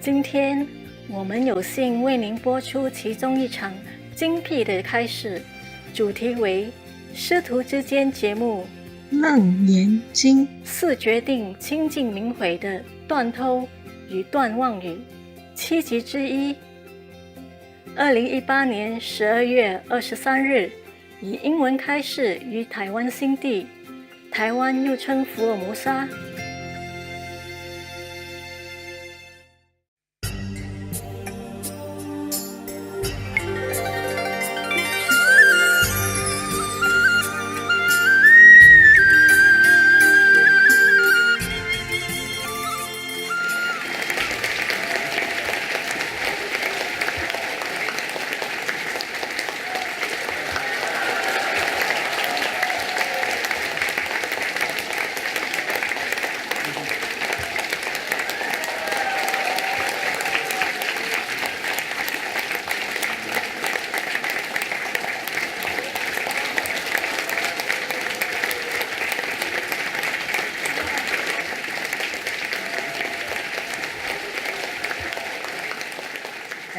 今天我们有幸为您播出其中一场精辟的开示，主题为师徒之间节目楞严经4决定清净明慧的断偷与断妄语7集之一。2018年12月23日以英文开示于台湾新地，台湾又称福尔摩沙。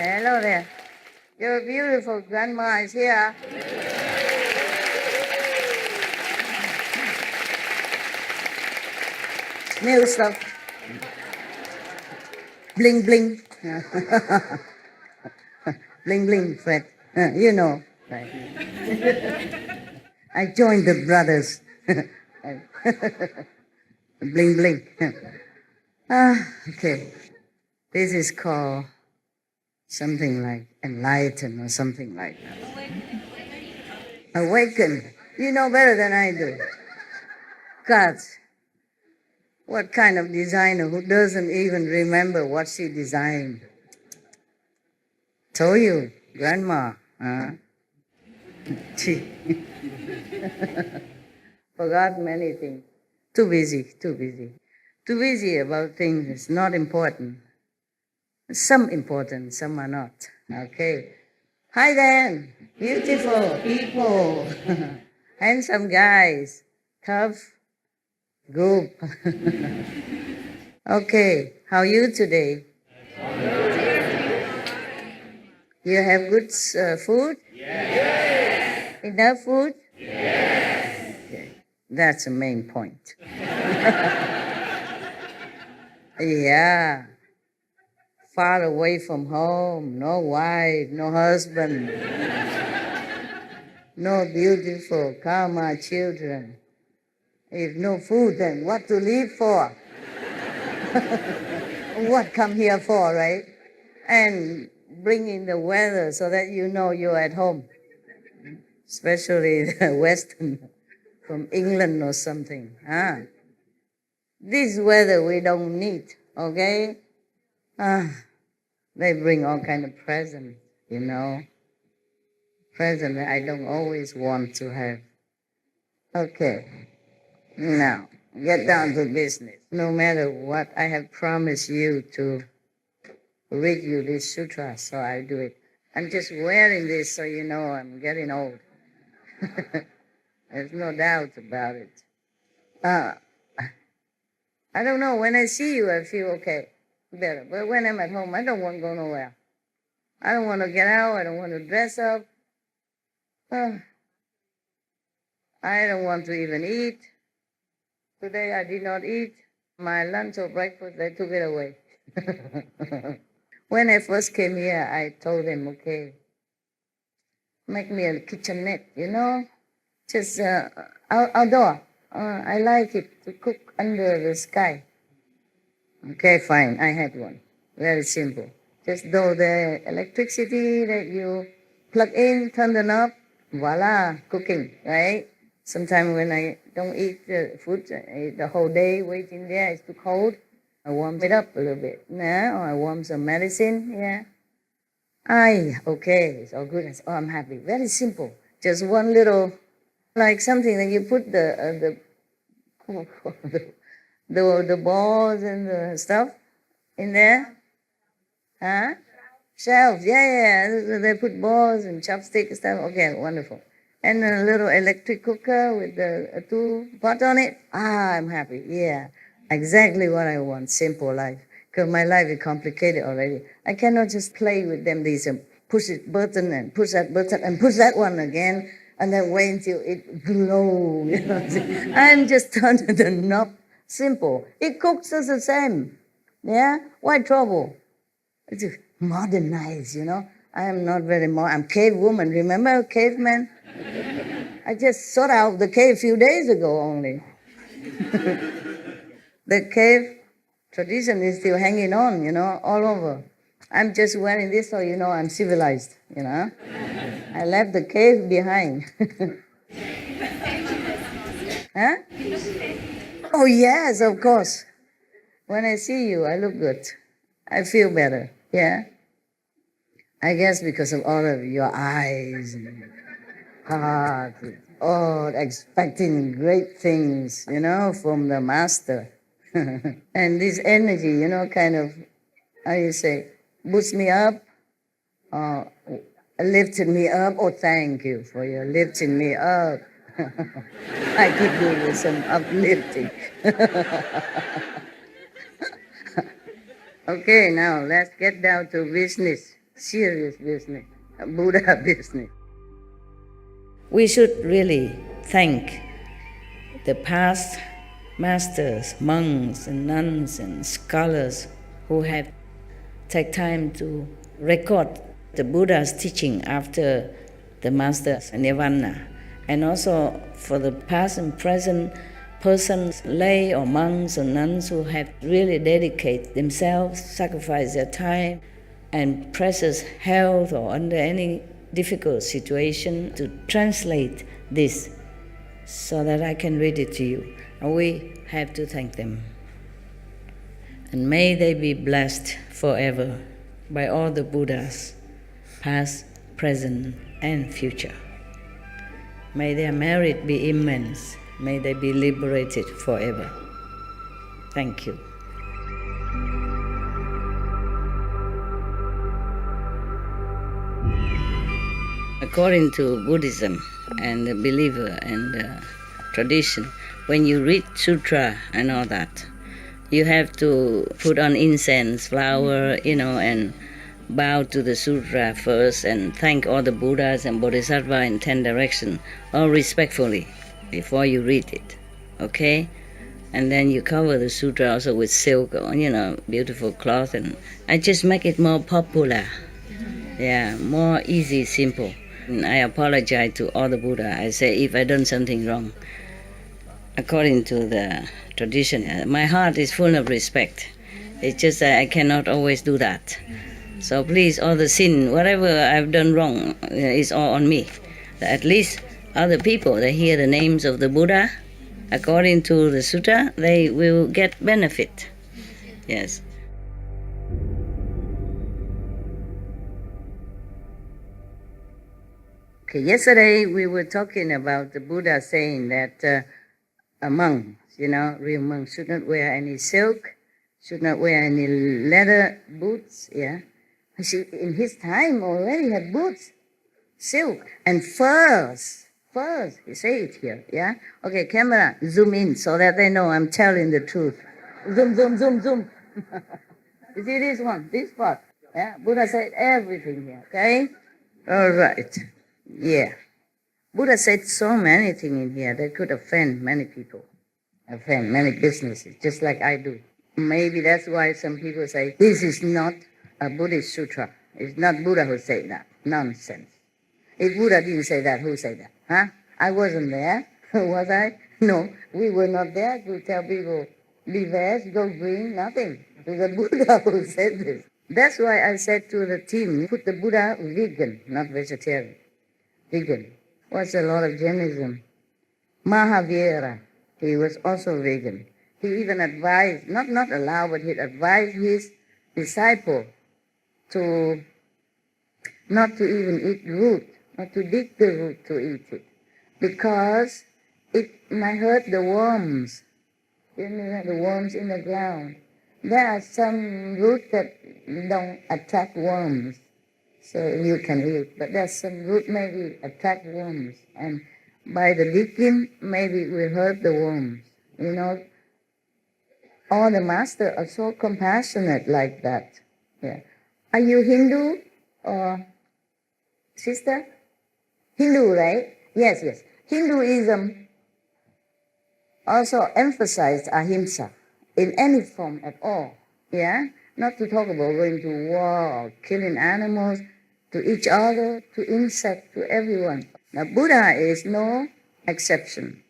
Hello there. Your beautiful grandma is here. New stuff. Bling bling. Bling bling, Fred. You know. Right. I joined the brothers. Bling bling. Okay. This is called something like enlighten or something like that. Awaken. You know better than I do. God, what kind of designer who doesn't even remember what she designed? Told you, grandma. Huh? Forgot many things. Too busy. Too busy about things that's not important. Some important, some are not. Okay. Hi then, beautiful people, handsome guys, tough group. Okay, how are you today? You have good food? Yes. Enough food? Yes. Okay. That's the main point. Yeah. Far away from home, no wife, no husband, no beautiful karma children. If no food, then what to live for? What come here for, right? And bring in the weather so that you know you're at home, especially the Western, from England or something. Huh? This weather we don't need, okay? They bring all kind of presents, you know. Present I don't always want to have. Okay. Now, get down to business. No matter what, I have promised you to read you this sutra, so I do it. I'm just wearing this so you know I'm getting old. There's no doubt about it. I don't know, when I see you, I feel okay. Better. But when I'm at home, I don't want to go nowhere. I don't want to get out. I don't want to dress up. I don't want to even eat. Today I did not eat. My lunch or breakfast, they took it away. When I first came here, I told them, okay, make me a kitchenette, you know, just outdoor. I like it to cook under the sky. Okay, fine. I had one. Very simple. Just do the electricity that you plug in, turn the knob, voila, cooking, right? Sometimes when I don't eat the food, I eat the whole day waiting there, it's too cold. I warm it up a little bit. Or I warm some medicine, yeah. Okay, it's all good. I say, I'm happy. Very simple. Just one little, like something that you put the balls and the stuff in there. Huh? Shelves, yeah. They put balls and chopsticks and stuff. Okay, wonderful. And a little electric cooker with the 2 pot on it. I'm happy. Yeah, exactly what I want. Simple life. because my life is complicated already. I cannot just play with them. These push it button and push that button and push that one again, and then wait until it glows. You know, I'm just turning the knob. Simple. It cooks us the same. Yeah? Why trouble? It's modernized, you know. I am not very I'm cave woman. Remember caveman? I just sought out the cave a few days ago only. The cave tradition is still hanging on, you know, all over. I'm just wearing this so you know I'm civilized, you know. I left the cave behind. Huh? Oh, yes, of course. When I see you, I look good. I feel better, yeah. I guess because of all of your eyes and heart, expecting great things, you know, from the master. And this energy, you know, kind of, how you say, boosts me up, lifted me up. Oh, thank you for your lifting me up. I could do with some uplifting. Okay, now let's get down to business, serious business, Buddha business. We should really thank the past masters, monks and nuns and scholars who have taken time to record the Buddha's teaching after the master's nirvana, and also for the past and present persons, lay or monks or nuns who have really dedicated themselves, sacrificed their time and precious health or under any difficult situation to translate this so that I can read it to you. And we have to thank them. And may they be blessed forever by all the Buddhas, past, present, and future. May their merit be immense. May they be liberated forever. Thank you. According to Buddhism and the believer and tradition, when you read sutra and all that, you have to put on incense, flower, you know, and bow to the sutra first and thank all the Buddhas and Bodhisattva in 10 directions, all respectfully, before you read it, okay? And then you cover the sutra also with silk, or, you know, beautiful cloth, and I just make it more popular, yeah, more easy, simple. And I apologize to all the Buddha. I say if I done something wrong, according to the tradition, my heart is full of respect. It's just that I cannot always do that. So please, all the sin, whatever I've done wrong, is all on me. At least other people, they hear the names of the Buddha, according to the sutta, they will get benefit. Yes. Okay, yesterday we were talking about the Buddha saying that monks, you know, real monks should not wear any silk, should not wear any leather boots, yeah. In his time already had boots, silk, and furs. Furs, he say it here, yeah? Okay, camera, zoom in so that they know I'm telling the truth. Zoom, zoom, zoom, zoom. You see this one, this part? Yeah, Buddha said everything here, okay? All right, yeah. Buddha said so many things in here that could offend many people, offend many businesses, just like I do. Maybe that's why some people say, this is not a Buddhist sutra. It's not Buddha who said that. Nonsense. If Buddha didn't say that, who said that? Huh? I wasn't there. Was I? No, we were not there to tell people, be veg, go green, nothing. It was the Buddha who said this. That's why I said to the team, put the Buddha vegan, not vegetarian. Vegan. Was a lot of Jainism. Mahavira, he was also vegan. He even advised, not allowed, but he advised his disciple to not to even eat root, not to dig the root to eat it, because it might hurt the worms. You know, the worms in the ground. There are some roots that don't attract worms, so you can eat. But there's some root maybe attract worms, and by the digging, maybe it will hurt the worms. You know, all the masters are so compassionate like that. Yeah. Are you Hindu or sister? Hindu, right? Yes, yes. Hinduism also emphasized ahimsa in any form at all. Yeah? Not to talk about going to war or killing animals to each other, to insects, to everyone. Now, Buddha is no exception.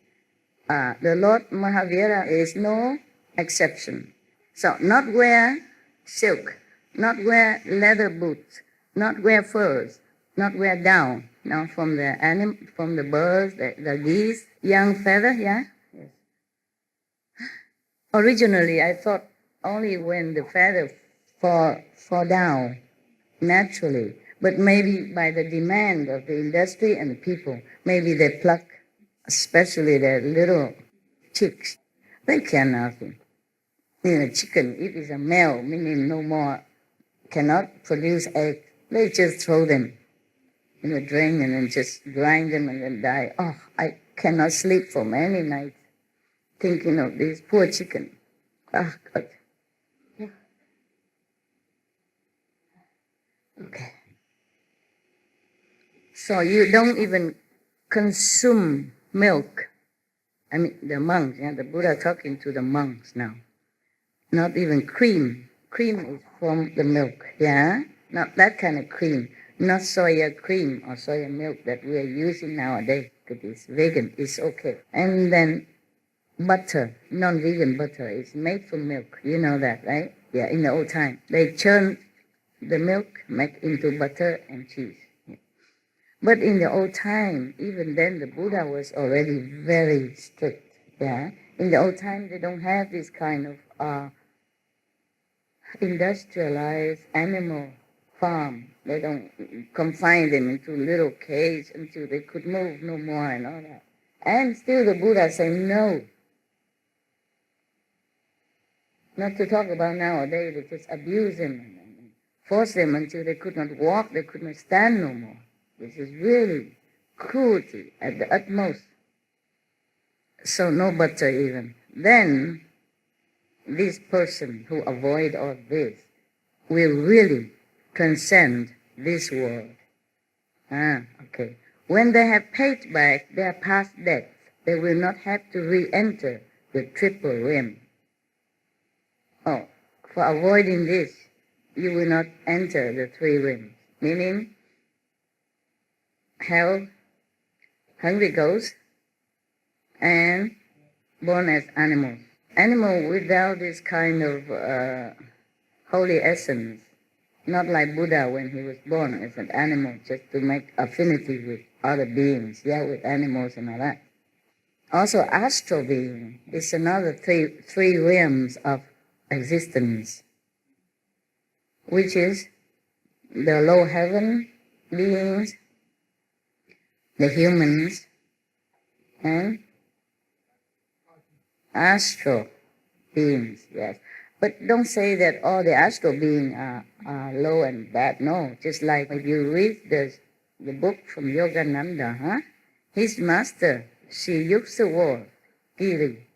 The Lord Mahavira is no exception. So, not wear silk, not wear leather boots, not wear furs, not wear down. Now, from the birds, the geese, young feather, yeah? Yes. Originally, I thought only when the feather fall down naturally, but maybe by the demand of the industry and the people, maybe they pluck, especially the little chicks. They cannot. Chicken, if it's a male, meaning no more, cannot produce eggs, they just throw them in a drain and then just grind them and then die. Oh, I cannot sleep for many nights thinking of this poor chicken. Oh, God. Yeah. Okay. So you don't even consume milk. I mean, the monks, the Buddha talking to the monks now. Not even cream. Cream is from the milk, yeah? Not that kind of cream. Not soya cream or soya milk that we are using nowadays, because it's vegan, it's okay. And then butter, non-vegan butter, is made from milk. You know that, right? Yeah, in the old time. They churn the milk, make into butter and cheese. Yeah. But in the old time, even then, the Buddha was already very strict, yeah? In the old time, they don't have this kind of industrialized animal farm. They don't confine them into little cage until they could move no more and all that. And still the Buddha said no. Not to talk about nowadays, they just abuse them and force them until they could not walk, they could not stand no more. This is really cruelty at the utmost. So no butter even. Then this person who avoid all this will really transcend this world. Okay. When they have paid back their past debts, they will not have to re-enter the triple rim. Oh, for avoiding this, you will not enter the three rims, meaning hell, hungry ghosts, and born as animals. Animal without this kind of holy essence, not like Buddha when he was born as an animal, just to make affinity with other beings, with animals and all that. Also, astral being is another three realms of existence, which is the low heaven beings, the humans, and astral beings, yes. But don't say that all the astral beings are low and bad. No, just like if you read the book from Yogananda, his master, Sri Yukteswar Giri,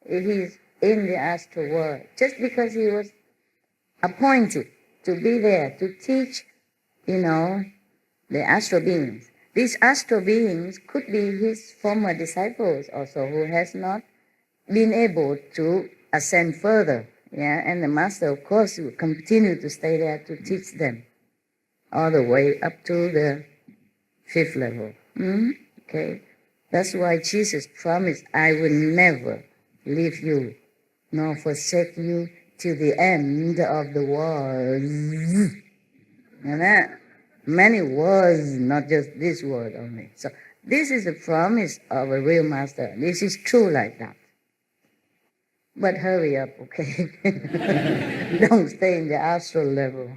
he's in the astral world just because he was appointed to be there to teach, the astral beings. These astral beings could be his former disciples also who has not been able to ascend further, and the master, of course, will continue to stay there to teach them all the way up to the fifth level. Okay, that's why Jesus promised, I will never leave you nor forsake you till the end of the world. And that many words, not just this word only. So this is the promise of a real master. This is true like that. But hurry up, okay? Don't stay in the astral level.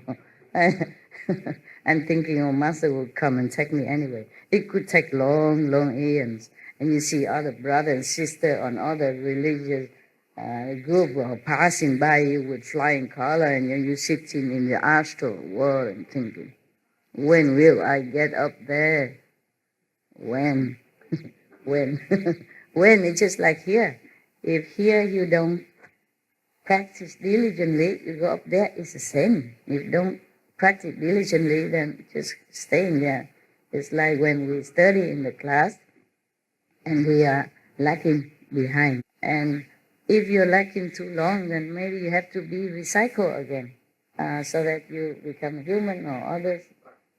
And thinking, master will come and take me anyway. It could take long, long eons. And you see other brother and sister on other religious group passing by you with flying color, and you're sitting in the astral world and thinking, when will I get up there? When? When? When? It's just like here. If here you don't practice diligently, you go up there, it's the same. If you don't practice diligently, then just staying there. It's like when we study in the class and we are lagging behind. And if you're lagging too long, then maybe you have to be recycled again so that you become human or others,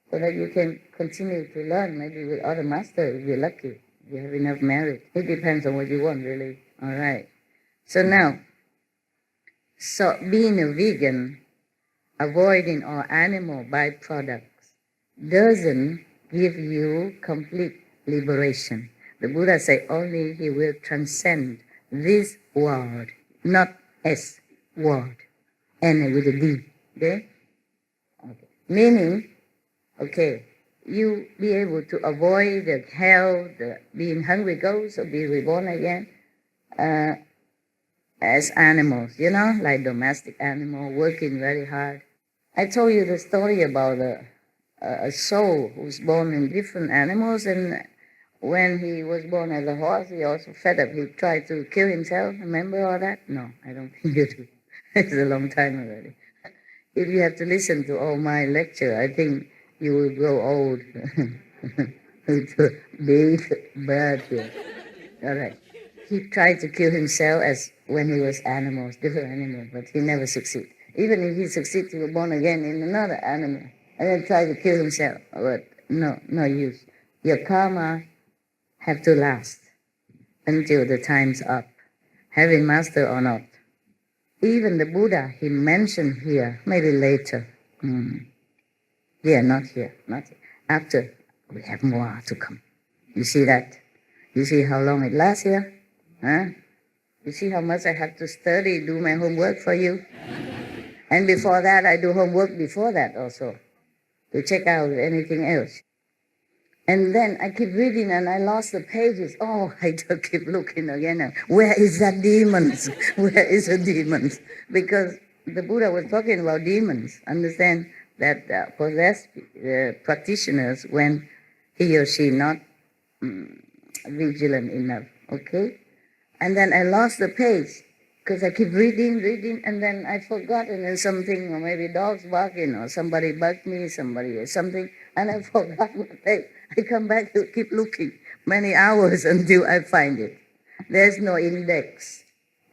so that you can continue to learn, maybe with other masters if you're lucky, if you have enough merit. It depends on what you want, really. All right. So now, being a vegan, avoiding all animal byproducts, doesn't give you complete liberation. The Buddha said only he will transcend this world, not S, world, and with a D. Okay? Okay. Meaning, okay, you be able to avoid the hell, the being hungry ghosts, or be reborn again as animals, like domestic animal, working very hard. I told you the story about a soul who's born in different animals, and when he was born as a horse, he also fed up. He tried to kill himself. Remember all that? No, I don't think you do. It's a long time already. If you have to listen to all my lecture, I think you will grow old. It's a big bird here. All right. He tried to kill himself as when he was different animals, but he never succeeded. Even if he succeeds, he was born again in another animal, and then tried to kill himself. But no use. Your karma have to last until the time's up, having master or not. Even the Buddha, he mentioned here, maybe later. Yeah, not here. After, we have more to come. You see that? You see how long it lasts here? Huh? You see how much I have to study, do my homework for you? And before that, I do homework before that also, to check out anything else. And then I keep reading and I lost the pages. Oh, I just keep looking again. Where is that demons? Where is the demons? Because the Buddha was talking about demons. Understand that possessed practitioners when he or she not vigilant enough. Okay? And then I lost the page because I keep reading, and then I forgot, and then something, or maybe dogs barking, or somebody bugged me, somebody or something, and I forgot my page. I come back to keep looking many hours until I find it. There's no index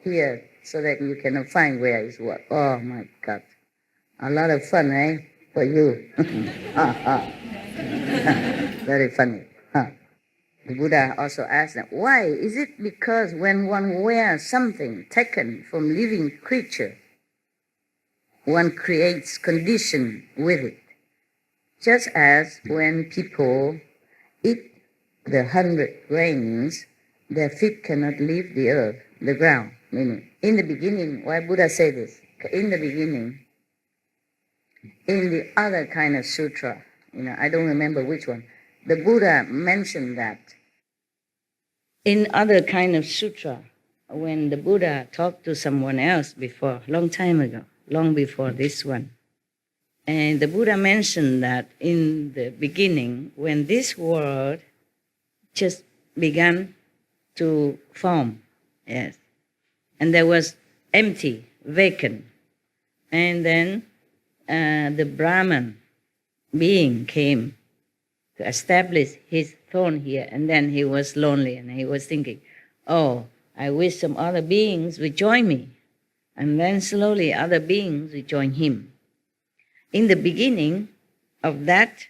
here so that you cannot find where is what. Oh my God. A lot of fun, eh? For you. Very funny. Huh. The Buddha also asked them, why? Is it because when one wears something taken from living creature, one creates condition with it? Just as when people eat the 100 grains, their feet cannot leave the earth, the ground. Meaning, in the beginning, why Buddha say this? In the beginning, in the other kind of sutra, I don't remember which one, the Buddha mentioned that. In other kind of sutra, when the Buddha talked to someone else before, long time ago, long before this one, and the Buddha mentioned that in the beginning, when this world just began to form, yes, and there was empty, vacant, and then the Brahman being came to establish his throne here, and then he was lonely, and he was thinking, oh, I wish some other beings would join me, and then slowly other beings would join him. In the beginning of that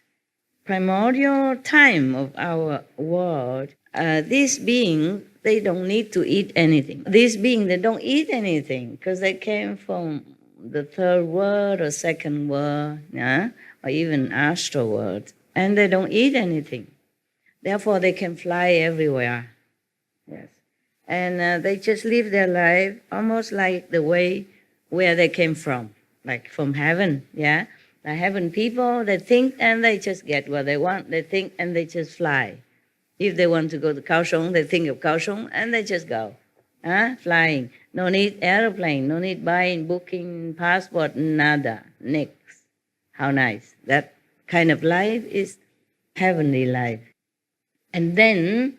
primordial time of our world, these beings, they don't need to eat anything. These beings, they don't eat anything because they came from the third world or second world, or even astral world, and they don't eat anything. Therefore, they can fly everywhere. Yes, and they just live their life almost like the way where they came from, like from heaven. Yeah, the heaven people, they think and they just get what they want. They think and they just fly. If they want to go to Kaohsiung, they think of Kaohsiung and they just go, flying. No need airplane, no need buying, booking, passport, nada, nix. How nice. That kind of life is heavenly life. And then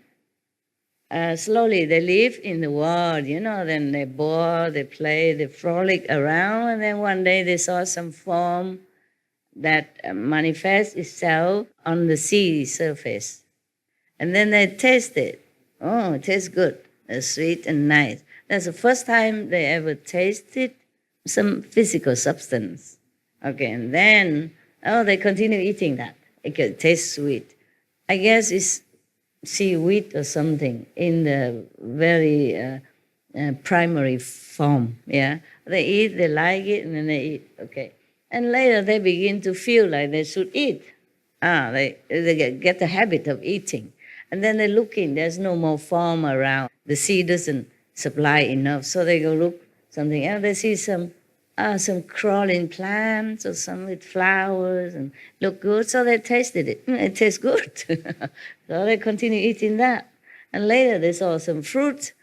slowly they live in the world, then they bore, they play, they frolic around, and then one day they saw some form that manifests itself on the sea surface. And then they taste it. Oh, it tastes good. It's sweet and nice. That's the first time they ever tasted some physical substance. Okay, and then, they continue eating that. It tastes sweet. I guess it's seaweed or something in the very primary form, yeah? They eat, they like it, and then they eat, okay. And later they begin to feel like they should eat. They get the habit of eating. And then they look in, there's no more form around. The sea doesn't supply enough, so they go look something else. They see some crawling plants or some with flowers and look good, so they tasted it. It tastes good. So they continue eating that. And later they saw some fruit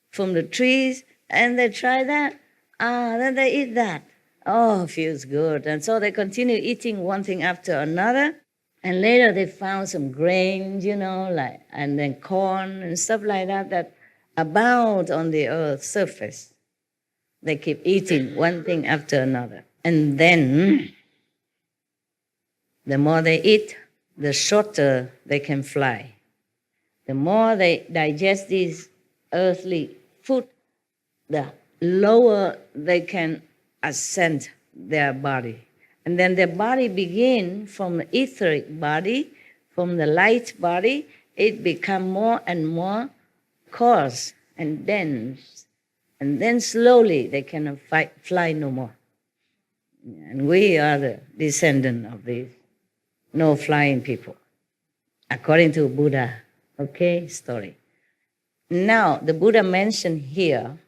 from the trees and they try that. Then they eat that. Oh, feels good. And so they continue eating one thing after another. And later they found some grains, and then corn and stuff like that abound on the earth's surface. They keep eating one thing after another. And then, the more they eat, the shorter they can fly. The more they digest these earthly food, the lower they can ascend their body. And then their body begin from the etheric body, from the light body, it become more and more coarse and dense. And then slowly they cannot fly no more. And we are the descendant of these no flying people, according to Buddha, story. Now, the Buddha mentioned here,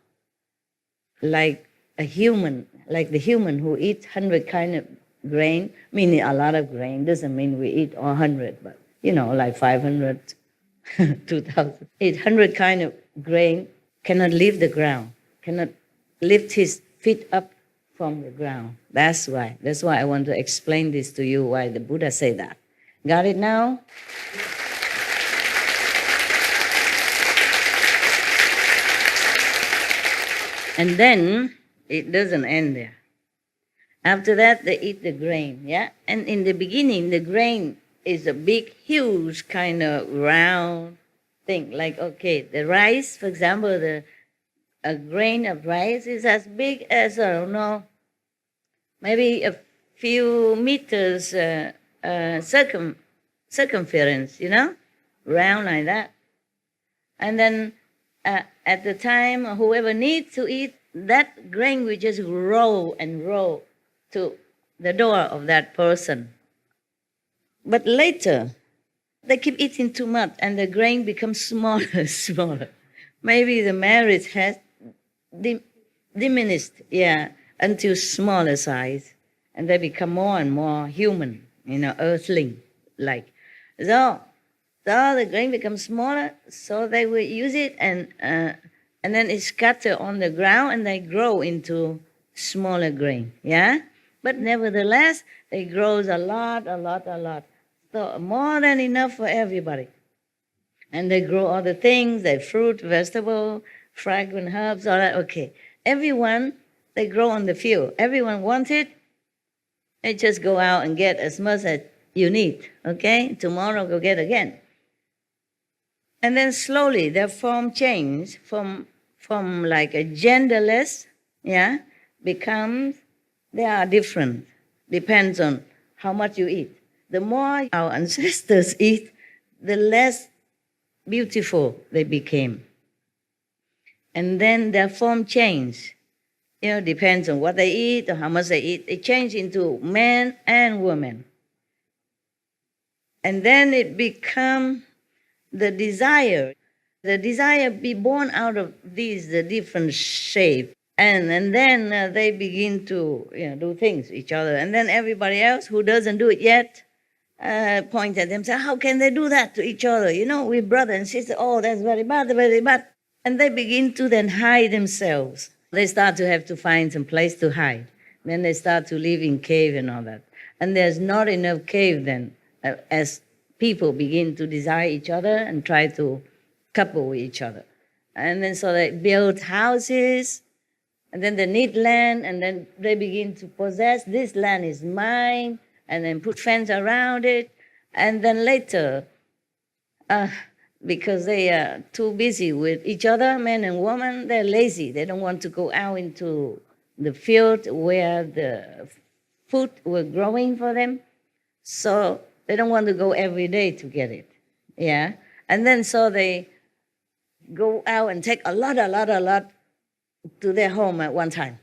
like the human who eat 100 kind of grain, meaning a lot of grain, doesn't mean we eat all 100, but, like 500, 2,000. 800 kind of grain cannot leave the ground, cannot lift his feet up from the ground. That's why I want to explain this to you, why the Buddha say that. Got it now? And then it doesn't end there. After that, they eat the grain, yeah? And in the beginning, the grain is a big, huge kind of round thing. Like, the rice, for example, a grain of rice is as big as, I don't know, maybe a few meters circumference, round like that. And then at the time, whoever needs to eat, that grain will just roll and roll to the door of that person. But later, they keep eating too much and the grain becomes smaller and smaller. Maybe the merit has diminished, until smaller size. And they become more and more human, earthling-like. So the grain becomes smaller, so they will use it and then it scatters on the ground and they grow into smaller grain, yeah? But nevertheless, it grows a lot. So more than enough for everybody. And they grow other things, like fruit, vegetable, fragrant herbs, all that, Everyone, they grow on the field. Everyone wants it. They just go out and get as much as you need, Tomorrow go get again. And then slowly their form change from like a genderless, becomes, they are different. Depends on how much you eat. The more our ancestors eat, the less beautiful they became. And then their form change. Depends on what they eat or how much they eat. They change into men and women. And then it becomes the desire be born out of these the different shapes. And then they begin to do things to each other. And then everybody else who doesn't do it yet point at them, say, how can they do that to each other? We're brother and sister. Oh, that's very bad, very bad. And they begin to then hide themselves. They start to have to find some place to hide. Then they start to live in cave and all that. And there's not enough cave then, as people begin to desire each other and try to couple with each other. And then so they build houses, and then they need land, and then they begin to possess, this land is mine, and then put fence around it. And then later, because they are too busy with each other, men and women, they're lazy. They don't want to go out into the field where the food were growing for them. So they don't want to go every day to get it. Yeah. And then so they go out and take a lot to their home at one time.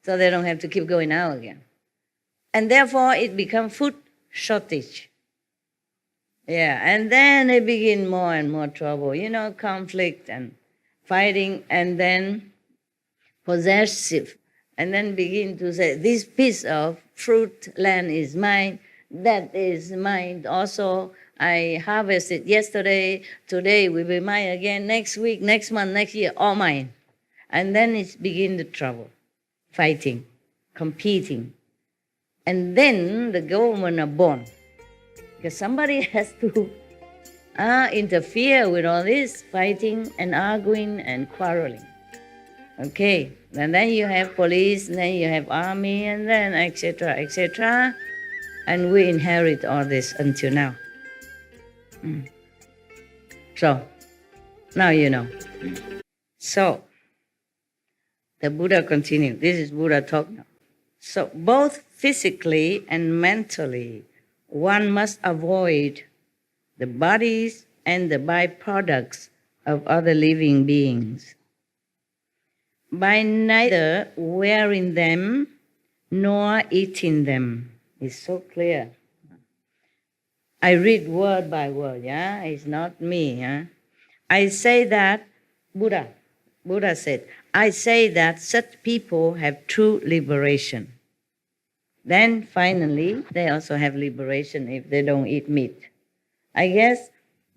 So they don't have to keep going out again. And therefore it becomes food shortage. Yeah, and then they begin more and more trouble, conflict and fighting, and then possessive, and then begin to say, this piece of fruit land is mine, that is mine also, I harvested yesterday, today will be mine again, next week, next month, next year, all mine. And then it begins the trouble, fighting, competing. And then the government are born. Because somebody has to interfere with all this fighting and arguing and quarreling. Okay, and then you have police, and then you have army, and then etc., etc. And we inherit all this until now. So, now you know. So, the Buddha continued. This is Buddha talk now. So, both physically and mentally, one must avoid the bodies and the byproducts of other living beings by neither wearing them nor eating them. It's so clear. I read word by word, yeah? It's not me, yeah? I say that, Buddha said, I say that such people have true liberation. Then finally, they also have liberation if they don't eat meat. I guess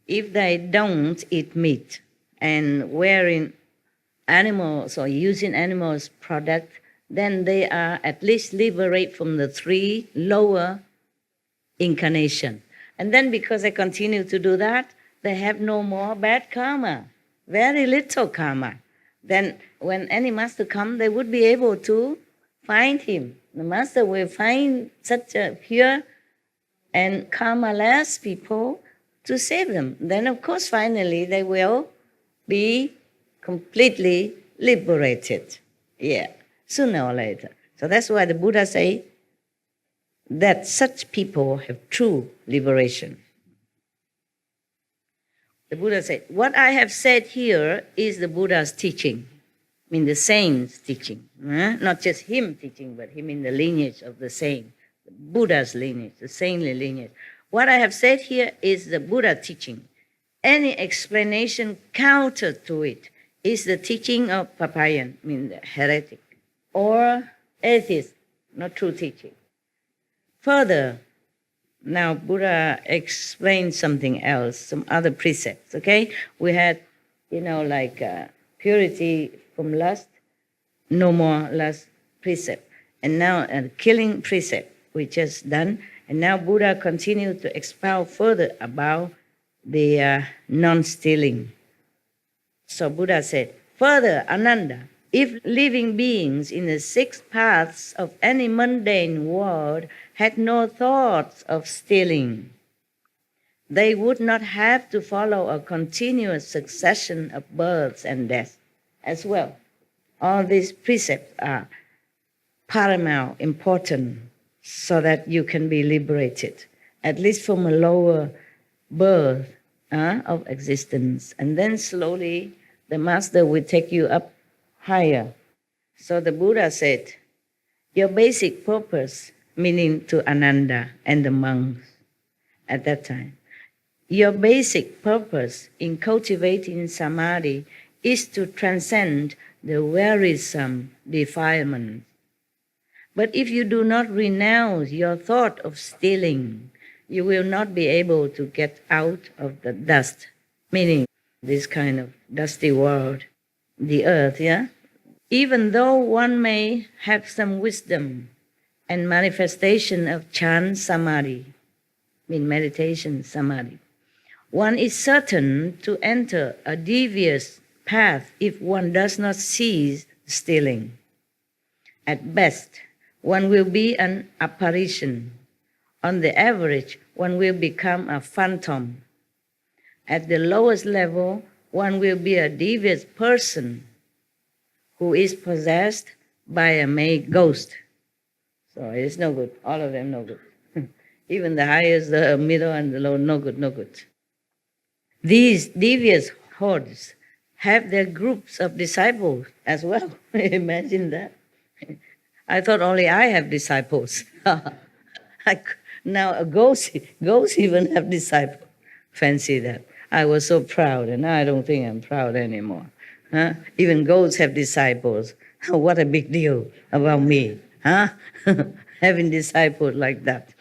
if they don't eat meat and wearing animals or using animals' product, then they are at least liberated from the 3 lower incarnations. And then because they continue to do that, they have no more bad karma, very little karma. Then when any master comes, they would be able to find him. The master will find such a pure and karma-less people to save them. Then, of course, finally, they will be completely liberated. Yeah, sooner or later. So that's why the Buddha say that such people have true liberation. The Buddha said, what I have said here is the Buddha's teaching. I mean the saint's teaching. Not just him teaching, but him in the lineage of the saint. The Buddha's lineage, the saintly lineage. What I have said here is the Buddha teaching. Any explanation counter to it is the teaching of Papayan, I mean the heretic, or atheist, not true teaching. Further, now Buddha explained something else, some other precepts, okay? We had, purity from lust, no more lust precept. And now a killing precept, we just done. And now Buddha continued to expound further about the non-stealing. So Buddha said, further, Ananda, if living beings in the 6 paths of any mundane world had no thoughts of stealing, they would not have to follow a continuous succession of births and deaths as well. All these precepts are paramount, important, so that you can be liberated, at least from a lower birth of existence. And then slowly the master will take you up higher. So the Buddha said, your basic purpose, meaning to Ananda and the monks at that time, your basic purpose in cultivating samadhi is to transcend the wearisome defilement. But if you do not renounce your thought of stealing, you will not be able to get out of the dust, meaning this kind of dusty world, the earth, yeah? Even though one may have some wisdom and manifestation of chant samadhi, mean meditation samadhi, One is certain to enter a devious path if one does not cease stealing. At best, one will be an apparition. On the average, one will become a phantom. At the lowest level, one will be a devious person who is possessed by a male ghost. So it's no good. All of them no good. Even the highest, the middle, and the low, no good, no good. These devious hordes have their groups of disciples as well. Imagine that. I thought only I have disciples. Now ghosts even have disciples. Fancy that. I was so proud, and now I don't think I'm proud anymore. Huh? Even ghosts have disciples. What a big deal about me, huh? Having disciples like that.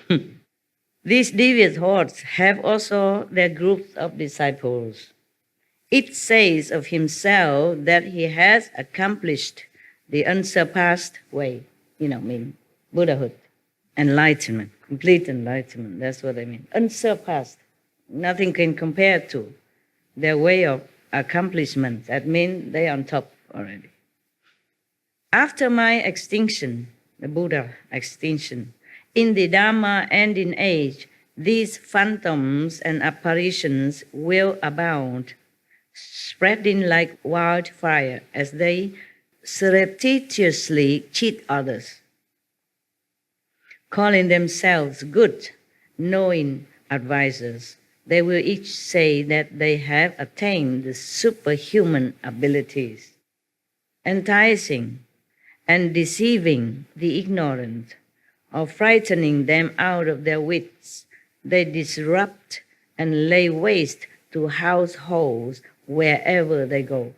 These devious hordes have also their groups of disciples. It says of himself that he has accomplished the unsurpassed way, mean Buddhahood, enlightenment, complete enlightenment, that's what I mean. Unsurpassed, nothing can compare to their way of accomplishment. That means they're on top already. After my extinction, the Buddha extinction, in the Dharma and in age, these phantoms and apparitions will abound, spreading like wildfire as they surreptitiously cheat others, calling themselves good, knowing advisors. They will each say that they have attained the superhuman abilities, enticing and deceiving the ignorant, or frightening them out of their wits. They disrupt and lay waste to households wherever they go.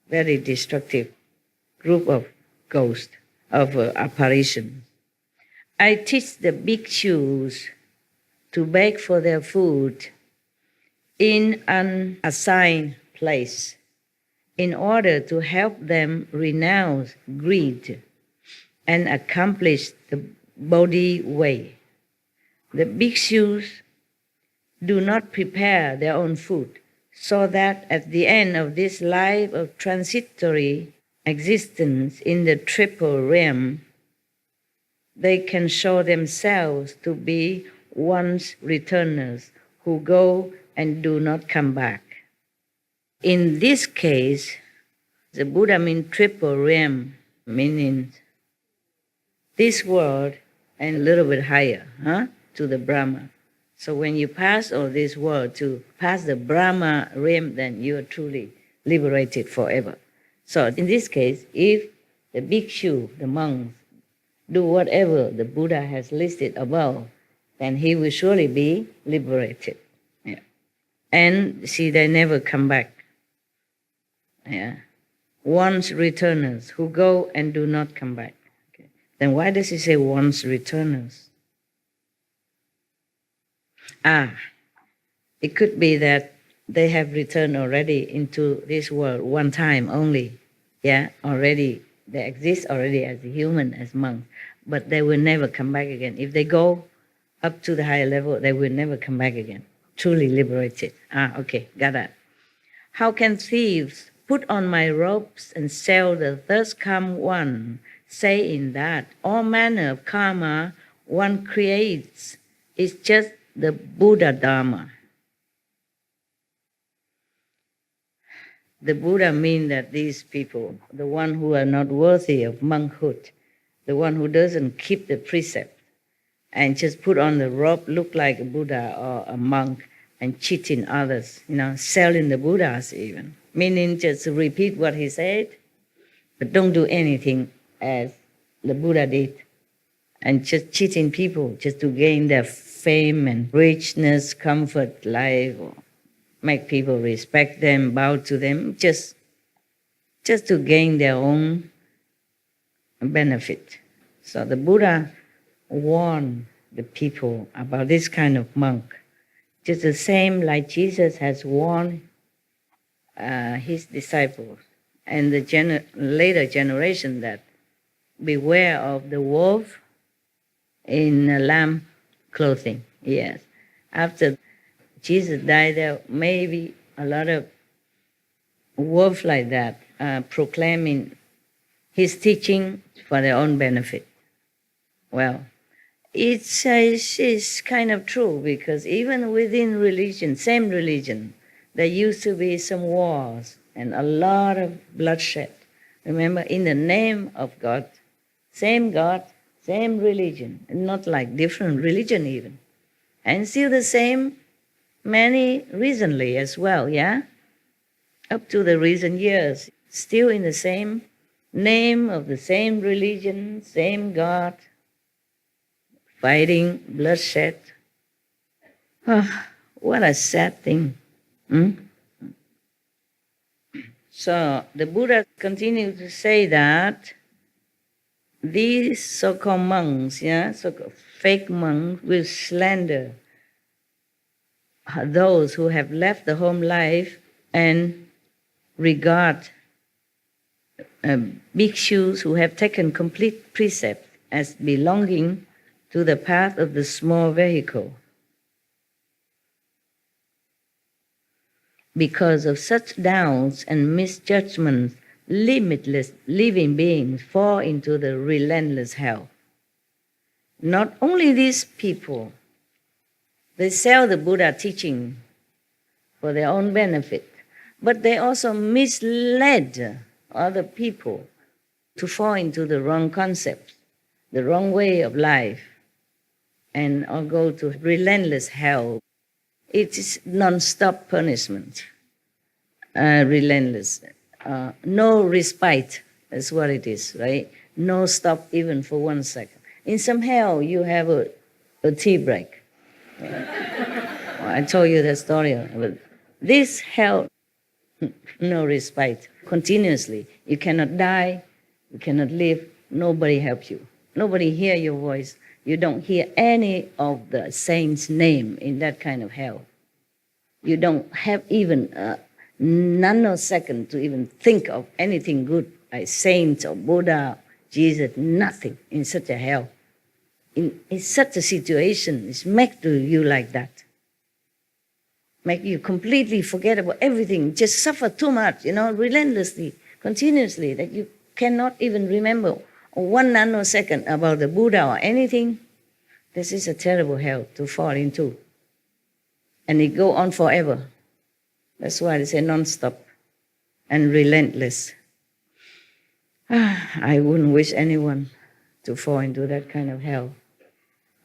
Very destructive group of ghosts, of apparitions. I teach the bhikshus to beg for their food in an assigned place in order to help them renounce greed and accomplish the Bodhi way. The bhikshus do not prepare their own food, so that at the end of this life of transitory existence in the triple realm, they can show themselves to be once returners who go and do not come back. In this case, the Buddha means triple realm, meaning this world and a little bit higher, to the Brahma. So when you pass all this world to pass the Brahma realm, then you are truly liberated forever. So in this case, if the bhikshu, the monks, do whatever the Buddha has listed above, then he will surely be liberated. Yeah. And see, they never come back. Yeah. Once returners who go and do not come back. Okay. Then why does he say once returners? It could be that they have returned already into this world one time only. Yeah, already they exist already as a human, as monks, but they will never come back again. If they go up to the higher level, they will never come back again. Truly liberated. Okay, got that. How can thieves put on my robes and sell the thus come one, saying that all manner of karma one creates is just the Buddha Dharma? The Buddha means that these people, the one who are not worthy of monkhood, the one who doesn't keep the precept and just put on the robe, look like a Buddha or a monk and cheating others, selling the Buddhas even, meaning just repeat what he said, but don't do anything as the Buddha did, and just cheating people just to gain their fame and richness, comfort, life, or make people respect them, bow to them, just to gain their own benefit. So the Buddha warned the people about this kind of monk, just the same like Jesus has warned his disciples and the later generation that beware of the wolf in lamb clothing. Yes, after Jesus died, there may be a lot of wolves like that proclaiming his teaching for their own benefit. Well, it's kind of true, because even within religion, same religion, there used to be some wars and a lot of bloodshed. Remember, in the name of God, same religion, not like different religion even. And still the same many recently as well, yeah? Up to the recent years, still in the same name of the same religion, same God, fighting, bloodshed. Ah, what a sad thing. Hmm? So the Buddha continued to say that these so-called monks, yeah, so-called fake monks, will slander those who have left the home life and regard bhikshus who have taken complete precept as belonging to the path of the small vehicle. Because of such doubts and misjudgments, limitless living beings fall into the relentless hell. Not only these people, they sell the Buddha teaching for their own benefit, but they also misled other people to fall into the wrong concepts, the wrong way of life, and or go to relentless hell. It is non-stop punishment, relentless. No respite, that's what it is, right? No stop even for 1 second. In some hell, you have a tea break. I told you that story. But this hell, no respite, continuously. You cannot die, you cannot live, nobody helps you. Nobody hear your voice. You don't hear any of the saints' name in that kind of hell. You don't have even a nanosecond to even think of anything good, like saints or Buddha, Jesus, nothing in such a hell. In such a situation, it's made to you like that. Make you completely forget about everything, just suffer too much, relentlessly, continuously, that you cannot even remember 1 nanosecond about the Buddha or anything. This is a terrible hell to fall into. And it go on forever. That's why they say non-stop and relentless. I wouldn't wish anyone to fall into that kind of hell.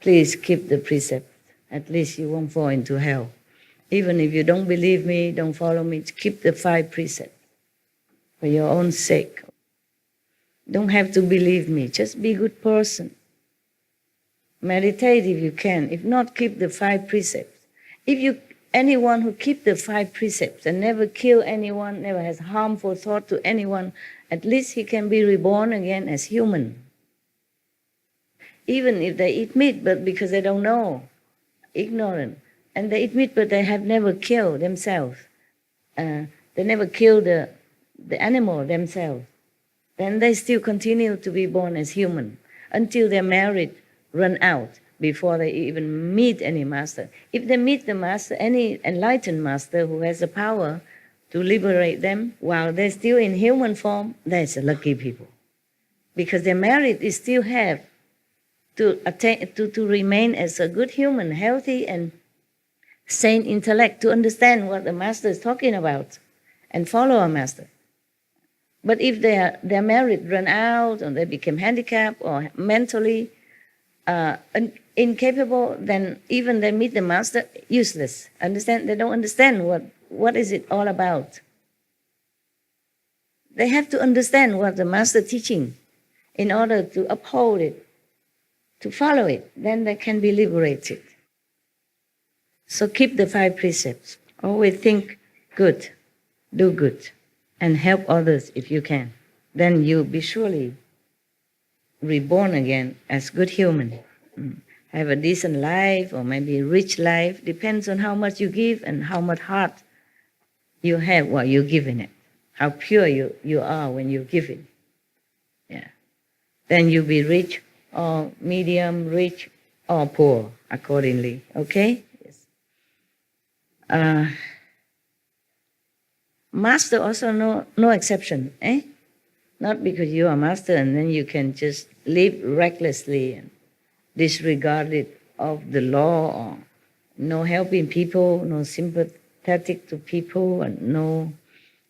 Please keep the precept. At least you won't fall into hell. Even if you don't believe me, don't follow me, keep the 5 precepts for your own sake. Don't have to believe me, just be a good person. Meditate if you can. If not, keep the 5 precepts. Anyone who keep the 5 precepts and never kill anyone, never has harmful thought to anyone, at least he can be reborn again as human. Even if they eat meat, but because they don't know, ignorant, and they eat meat, but they have never killed themselves. They never killed the animal themselves. Then they still continue to be born as human until their merit run out before they even meet any master. If they meet the master, any enlightened master who has the power to liberate them while they're still in human form, that's lucky people. Because their merit is still have to attain to remain as a good human, healthy and sane intellect, to understand what the master is talking about and follow a master. But if their merit run out or they become handicapped or mentally incapable, then even they meet the master, useless. Understand? They don't understand what is it all about. They have to understand what the master teaching in order to uphold it, to follow it. Then they can be liberated. So keep the 5 precepts. Always think good, do good, and help others if you can. Then you'll be surely reborn again as good human. Have a decent life or maybe a rich life. Depends on how much you give and how much heart you have while you're giving it. How pure you are when you're giving. Yeah. Then you'll be rich or medium, rich or poor accordingly. Okay? Yes. Master also no exception, eh? Not because you are master and then you can just live recklessly and disregard it of the law, or no helping people, no sympathetic to people, and no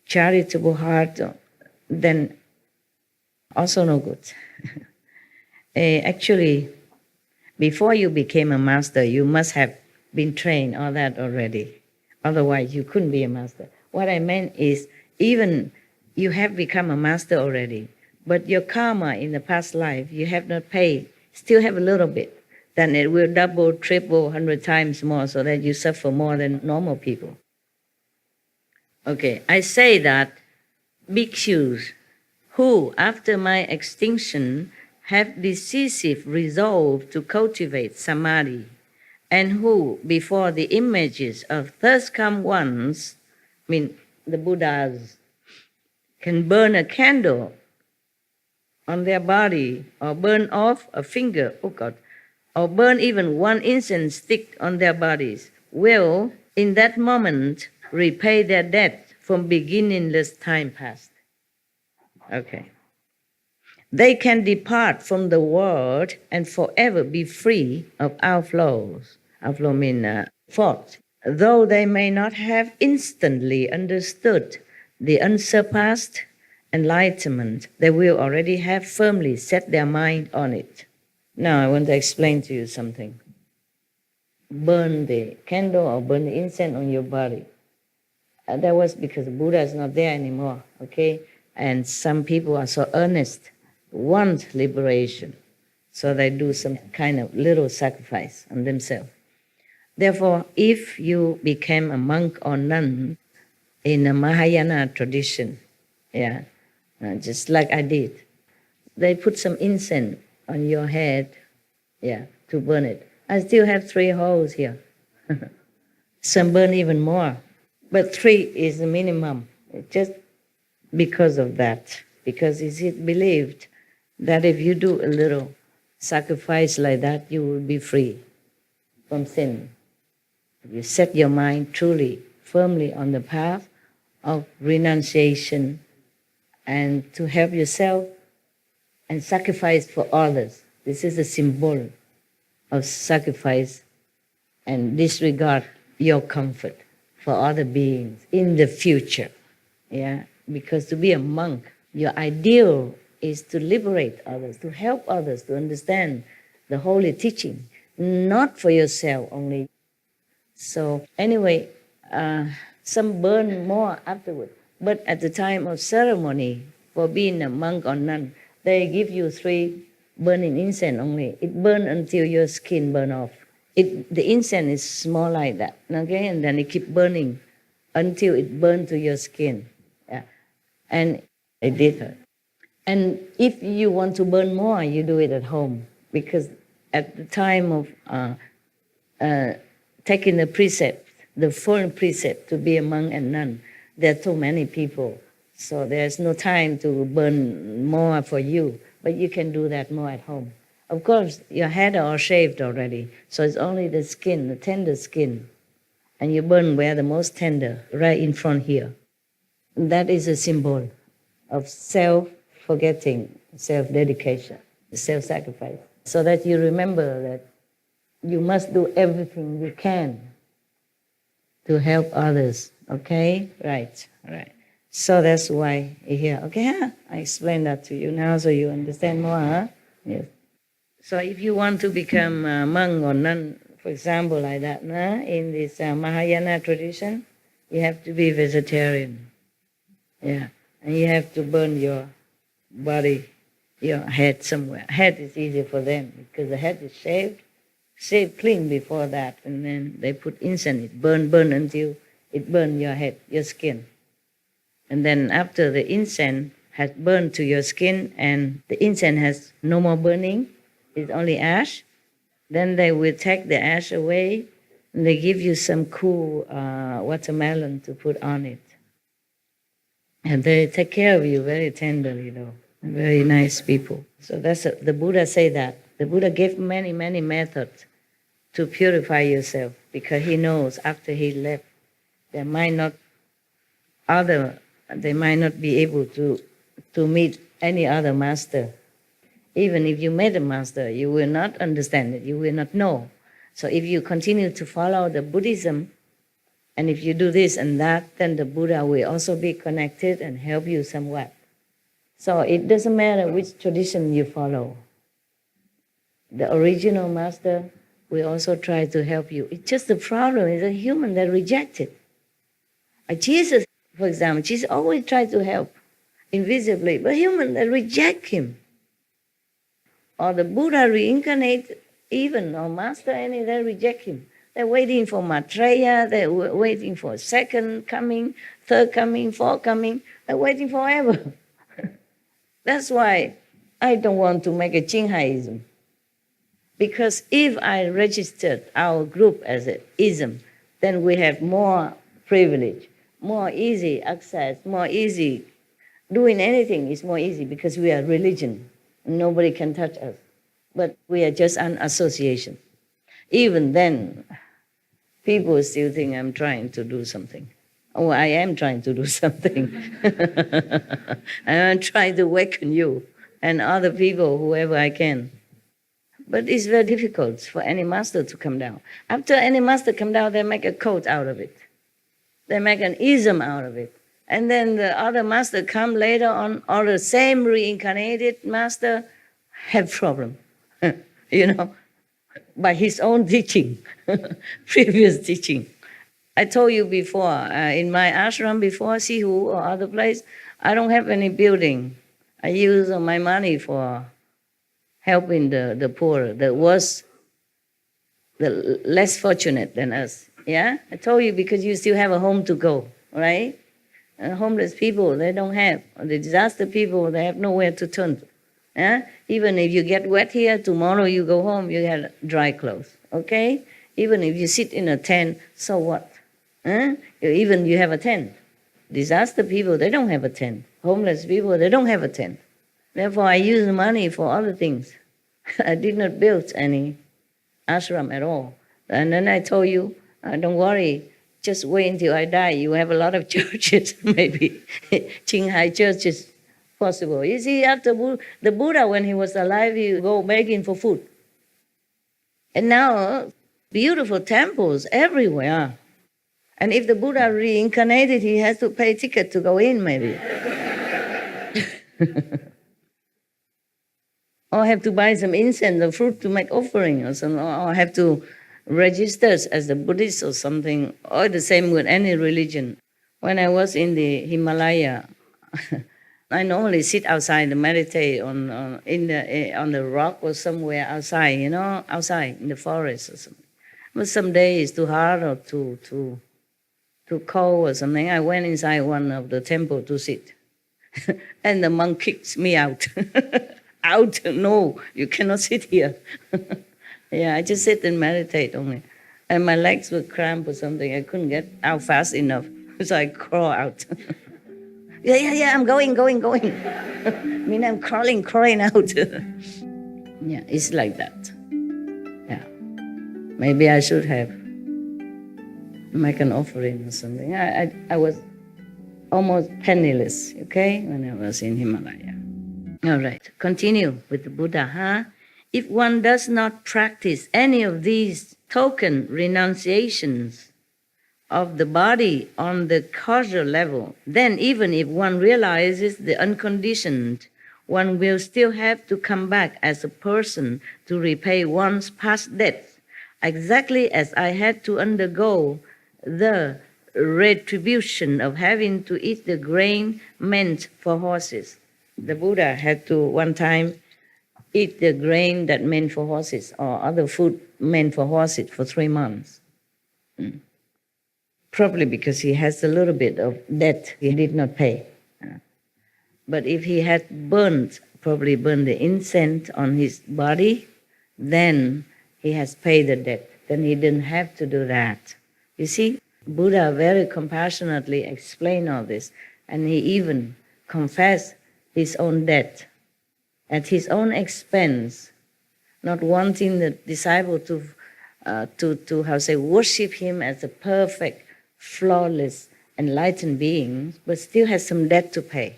charitable heart, then also no good. Actually, before you became a master, you must have been trained all that already. Otherwise, you couldn't be a master. What I meant is, even you have become a master already, but your karma in the past life, you have not paid, still have a little bit, then it will double, triple, 100 times more, so that you suffer more than normal people. Okay, I say that bhikshus who, after my extinction, have decisive resolve to cultivate samadhi, and who, before the images of thirst come ones, the Buddhas, can burn a candle on their body, or burn off a finger, or burn even one incense stick on their bodies, will, in that moment, repay their debt from beginningless time past. Okay. They can depart from the world and forever be free of outflows. Outflow means fault. Though they may not have instantly understood the unsurpassed enlightenment, they will already have firmly set their mind on it. Now I want to explain to you something. Burn the candle or burn the incense on your body. That was because Buddha is not there anymore, okay? And some people are so earnest, want liberation, so they do some kind of little sacrifice on themselves. Therefore, if you became a monk or nun in a Mahayana tradition, just like I did, they put some incense on your head, to burn it. I still have 3 holes here. Some burn even more, but 3 is the minimum, just because of that. Because it's believed that if you do a little sacrifice like that, you will be free from sin. If you set your mind truly, firmly on the path of renunciation and to help yourself and sacrifice for others. This is a symbol of sacrifice and disregard your comfort for other beings in the future. Because to be a monk, your ideal is to liberate others, to help others to understand the holy teaching, not for yourself only. So anyway, some burn more afterward. But at the time of ceremony, for being a monk or nun, they give you 3 burning incense only. It burns until your skin burn off. The incense is small like that, okay? And then it keep burning until it burns to your skin. And it did hurt. And if you want to burn more, you do it at home. Because at the time of taking the precept, the full precept to be a monk and nun, there are too many people. So there's no time to burn more for you. But you can do that more at home. Of course, your head are all shaved already. So it's only the skin, the tender skin. And you burn where the most tender, right in front here. And that is a symbol of self-forgetting, self-dedication, self-sacrifice. So that you remember that you must do everything you can to help others, okay? Right. So that's why you're here. Okay, I explained that to you now so you understand more, huh? Yes. So if you want to become a monk or nun, for example, like that, in this Mahayana tradition, you have to be vegetarian. And you have to burn your body, your head somewhere. Head is easier for them because the head is shaved clean before that, and then they put incense, it burn until it burn your head, your skin. And then after the incense has burned to your skin and the incense has no more burning, it's only ash, then they will take the ash away and they give you some cool watermelon to put on it. And they take care of you very tenderly, though. Very nice people. So the Buddha say that. The Buddha gave many methods to purify yourself because he knows after he left, They might not be able to meet any other master. Even if you met a master, you will not understand it, you will not know. So if you continue to follow the Buddhism, and if you do this and that, then the Buddha will also be connected and help you somewhat. So it doesn't matter which tradition you follow. The original master will also try to help you. It's just the problem is a human that rejects it. Jesus, for example, Jesus always tried to help invisibly, but humans that reject him. Or the Buddha reincarnate even, or master any, they reject him. They're waiting for Maitreya, they're waiting for second coming, third coming, fourth coming. They're waiting forever. That's why I don't want to make a Qinghaism. Because if I registered our group as an ism, then we have more privilege, more easy access, more easy. Doing anything is more easy because we are religion. Nobody can touch us. But we are just an association. Even then, people still think I'm trying to do something. Oh, I am trying to do something. I'm trying to awaken you and other people, whoever I can. But it's very difficult for any master to come down. After any master come down, they make a code out of it. They make an ism out of it. And then the other master come later on, or the same reincarnated master have problem, by his own teaching, previous teaching. I told you before, in my ashram before, Sihu or other place, I don't have any building. I use my money for helping the poor, the less fortunate than us. Yeah? I told you because you still have a home to go, right? Homeless people, they don't have. The disaster people, they have nowhere to turn to. Yeah? Even if you get wet here, tomorrow you go home, you have dry clothes, okay? Even if you sit in a tent, so what? Even you have a tent. Disaster people, they don't have a tent. Homeless people, they don't have a tent. Therefore, I use the money for other things. I did not build any ashram at all. And then I told you, don't worry, just wait until I die. You have a lot of churches, maybe. Qinghai churches, possible. You see, after the Buddha, when he was alive, he would go begging for food. And now, beautiful temples everywhere. And if the Buddha reincarnated, he has to pay ticket to go in, maybe. Or have to buy some incense or fruit to make offering or something, or have to register as a Buddhist or something, or the same with any religion. When I was in the Himalaya, I normally sit outside and meditate on the rock or somewhere outside, outside in the forest or something. But some days it's too hard or too cold or something. I went inside one of the temple to sit. And the monk kicked me out. Out, no, you cannot sit here. Yeah, I just sit and meditate only. And my legs were cramped or something. I couldn't get out fast enough. So I crawl out. Yeah, I'm going. I mean, I'm crawling out. Yeah, it's like that. Yeah. Maybe I should have make an offering or something. I was almost penniless, okay, when I was in Himalaya. All right, continue with the Buddha, huh? If one does not practice any of these token renunciations of the body on the causal level, then even if one realizes the unconditioned, one will still have to come back as a person to repay one's past debts, exactly as I had to undergo the retribution of having to eat the grain meant for horses. The Buddha had to one time eat the grain that meant for horses or other food meant for horses for 3 months. Probably because he has a little bit of debt he did not pay. But if he had probably burned the incense on his body, then he has paid the debt. Then he didn't have to do that. You see, Buddha very compassionately explained all this, and he even confessed his own debt at his own expense, not wanting the disciple to worship him as a perfect flawless, enlightened beings, but still has some debt to pay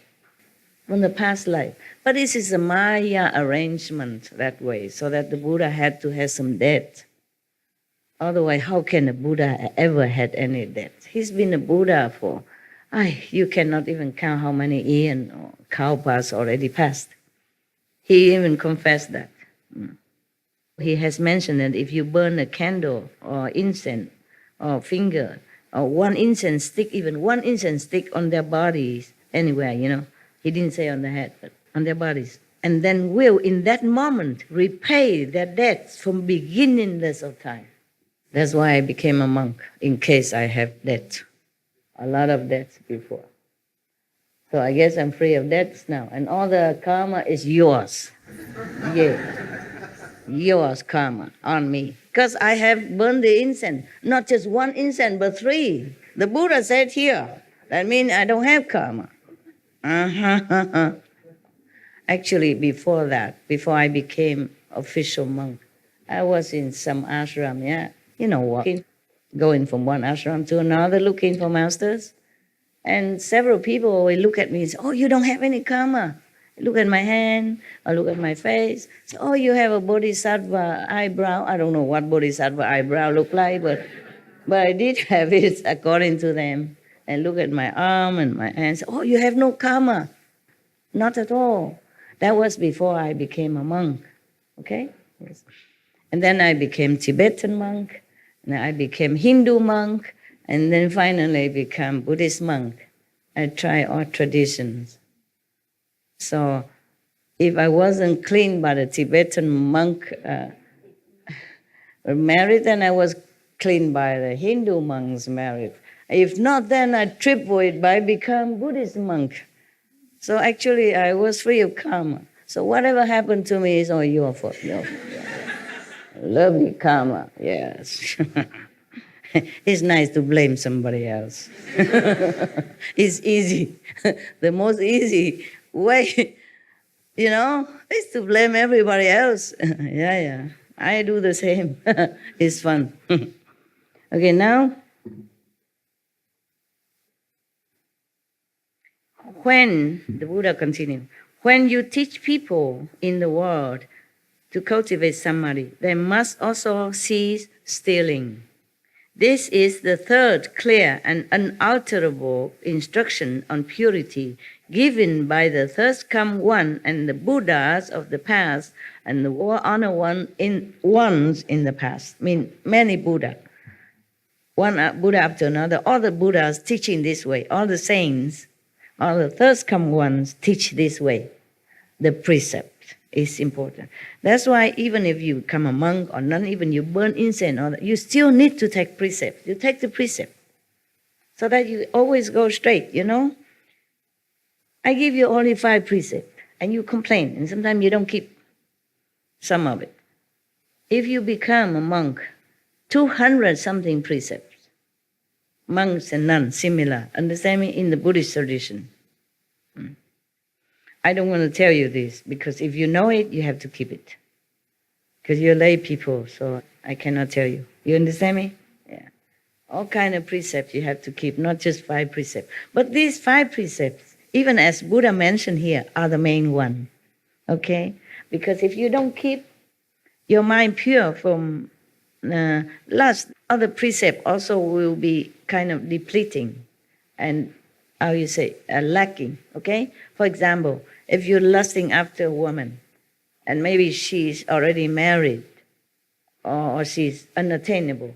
from the past life. But this is a Maya arrangement that way, so that the Buddha had to have some debt. Otherwise, how can a Buddha ever had any debt? He's been a Buddha for, you cannot even count how many eons or kalpas already passed. He even confessed that. He has mentioned that if you burn a candle or incense or finger or one incense stick, even one incense stick on their bodies, anywhere, he didn't say on the head, but on their bodies, and then will in that moment repay their debts from beginningless of time. That's why I became a monk, in case I have debt, a lot of debts before. So I guess I'm free of debts now, and all the karma is yours. Yeah. Yours karma on me. Because I have burned the incense, not just one incense, but 3. The Buddha said here, that means I don't have karma. Actually, before that, before I became official monk, I was in some ashram, walking, going from one ashram to another, looking for masters. And several people always look at me and say, oh, you don't have any karma. Look at my hand, or look at my face. So, oh, you have a bodhisattva eyebrow. I don't know what bodhisattva eyebrow look like, but I did have it according to them. And look at my arm and my hands. Oh, you have no karma. Not at all. That was before I became a monk. Okay? Yes. And then I became Tibetan monk, and I became Hindu monk, and then finally become Buddhist monk. I try all traditions. So if I wasn't clean by the Tibetan monk married, then I was clean by the Hindu monks married. If not, then I triple it by become Buddhist monk. So actually I was free of karma. So whatever happened to me is all your fault. Lovely karma, yes. It's nice to blame somebody else. It's easy. The most easy way, is to blame everybody else. Yeah. I do the same. It's fun. Okay, now, the Buddha continued, when you teach people in the world to cultivate samadhi, they must also cease stealing. This is the third clear and unalterable instruction on purity given by the first come one and the Buddhas of the past and the honor ones in the past. I mean, many Buddha. One Buddha after another, all the Buddhas teaching this way, all the saints, all the first come ones teach this way. The precept is important. That's why even if you become a monk or not even you burn incense, you still need to take precept. You take the precept so that you always go straight, I give you only 5 precepts and you complain and sometimes you don't keep some of it. If you become a monk, 200 something precepts, monks and nuns similar, understand me, in the Buddhist tradition. I don't want to tell you this because if you know it, you have to keep it. Because you're lay people, so I cannot tell you. You understand me? Yeah. All kind of precepts you have to keep, not just 5 precepts. But these 5 precepts, even as Buddha mentioned here, are the main one. Okay? Because if you don't keep your mind pure from lust, other precepts also will be kind of depleting and, lacking. Okay? For example, if you're lusting after a woman, and maybe she's already married, or she's unattainable,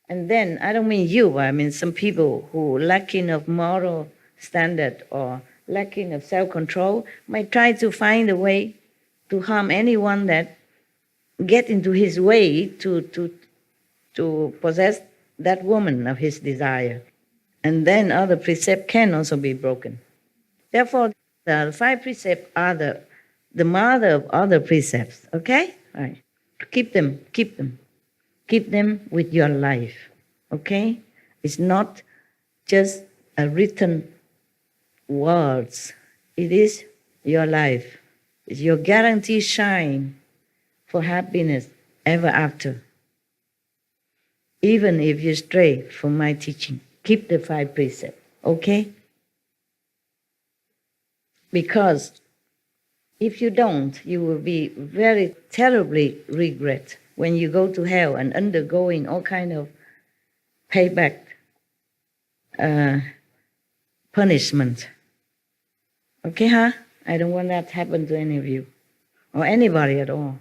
and then, I don't mean you, I mean some people who lacking of moral standard or lacking of self-control might try to find a way to harm anyone that get into his way to possess that woman of his desire. And then other precepts can also be broken. Therefore, the 5 precepts are the mother of other precepts, okay? All right. Keep them. Keep them with your life, okay? It's not just a written words. It is your life. It's your guaranteed shine for happiness ever after. Even if you stray from my teaching, Keep the 5 precepts, okay? Because if you don't, you will be very terribly regret when you go to hell and undergoing all kind of payback punishment. Okay, huh? I don't want that to happen to any of you or anybody at all.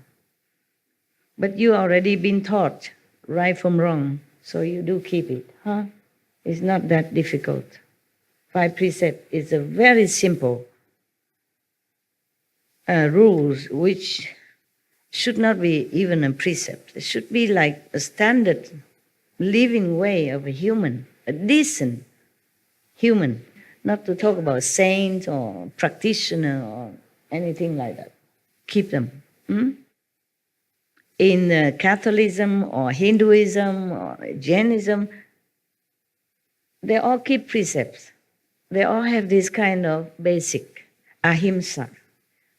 But you already been taught right from wrong, so you do keep it, huh? It's not that difficult. 5 precepts is a very simple rules which should not be even a precept. It should be like a standard living way of a human, a decent human, not to talk about saint or practitioner or anything like that. Keep them. In Catholicism or Hinduism or Jainism, they all keep precepts. They all have this kind of basic ahimsa,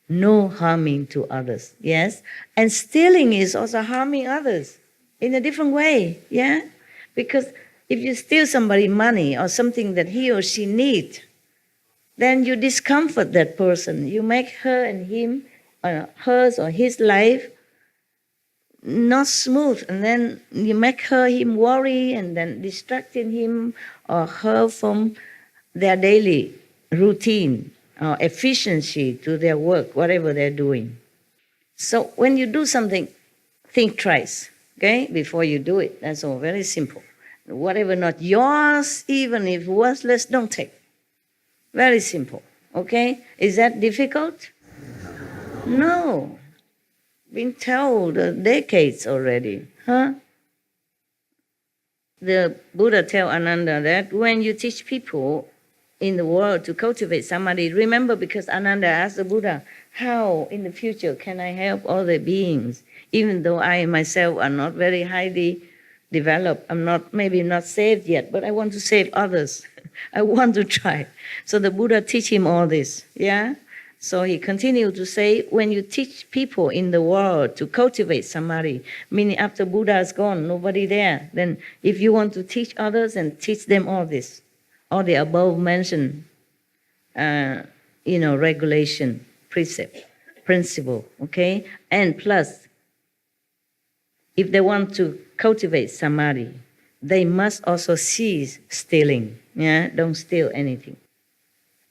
no harming to others, yes? And stealing is also harming others in a different way, yeah? Because if you steal somebody money or something that he or she needs, then you discomfort that person. You make her and him, hers or his life not smooth, and then you make him worry and then distracting him or her from their daily routine or efficiency to their work, whatever they're doing. So when you do something, think twice, okay, before you do it. That's all, very simple. Whatever not yours, even if worthless, don't take. Very simple, okay? Is that difficult? No. Been told decades already, huh? The Buddha tell Ananda that when you teach people in the world to cultivate samadhi, remember, because Ananda asked the Buddha, how in the future can I help all the beings, even though I myself are not very highly developed, I'm not, maybe not saved yet, but I want to save others. I want to try. So the Buddha teach him all this, yeah? So he continued to say, when you teach people in the world to cultivate samadhi, meaning after Buddha is gone, nobody there, then if you want to teach others and teach them all this, all the above mentioned, regulation, precept, principle, okay? And plus, if they want to cultivate samadhi, they must also cease stealing, yeah? Don't steal anything.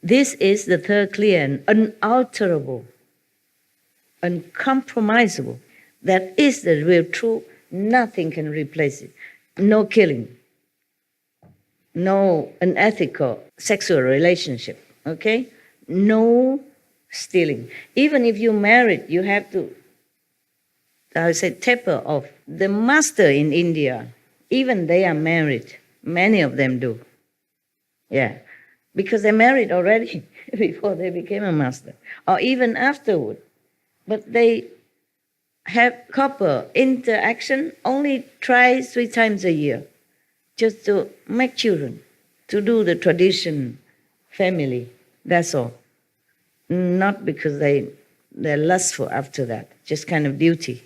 This is the third clear and unalterable, uncompromisable. That is the real truth. Nothing can replace it. No killing. No unethical sexual relationship. Okay? No stealing. Even if you're married, you have to, taper off. The master in India, even they are married. Many of them do. Yeah. Because they married already before they became a master, or even afterward. But they have couple interaction only 3 times a year, just to make children, to do the tradition family, that's all. Not because they're lustful after that, just kind of duty.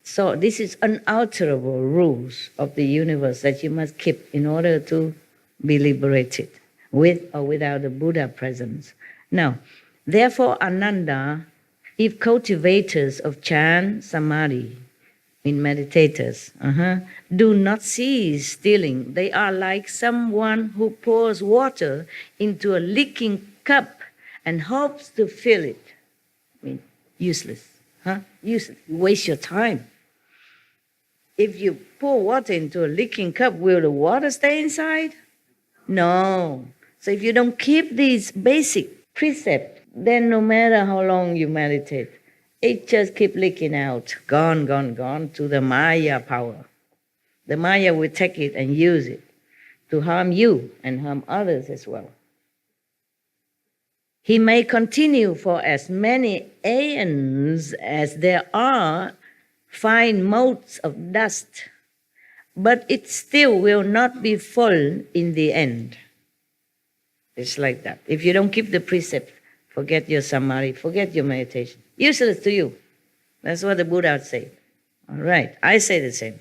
So this is unalterable rules of the universe that you must keep in order to be liberated, with or without the Buddha presence. Now, therefore, Ananda, if cultivators of chant, samadhi, in meditators, do not cease stealing, they are like someone who pours water into a leaking cup and hopes to fill it. I mean, useless, Useless. You waste your time. If you pour water into a leaking cup, will the water stay inside? No. So if you don't keep these basic precepts, then no matter how long you meditate, it just keeps leaking out, gone to the Maya power. The Maya will take it and use it to harm you and harm others as well. He may continue for as many aeons as there are fine motes of dust, but it still will not be full in the end. It's like that. If you don't keep the precept, forget your samadhi, forget your meditation. Useless to you. That's what the Buddha said. All right, I say the same.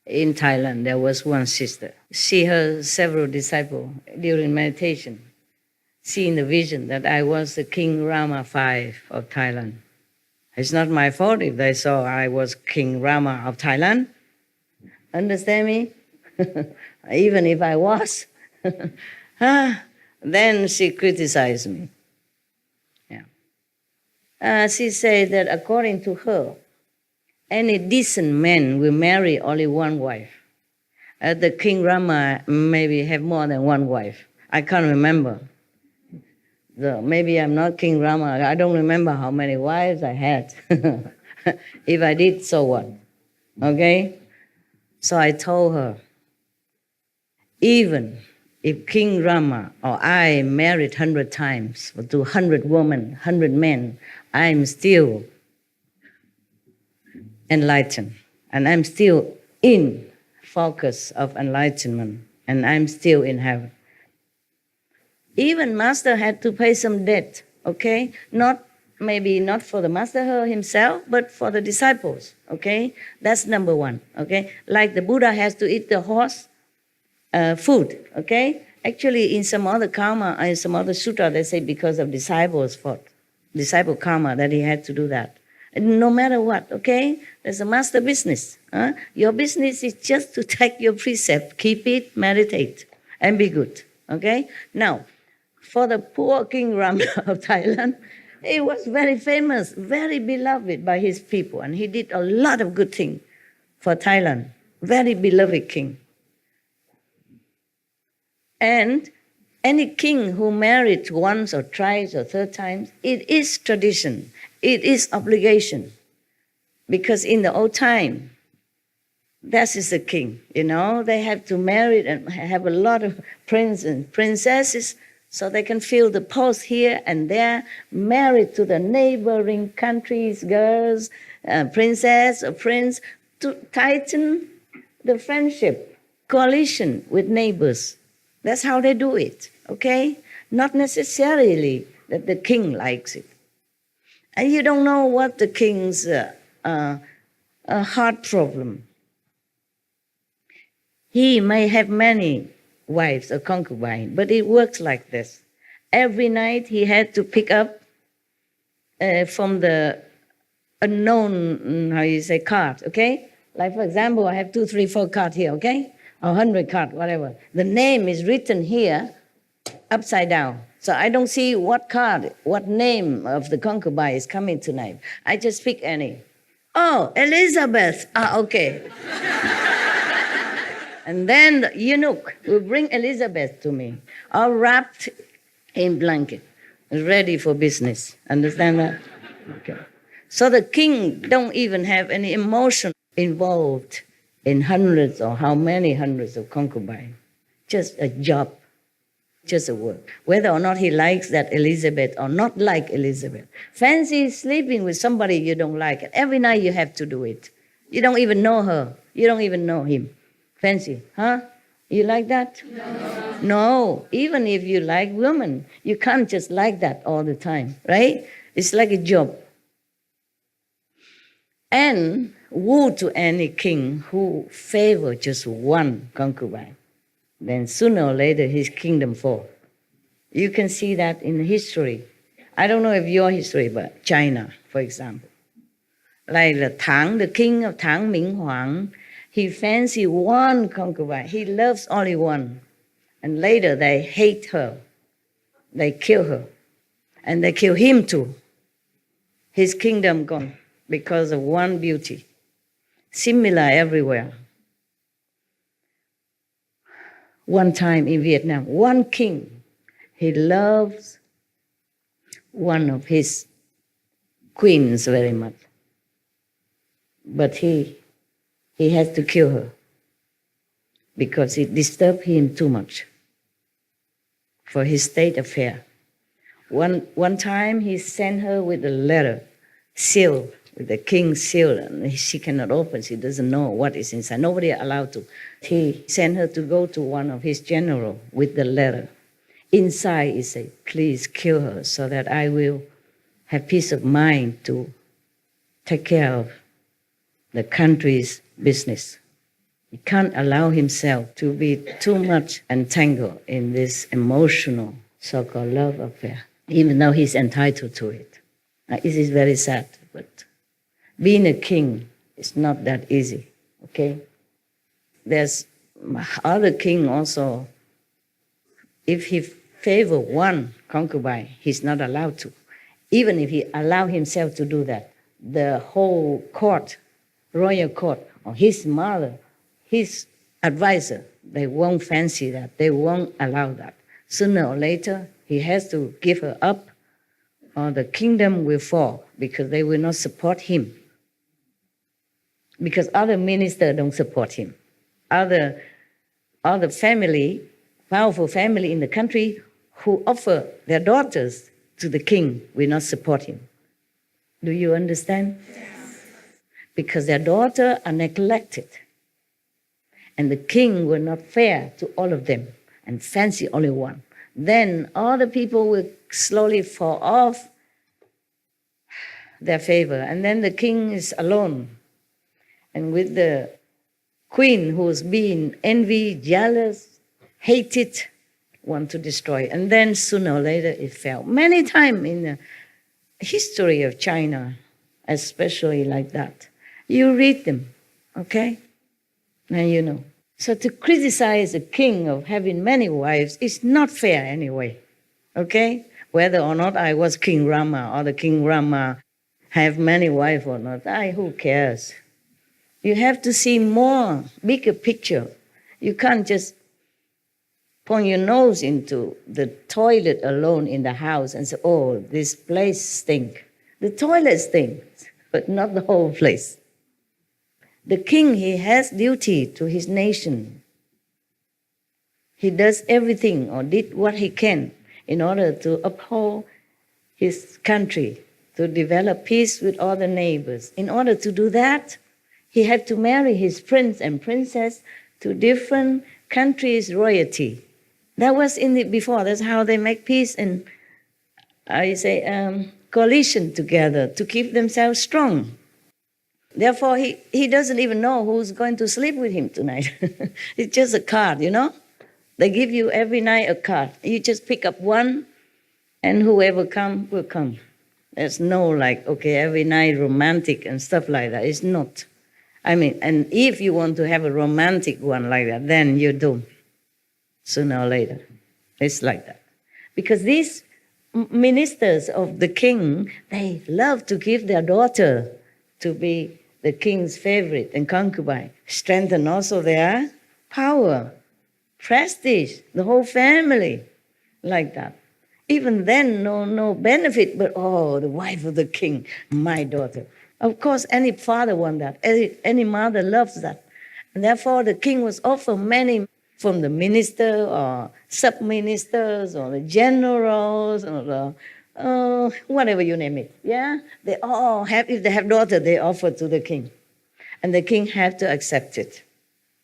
in Thailand, there was one sister. She had several disciples during meditation. Seeing the vision that I was the King Rama V of Thailand. It's not my fault if they saw I was King Rama of Thailand. Understand me? Even if I was. Then she criticized me. Yeah. She said that according to her, any decent man will marry only one wife. The King Rama maybe have more than one wife. I can't remember. Maybe I'm not King Rama. I don't remember how many wives I had. If I did, so what? Okay? So I told her, even if King Rama or I married 100 times to 100 women, 100 men, I'm still enlightened. And I'm still in focus of enlightenment. And I'm still in heaven. Even master had to pay some debt, okay? Maybe not for the master himself, but for the disciples, okay? That's number one, okay? Like the Buddha has to eat the horse food, okay? Actually, in some other karma, in some other sutra, they say because of disciples' fault, disciple karma, that he had to do that. And no matter what, okay? There's a master business. Your business is just to take your precept, keep it, meditate, and be good, okay? Now, for the poor King Rama of Thailand, he was very famous, very beloved by his people, and he did a lot of good things for Thailand. Very beloved king. And any king who married once or twice or third times, it is tradition, it is obligation. Because in the old time, that is the king, they have to marry and have a lot of princes and princesses, so they can fill the post here and there, married to the neighboring countries' girls, princess or prince, to tighten the friendship, coalition with neighbors. That's how they do it, okay? Not necessarily that the king likes it. And you don't know what the king's heart problem. He may have many wives or concubines, but it works like this. Every night he had to pick up from the unknown, card, okay? Like, for example, I have 2, 3, 4 cards here, okay? Or 100 cards, whatever. The name is written here upside down. So I don't see what card, what name of the concubine is coming tonight. I just pick any. Oh, Elizabeth. Okay. And then the eunuch will bring Elizabeth to me, all wrapped in blanket, ready for business. Understand that? Okay. So the king don't even have any emotion involved in hundreds or how many hundreds of concubines. Just a job, just a work. Whether or not he likes that Elizabeth or not like Elizabeth. Fancy sleeping with somebody you don't like. And every night you have to do it. You don't even know her. You don't even know him. Fancy, huh? You like that? No. Even if you like women, you can't just like that all the time, right? It's like a job. And woe to any king who favor just one concubine. Then sooner or later his kingdom falls. You can see that in history. I don't know if your history, but China, for example. Like the Tang, the king of Tang, Ming Huang, he fancy one concubine. He loves only one. And later they hate her. They kill her. And they kill him too. His kingdom gone because of one beauty. Similar everywhere. One time in Vietnam, one king, he loves one of his queens very much. But he has to kill her because it disturbed him too much for his state affair. One time he sent her with a letter, sealed, with the king's seal, and she cannot open, she doesn't know what is inside. Nobody allowed to. He sent her to go to one of his generals with the letter. Inside he said, please kill her so that I will have peace of mind to take care of the country's business. He can't allow himself to be too much entangled in this emotional so-called love affair, even though he's entitled to it. It is very sad, but being a king is not that easy, okay? There's other king also, if he favor one concubine, he's not allowed to. Even if he allow himself to do that, the whole court, royal court, or his mother, his advisor, they won't fancy that. They won't allow that. Sooner or later, he has to give her up, or the kingdom will fall because they will not support him. Because other ministers don't support him. Other family, powerful family in the country who offer their daughters to the king will not support him. Do you understand? Yes. Because their daughters are neglected. And the king will not fair to all of them and fancy only one. Then all the people will slowly fall off their favor. And then the king is alone. And with the queen who's being envied, jealous, hated, want to destroy. And then sooner or later it fell. Many times in the history of China, especially like that. You read them, okay? And you know. So to criticize a king of having many wives is not fair anyway, okay? Whether or not I was King Rama or the King Rama have many wives or not, who cares? You have to see more, bigger picture. You can't just point your nose into the toilet alone in the house and say, oh, this place stinks. The toilet stinks, but not the whole place. The king, he has duty to his nation. He does everything or did what he can in order to uphold his country, to develop peace with all the neighbors. In order to do that, he had to marry his prince and princess to different countries' royalty. That was in it before. That's how they make peace and, coalition together to keep themselves strong. Therefore, he doesn't even know who's going to sleep with him tonight. It's just a card, you know? They give you every night a card. You just pick up one, and whoever comes will come. There's no every night romantic and stuff like that. It's not. And if you want to have a romantic one like that, then you do. Sooner or later. It's like that. Because these ministers of the king, they love to give their daughter to be the king's favorite and concubine. Strengthen also their power, prestige, the whole family, like that. Even then, no benefit, but the wife of the king, my daughter. Of course, any father wants that. Any mother loves that. And therefore, the king was offered many from the minister or sub-ministers or the generals or the whatever you name it. Yeah? They all have, if they have daughter, they offer to the king. And the king had to accept it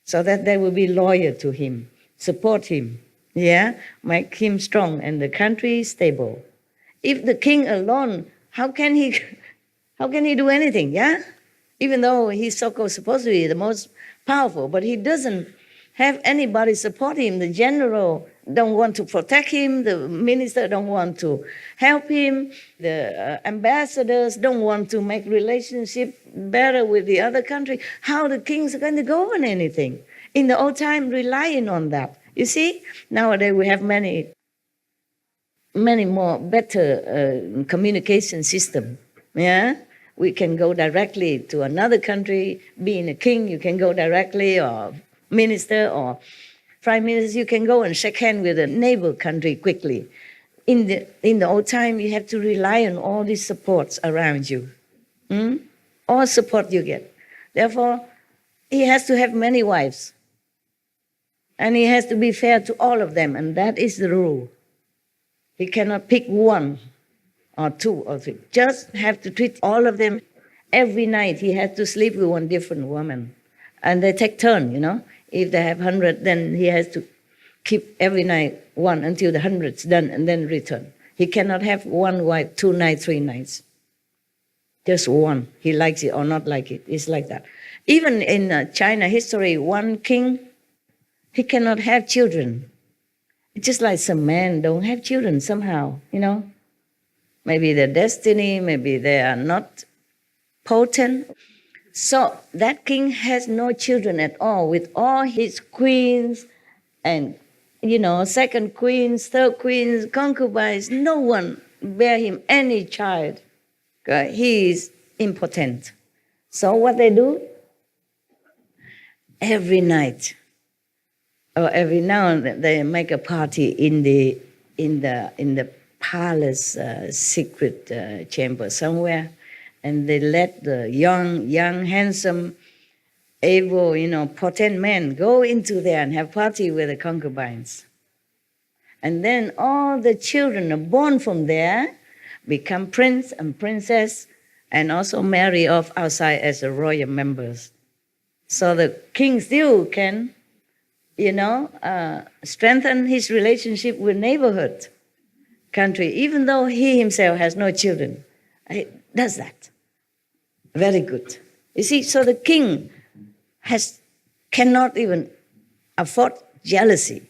so that they will be loyal to him, support him, yeah? Make him strong and the country stable. If the king alone, how can he do anything, yeah? Even though he's so-called supposed to be the most powerful, but he doesn't have anybody support him. The general don't want to protect him. The minister don't want to help him. The ambassadors don't want to make relationship better with the other country. How the kings are going to govern anything? In the old time, relying on that. You see, nowadays we have many more better communication system. Yeah, we can go directly to another country. Being a king, you can go directly, or minister or prime minister, you can go and shake hands with a neighbor country quickly. In the old time, you have to rely on all these supports around you. All support you get. Therefore, he has to have many wives. And he has to be fair to all of them, and that is the rule. He cannot pick one or two or three. Just have to treat all of them. Every night he has to sleep with one different woman. And they take turn, you know. If they have 100, then he has to keep every night one until the 100's done and then return. He cannot have one wife, 2 nights, 3 nights. Just one. He likes it or not like it. It's like that. Even in China history, one king, he cannot have children. It's just like some men don't have children somehow, you know. Maybe their destiny, maybe they are not potent. So that king has no children at all with all his queens and, you know, second queens, third queens, concubines. No one bear him any child. He is impotent. So what they do? Every night or every now and then they make a party in the palace secret chamber somewhere, and they let the young, handsome, able, you know, potent men go into there and have party with the concubines. And then all the children are born from there, become prince and princess, and also marry off outside as the royal members. So the king still can, you know, strengthen his relationship with neighborhood country, even though he himself has no children. He does that. Very good. You see, so the king cannot even afford jealousy,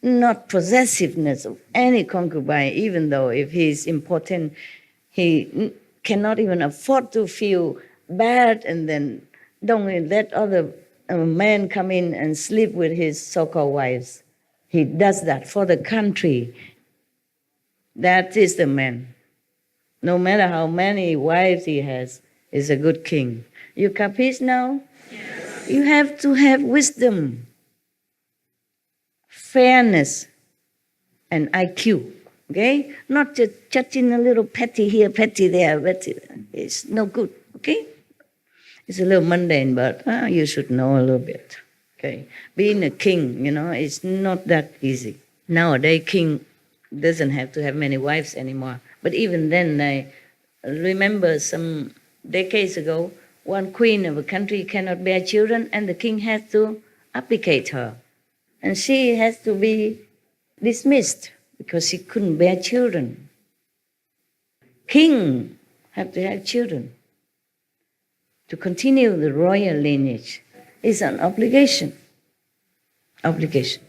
not possessiveness of any concubine, even though if he's important, he cannot even afford to feel bad and then don't let other men come in and sleep with his so-called wives. He does that for the country. That is the man. No matter how many wives he has, is a good king. You capiche now? Yes. You have to have wisdom, fairness, and IQ. Okay? Not just judging a little petty here, petty there, petty there. It's no good. Okay? It's a little mundane, but you should know a little bit. Okay, being a king, you know, it's not that easy. Nowadays, king doesn't have to have many wives anymore. But even then, I remember some decades ago, one queen of a country cannot bear children, and the king has to abdicate her, and she has to be dismissed because she couldn't bear children. King have to have children. To continue the royal lineage is an obligation. Obligation.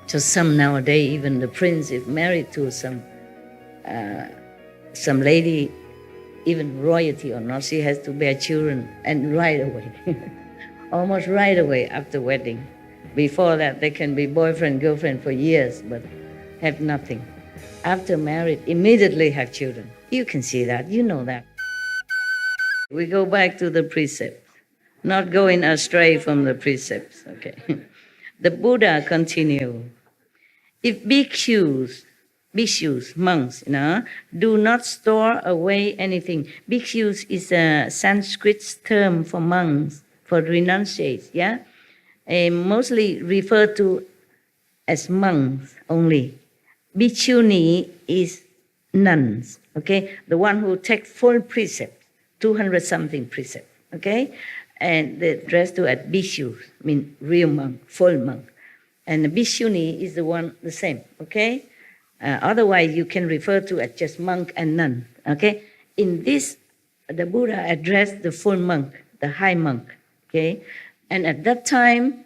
So some nowadays, even the prince, if married to some lady, even royalty or not, she has to bear children, and right away, almost right away after wedding. Before that, they can be boyfriend, girlfriend for years, but have nothing. After married, immediately have children. You can see that, you know that. We go back to the precepts, not going astray from the precepts, okay? The Buddha continued, if bhikshus, monks, you know, do not store away anything. Bhikshus is a Sanskrit term for monks, for renunciates, yeah? Mostly referred to as monks only. Bhikshuni is nuns, okay? The one who take full precept. 200-something precepts, okay? And the dress to at bhikshu, mean real monk, full monk. And the bhikshuni is the one, the same, okay? Otherwise, you can refer to as just monk and nun, okay? In this, the Buddha addressed the full monk, the high monk, okay? And at that time,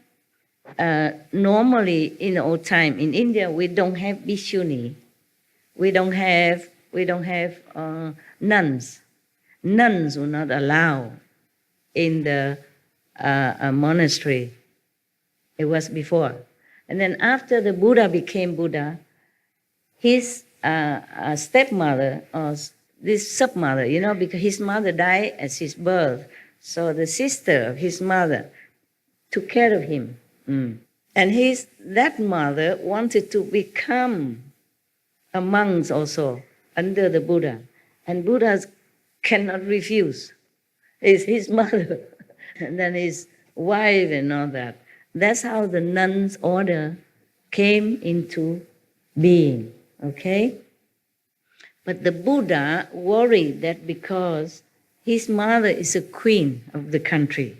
normally in the old time in India, we don't have bhikshuni. We don't have nuns. Nuns were not allowed in the monastery. It was before. And then after the Buddha became Buddha, his stepmother, or this stepmother, you know, because his mother died at his birth, so the sister of his mother took care of him. And that mother wanted to become a monk also under the Buddha. And Buddha cannot refuse. It's his mother, and then his wife and all that. That's how the nuns' order came into being, okay? But the Buddha worried that because his mother is a queen of the country,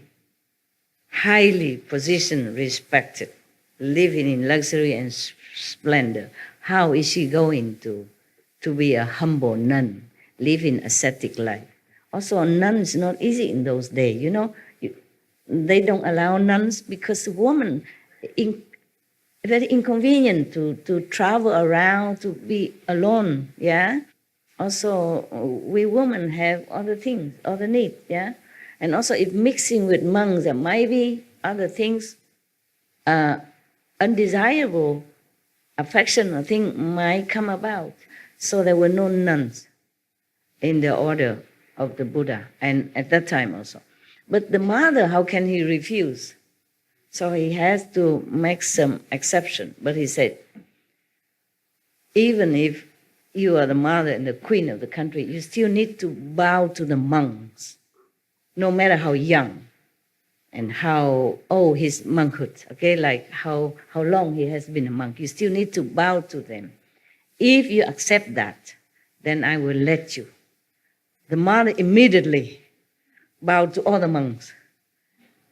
highly positioned, respected, living in luxury and splendor, how is she going to be a humble nun, living ascetic life? Also, nuns not easy in those days, you know. They don't allow nuns because women, very inconvenient to travel around, to be alone, yeah. Also, we women have other things, other needs, yeah. And also, if mixing with monks, there might be other things, undesirable affection or thing might come about. So there were no nuns in the order of the Buddha, and at that time also. But the mother, how can he refuse? So he has to make some exception. But he said, even if you are the mother and the queen of the country, you still need to bow to the monks, no matter how young and how old his monkhood, okay, like how long he has been a monk. You still need to bow to them. If you accept that, then I will let you. The mother immediately bowed to all the monks.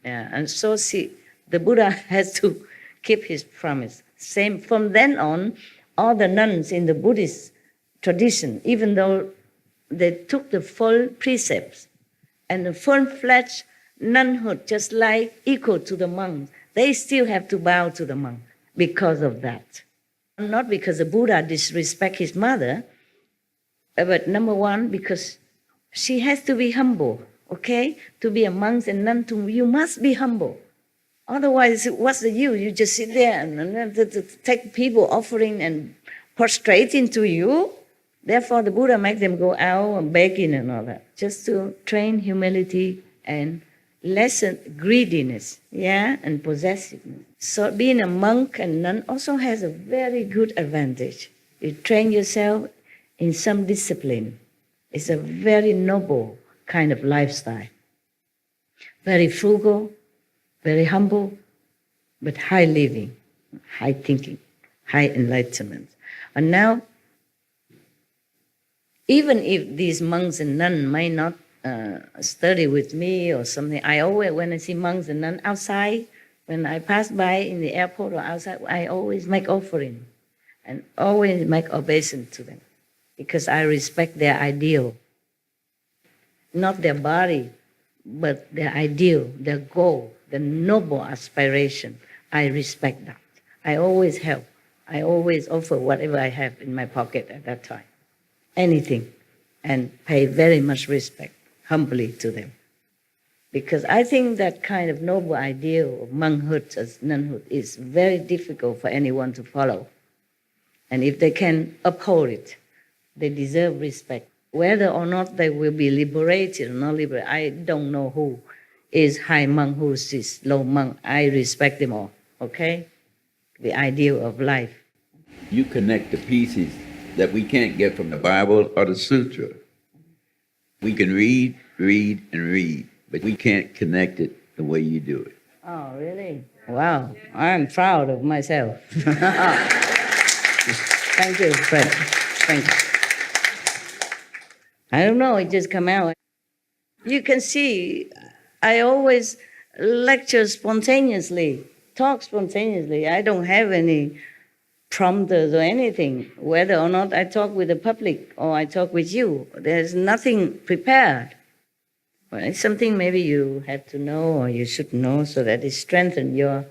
Yeah, and so the Buddha has to keep his promise. Same from then on, all the nuns in the Buddhist tradition, even though they took the full precepts and the full-fledged nunhood, just like equal to the monks, they still have to bow to the monk because of that. Not because the Buddha disrespect his mother, but number one, because she has to be humble, okay? To be a monk and nun, you must be humble. Otherwise, what's the use? You just sit there and take people offering and prostrating to you. Therefore, the Buddha make them go out and begging and all that, just to train humility and lessen greediness, yeah, and possessiveness. So being a monk and nun also has a very good advantage. You train yourself in some discipline. It's a very noble kind of lifestyle. Very frugal, very humble, but high living, high thinking, high enlightenment. And now, even if these monks and nuns might not study with me or something, I always, when I see monks and nuns outside, when I pass by in the airport or outside, I always make offering and always make obeisance to them because I respect their ideal. Not their body, but their ideal, their goal, the noble aspiration. I respect that. I always help. I always offer whatever I have in my pocket at that time. Anything. And pay very much respect, humbly to them. Because I think that kind of noble ideal of monkhood as nunhood is very difficult for anyone to follow. And if they can uphold it, they deserve respect. Whether or not they will be liberated or not liberated, I don't know who is high monk, who is low monk. I respect them all, okay? The ideal of life. You connect the pieces that we can't get from the Bible or the Sutra. We can read, and read, but we can't connect it the way you do it. Oh, really? Wow, I'm proud of myself. Thank you, Fred. Thank you. I don't know, it just come out. You can see, I always lecture spontaneously, talk spontaneously. I don't have any prompters or anything, whether or not I talk with the public or I talk with you. There's nothing prepared. Well, it's something maybe you have to know or you should know so that it strengthens your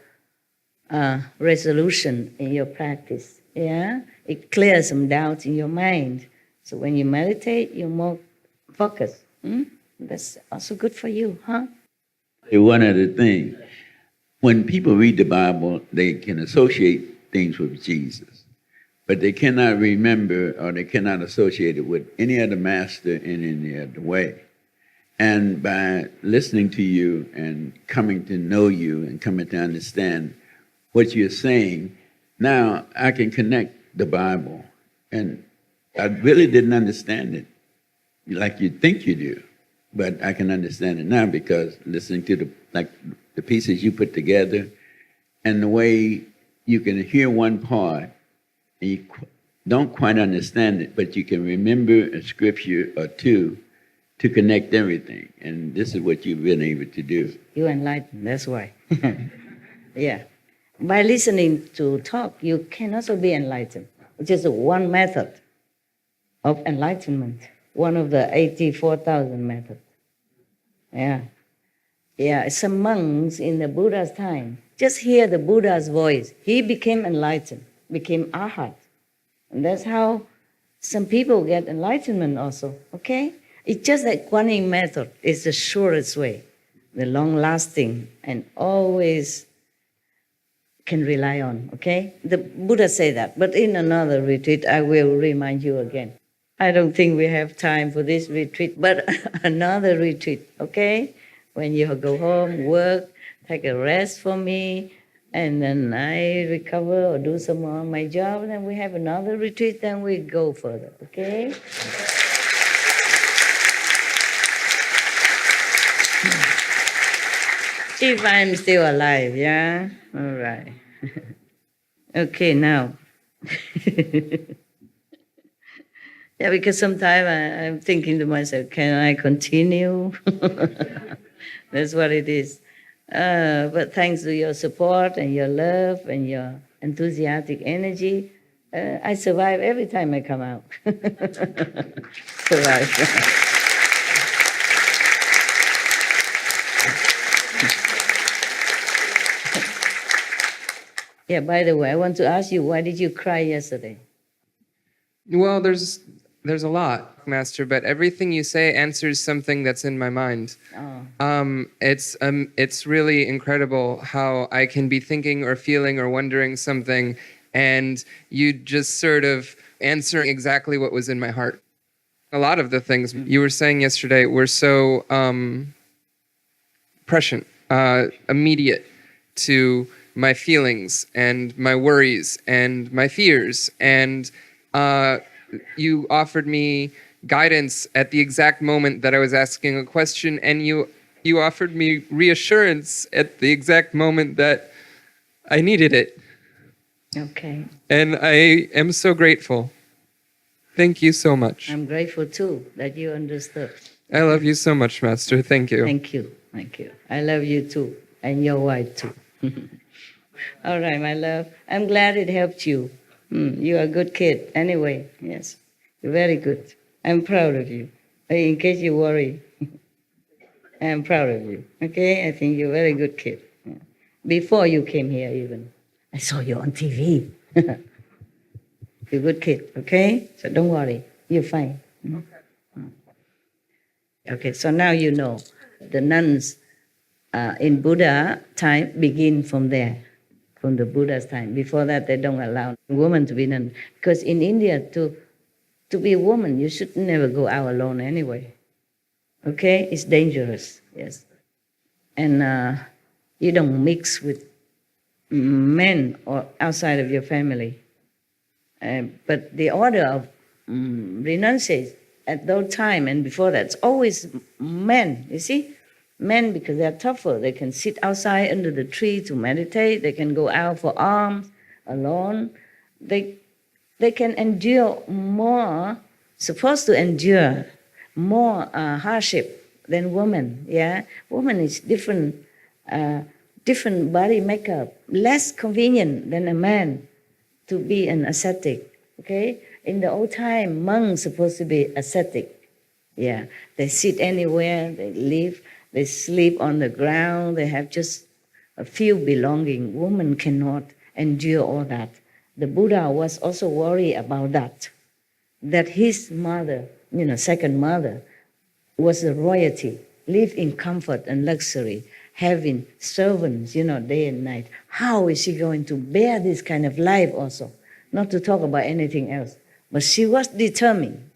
resolution in your practice. Yeah, it clears some doubts in your mind. So when you meditate, you're more focused. That's also good for you, huh? One other thing, when people read the Bible, they can associate things with Jesus, but they cannot remember or they cannot associate it with any other master in any other way. And by listening to you and coming to know you and coming to understand what you're saying, now I can connect the Bible. And I really didn't understand it like you think you do, but I can understand it now because listening to the pieces you put together and the way you can hear one part and you don't quite understand it, but you can remember a scripture or two to connect everything. And this is what you've been able to do. You enlighten, that's why. Yeah. By listening to talk, you can also be enlightened, which is one method of enlightenment. one of the 84,000 methods. Yeah. Yeah, some monks in the Buddha's time, just hear the Buddha's voice. He became enlightened, became arhat. And that's how some people get enlightenment also, okay? It's just that Kuan Yin method is the surest way, the long-lasting, and always can rely on, okay? The Buddha said that, but in another retreat, I will remind you again. I don't think we have time for this retreat, but another retreat, okay? When you go home, work, take a rest for me, and then I recover or do some more of my job, and then we have another retreat, then we go further, okay? If I'm still alive, yeah? All right. Okay, now. Yeah, because sometimes I'm thinking to myself, can I continue? That's what it is. But thanks to your support and your love and your enthusiastic energy, I survive every time I come out. Survive. Yeah, by the way, I want to ask you, why did you cry yesterday? Well, there's a lot, Master, but everything you say answers something that's in my mind. Oh. It's really incredible how I can be thinking or feeling or wondering something, and you just sort of answer exactly what was in my heart. A lot of the things you were saying yesterday were so prescient, immediate to my feelings and my worries and my fears, and you offered me guidance at the exact moment that I was asking a question, and you offered me reassurance at the exact moment that I needed it. Okay. And I am so grateful. Thank you so much. I'm grateful too that you understood. I love you so much, Master. Thank you. Thank you. Thank you. I love you too, and your wife too. All right, my love. I'm glad it helped you. You're a good kid. Anyway, yes. You're very good. I'm proud of you. In case you worry, I'm proud of you. Okay? I think you're a very good kid. Yeah. Before you came here even, I saw you on TV. You're a good kid, okay? So don't worry. You're fine. Okay, so now you know. The nuns in Buddha time begin from there. From the Buddha's time. Before that, they don't allow women to be nun. Because in India, to be a woman, you should never go out alone anyway. Okay? It's dangerous, yes. And you don't mix with men or outside of your family. But the order of renunciation at that time and before that, it's always men, you see? Men, because they're tougher, they can sit outside under the tree to meditate, they can go out for alms alone. They can endure more, supposed to endure more hardship than women, yeah? Woman is different body makeup, less convenient than a man to be an ascetic, okay? In the old time, monks supposed to be ascetic, yeah? They sit anywhere, they live. They sleep on the ground. They have just a few belongings. Women cannot endure all that. The Buddha was also worried about that his mother, second mother, was a royalty, lived in comfort and luxury, having servants, day and night. How is she going to bear this kind of life also? Not to talk about anything else. But she was determined.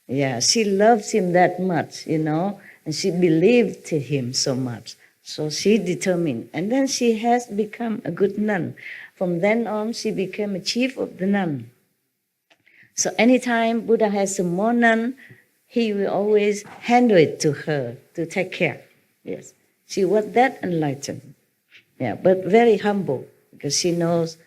Yeah, she loves him that much, and she believed to him so much. So she determined. And then she has become a good nun. From then on, she became a chief of the nun. So anytime Buddha has some more nun, he will always handle it to her to take care. Yes. She was that enlightened. Yeah, but very humble because she knows,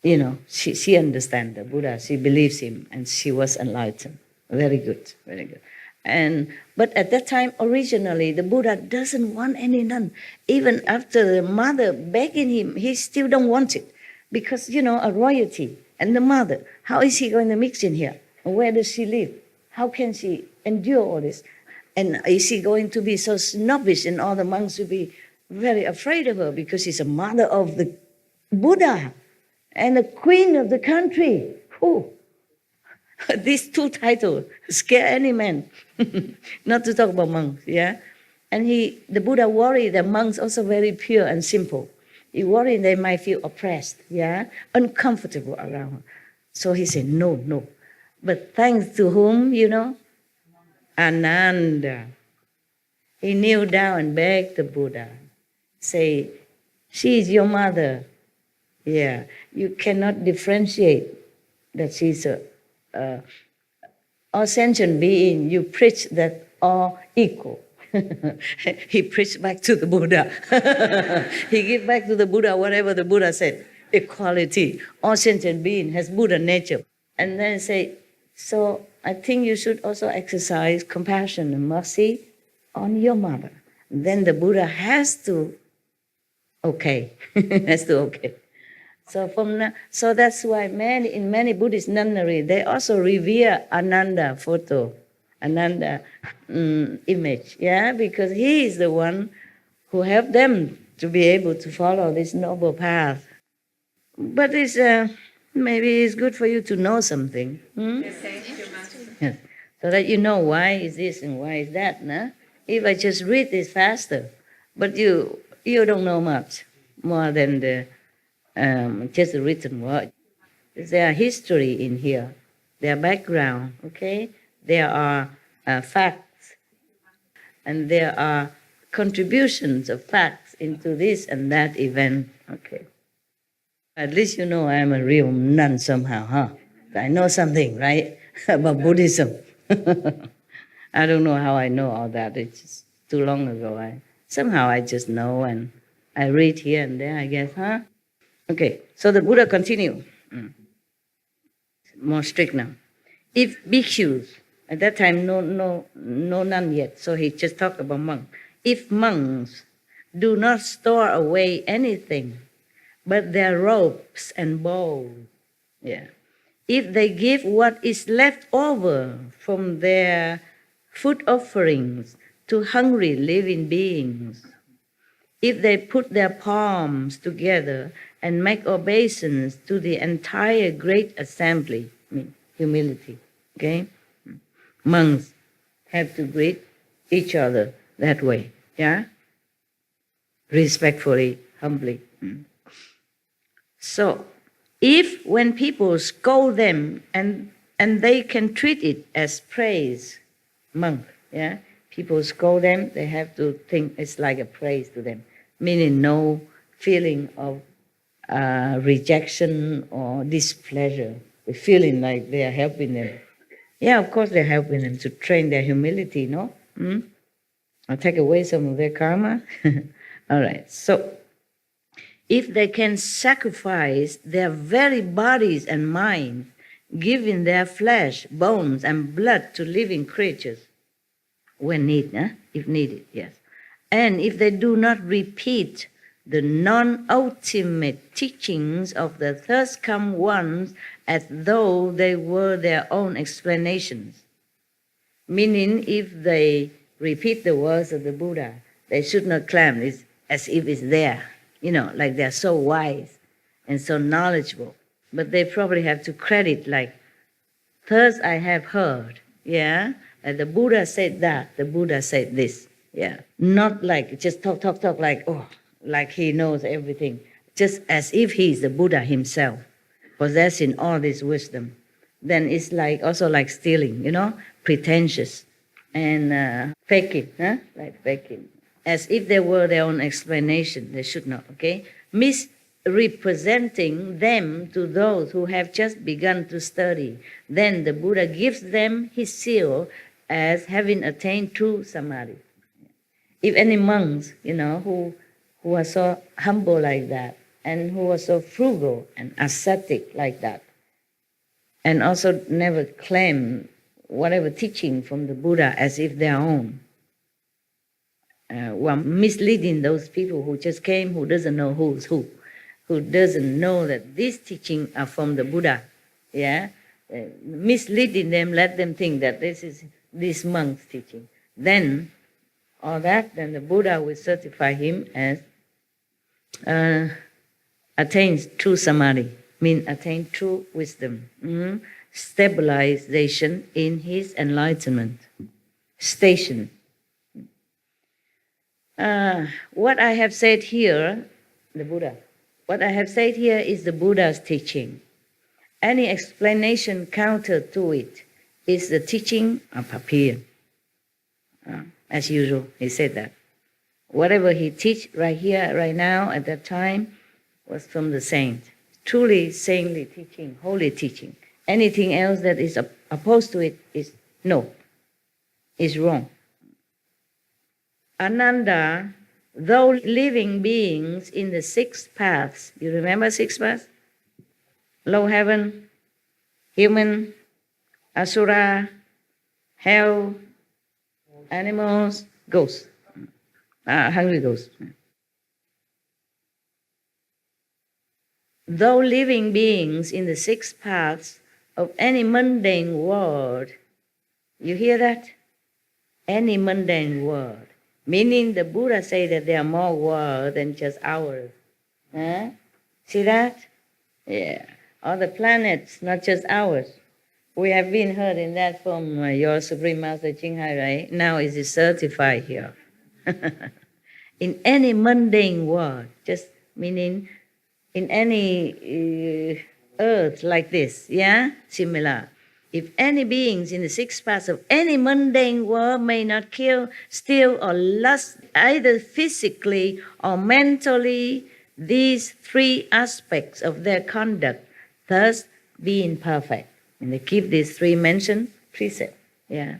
she understands the Buddha. She believes him and she was enlightened. Very good, very good. But at that time, originally, the Buddha doesn't want any nun. Even after the mother begging him, he still don't want it. Because, a royalty and the mother, how is he going to mix in here? Where does she live? How can she endure all this? And is she going to be so snobbish and all the monks will be very afraid of her because she's a mother of the Buddha and the queen of the country? Whew. These two titles scare any man. Not to talk about monks, yeah? And the Buddha worried the monks also very pure and simple. He worried they might feel oppressed, yeah? Uncomfortable around her. So he said, no. But thanks to whom, Ananda. He kneeled down and begged the Buddha, say, she is your mother. Yeah, you cannot differentiate that she's all sentient being. You preach that all equal. He preached back to the Buddha. He gave back to the Buddha whatever the Buddha said. Equality. All sentient being has Buddha nature. And then say, so I think you should also exercise compassion and mercy on your mother. And then the Buddha has to okay. So that's why in many Buddhist nunnery, they also revere Ananda photo, Ananda image, yeah, because he is the one who helped them to be able to follow this noble path. But maybe it's good for you to know something. Yes. So that you know why is this and why is that. No? If I just read this faster, but you don't know much more than the just the written word. There are history in here. There are background, okay? There are facts. And there are contributions of facts into this and that event, okay? At least you know I'm a real nun somehow, huh? I know something, right? About Buddhism. I don't know how I know all that. It's just too long ago. Somehow I just know and I read here and there, I guess, huh? Okay, so the Buddha continued. More strict now. If bhikkhus, at that time no none yet, so he just talked about monks. If monks do not store away anything but their robes and bowls, yeah. If they give what is left over from their food offerings to hungry living beings, if they put their palms together and make obeisance to the entire great assembly, humility, okay? Monks have to greet each other that way, yeah? Respectfully, humbly. So, if when people scold them and they can treat it as praise, monk, yeah? People scold them, they have to think it's like a praise to them, meaning no feeling of rejection or displeasure, the feeling like they are helping them. Yeah, of course they're helping them to train their humility, no? Or take away some of their karma. All right, so if they can sacrifice their very bodies and minds, giving their flesh, bones, and blood to living creatures, when needed, if needed, yes. And if they do not repeat the non-ultimate teachings of the first come ones as though they were their own explanations. Meaning, if they repeat the words of the Buddha, they should not claim it as if it's there, like they're so wise and so knowledgeable. But they probably have to credit like, first I have heard, yeah? Like the Buddha said that, the Buddha said this, yeah? Not like just talk like he knows everything, just as if he's the Buddha himself, possessing all this wisdom. Then it's also like stealing, pretentious and faking, like faking. As if they were their own explanation, they should not, okay? Misrepresenting them to those who have just begun to study. Then the Buddha gives them his seal as having attained true samadhi. If any monks, who are so humble like that, and who are so frugal and ascetic like that, and also never claim whatever teaching from the Buddha as if their own, who are misleading those people who just came, who doesn't know who's who doesn't know that these teachings are from the Buddha, yeah? misleading them, let them think that this is this monk's teaching. Then, then the Buddha will certify him as attains true samadhi, means attain true wisdom, stabilization in his enlightenment, station. What I have said here, what I have said here is the Buddha's teaching. Any explanation counter to it is the teaching of Papir. As usual, he said that. Whatever he teach right here, right now, at that time, was from the saint. Truly saintly teaching, holy teaching. Anything else that is opposed to it is wrong. Ananda, though living beings in the six paths, you remember six paths? Low heaven, human, asura, hell, animals, ghosts, hungry ghosts. Though living beings in the six paths of any mundane world, you hear that? Any mundane world. Meaning the Buddha say that there are more worlds than just ours. See that? Yeah. All the planets, not just ours. We have been heard in that from your Supreme Master Jinghai, right? Now it is certified here. In any mundane world, just meaning in any earth like this, yeah? Similar. If any beings in the six paths of any mundane world may not kill, steal, or lust, either physically or mentally, these three aspects of their conduct, thus being perfect. And they keep these three mentioned precepts. Yeah.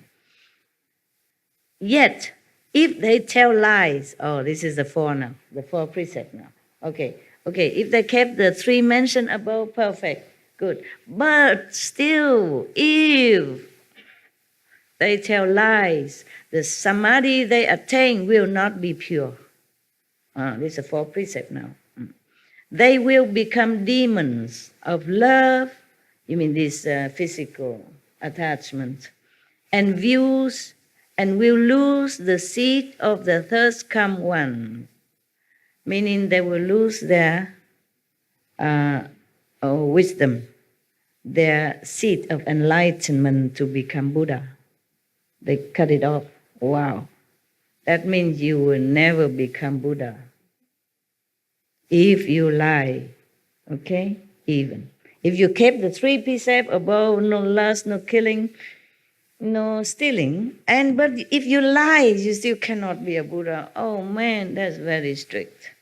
Yet, if they tell lies, this is the four now, the four precepts now. Okay, if they kept the three mentioned above, perfect. Good. But still, if they tell lies, the samadhi they attain will not be pure. This is a fourth precept now. They will become demons of love, you mean this physical attachment, and views, and will lose the seat of the thirst come one, meaning they will lose their wisdom, their seat of enlightenment to become Buddha. They cut it off. Wow. That means you will never become Buddha. If you lie, okay? Even. If you kept the three precepts above, no lust, no killing, no stealing, but if you lie, you still cannot be a Buddha. Oh man, that's very strict.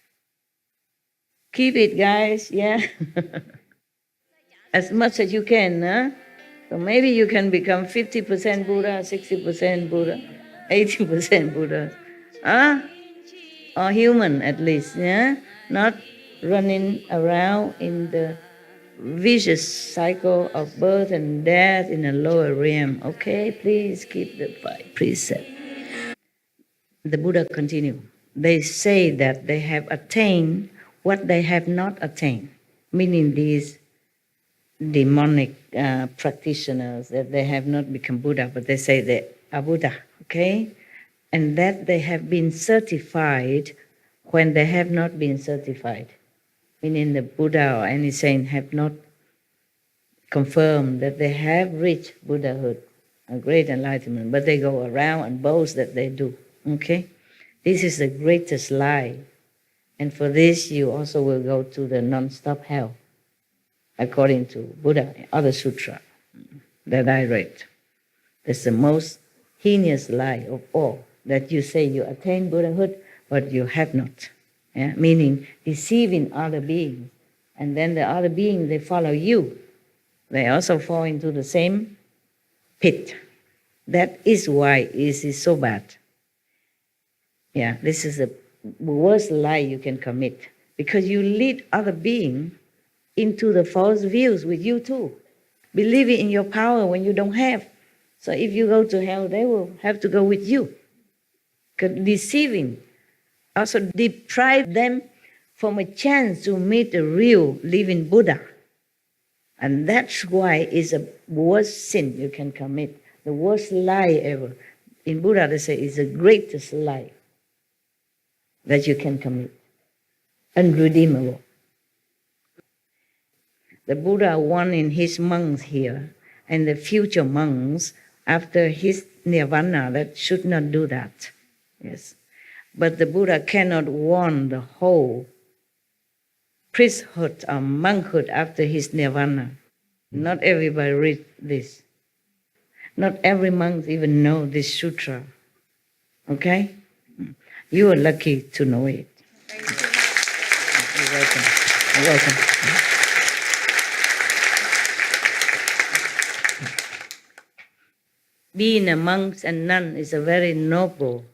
Keep it, guys, yeah? As much as you can, huh? So maybe you can become 50% Buddha, 60% Buddha, 80% Buddha. Or human at least, yeah? Not running around in the vicious cycle of birth and death in a lower realm. Okay, please keep the five precepts. The Buddha continued. They say that they have attained what they have not attained, meaning these demonic practitioners, that they have not become Buddha, but they say they are Buddha, okay? And that they have been certified when they have not been certified, meaning the Buddha or any saint have not confirmed that they have reached Buddhahood, a great enlightenment, but they go around and boast that they do, okay? This is the greatest lie. And for this, you also will go to the non-stop hell, according to Buddha, other sutra that I read. That's the most heinous lie of all, that you say you attain Buddhahood, but you have not. Yeah? Meaning deceiving other beings. And then the other beings, they follow you. They also fall into the same pit. That is why it is so bad. Yeah, this is the worst lie you can commit, because you lead other beings into the false views with you too, believing in your power when you don't have. So if you go to hell, they will have to go with you. Deceiving also deprive them from a chance to meet the real living Buddha. And that's why it's the worst sin you can commit, the worst lie ever. In Buddha, they say it's the greatest lie that you can commit, unredeemable. The Buddha warning his monks here and the future monks after his nirvana that should not do that. Yes. But the Buddha cannot warn the whole priesthood or monkhood after his nirvana. Not everybody read this. Not every monk even know this sutra. Okay? You are lucky to know it. You're welcome. You're welcome. Being a monk and nun is a very noble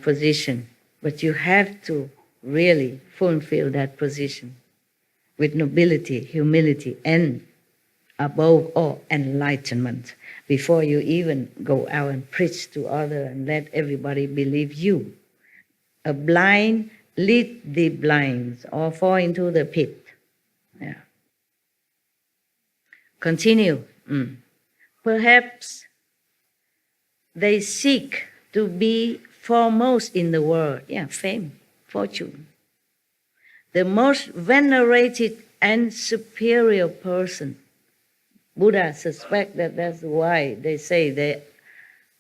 position, but you have to really fulfill that position with nobility, humility, and above all, enlightenment before you even go out and preach to others and let everybody believe you. A blind lead the blind or fall into the pit. Yeah. Continue. Perhaps they seek to be foremost in the world. Yeah, fame, fortune. The most venerated and superior person. Buddha suspect that that's why they say they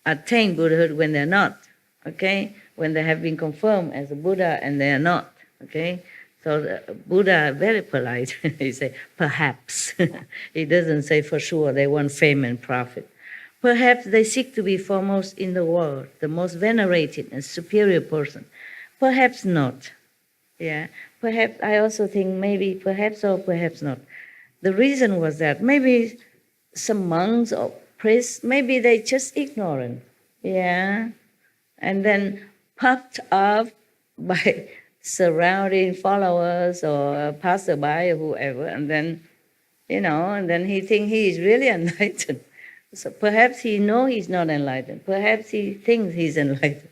attain Buddhahood when they're not. Okay? When they have been confirmed as a Buddha and they are not. Okay? So the Buddha very polite. He say, perhaps. He doesn't say for sure they want fame and profit. Perhaps they seek to be foremost in the world, the most venerated and superior person. Perhaps not. Yeah. Perhaps, I also think maybe perhaps or perhaps not. The reason was that maybe some monks or priests, maybe they just ignorant. Yeah. And then puffed up by surrounding followers or passerby or whoever, and then, and then he think he is really enlightened. So perhaps he know he's not enlightened. Perhaps he thinks he's enlightened.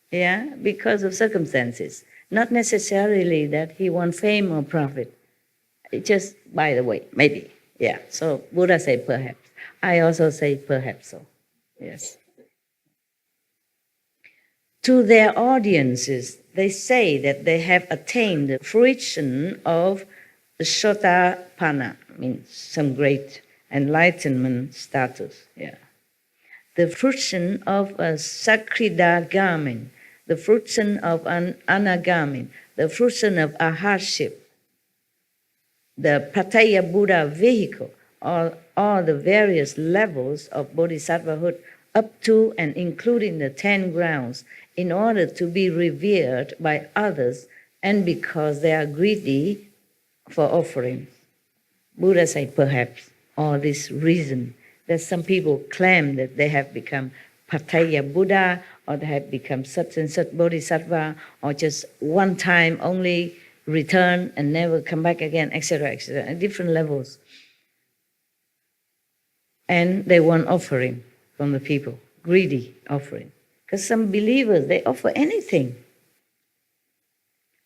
Yeah, because of circumstances. Not necessarily that he wants fame or profit. It just, by the way, maybe. Yeah, so Buddha say perhaps. I also say perhaps so. Yes. To their audiences, they say that they have attained the fruition of Sotapanna, means some great enlightenment status. Yeah. The fruition of a Sakridagamin, the fruition of an Anagamin, the fruition of Aharship, the Pattaya Buddha vehicle, all the various levels of bodhisattvahood up to and including the 10 grounds in order to be revered by others and because they are greedy for offerings. Buddha say perhaps, or this reason that some people claim that they have become Pattaya Buddha or they have become such and such bodhisattva or just one time only return and never come back again, etc., etc., at different levels. And they want offering from the people, greedy offering. Because some believers, they offer anything.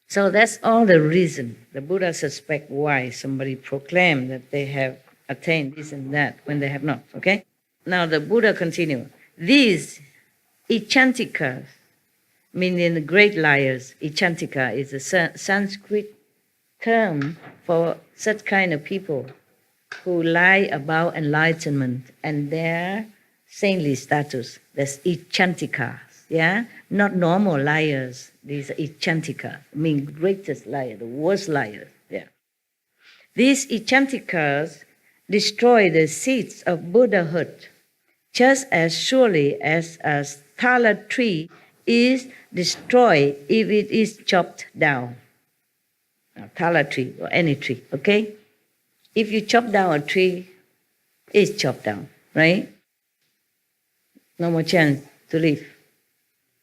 So that's all the reason the Buddha suspect why somebody proclaimed that they have attained this and that when they have not, okay? Now the Buddha continued. These Ichantikas, meaning the great liars, Ichantika is a Sanskrit term for such kind of people who lie about enlightenment and their saintly status. That's Ichantikas, yeah? Not normal liars. These are Ichantikas, mean greatest liar, the worst liars, yeah. These Ichantikas destroy the seeds of Buddhahood just as surely as a thala tree is destroyed if it is chopped down. A thala tree or any tree, okay? If you chop down a tree, it's chopped down, right? No more chance to live.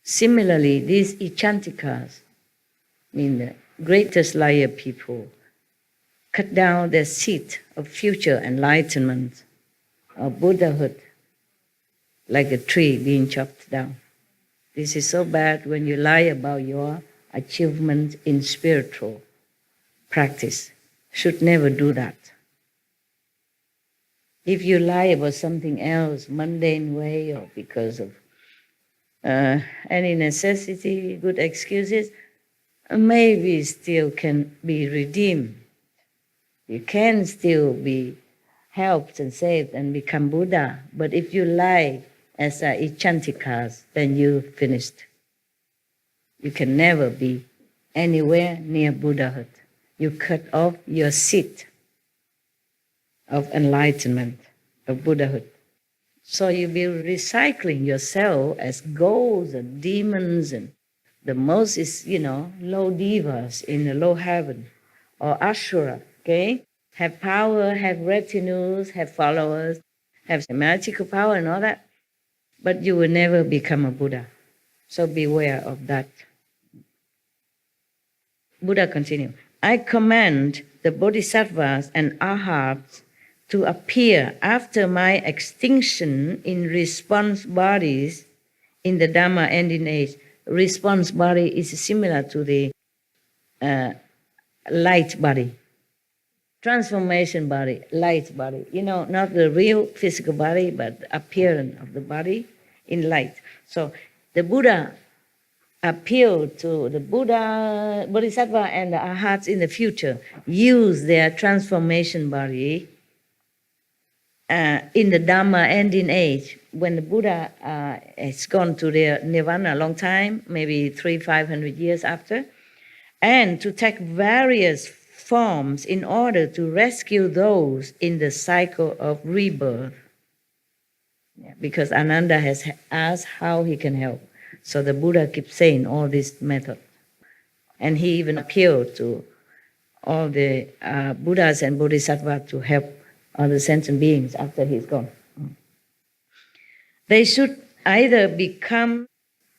Similarly, these Ichantikas, mean the greatest liar people, cut down the seed of future enlightenment, of Buddhahood, like a tree being chopped down. This is so bad when you lie about your achievement in spiritual practice. Should never do that. If you lie about something else, mundane way, or because of any necessity, good excuses, maybe still can be redeemed. You can still be helped and saved and become Buddha. But if you lie as Ichantikas, then you finished. You can never be anywhere near Buddhahood. You cut off your seat of enlightenment, of Buddhahood. So you be recycling yourself as ghosts and demons, and the most is, low devas in the low heaven, or Ashura, okay? Have power, have retinues, have followers, have magical power and all that, but you will never become a Buddha. So beware of that. Buddha continued, I command the bodhisattvas and arhats to appear after my extinction in response bodies in the Dhamma ending age. Response body is similar to the light body. Transformation body, light body. Not the real physical body, but the appearance of the body in light. So the Buddha appealed to the Buddha, Bodhisattva, and the arhats in the future, use their transformation body in the Dhamma ending age, when the Buddha has gone to their nirvana a long time, maybe 300-500 years after, and to take various forms in order to rescue those in the cycle of rebirth. Yeah, because Ananda has asked how he can help. So the Buddha keeps saying all this method. And he even appealed to all the Buddhas and Bodhisattvas to help other sentient beings after he's gone. They should either become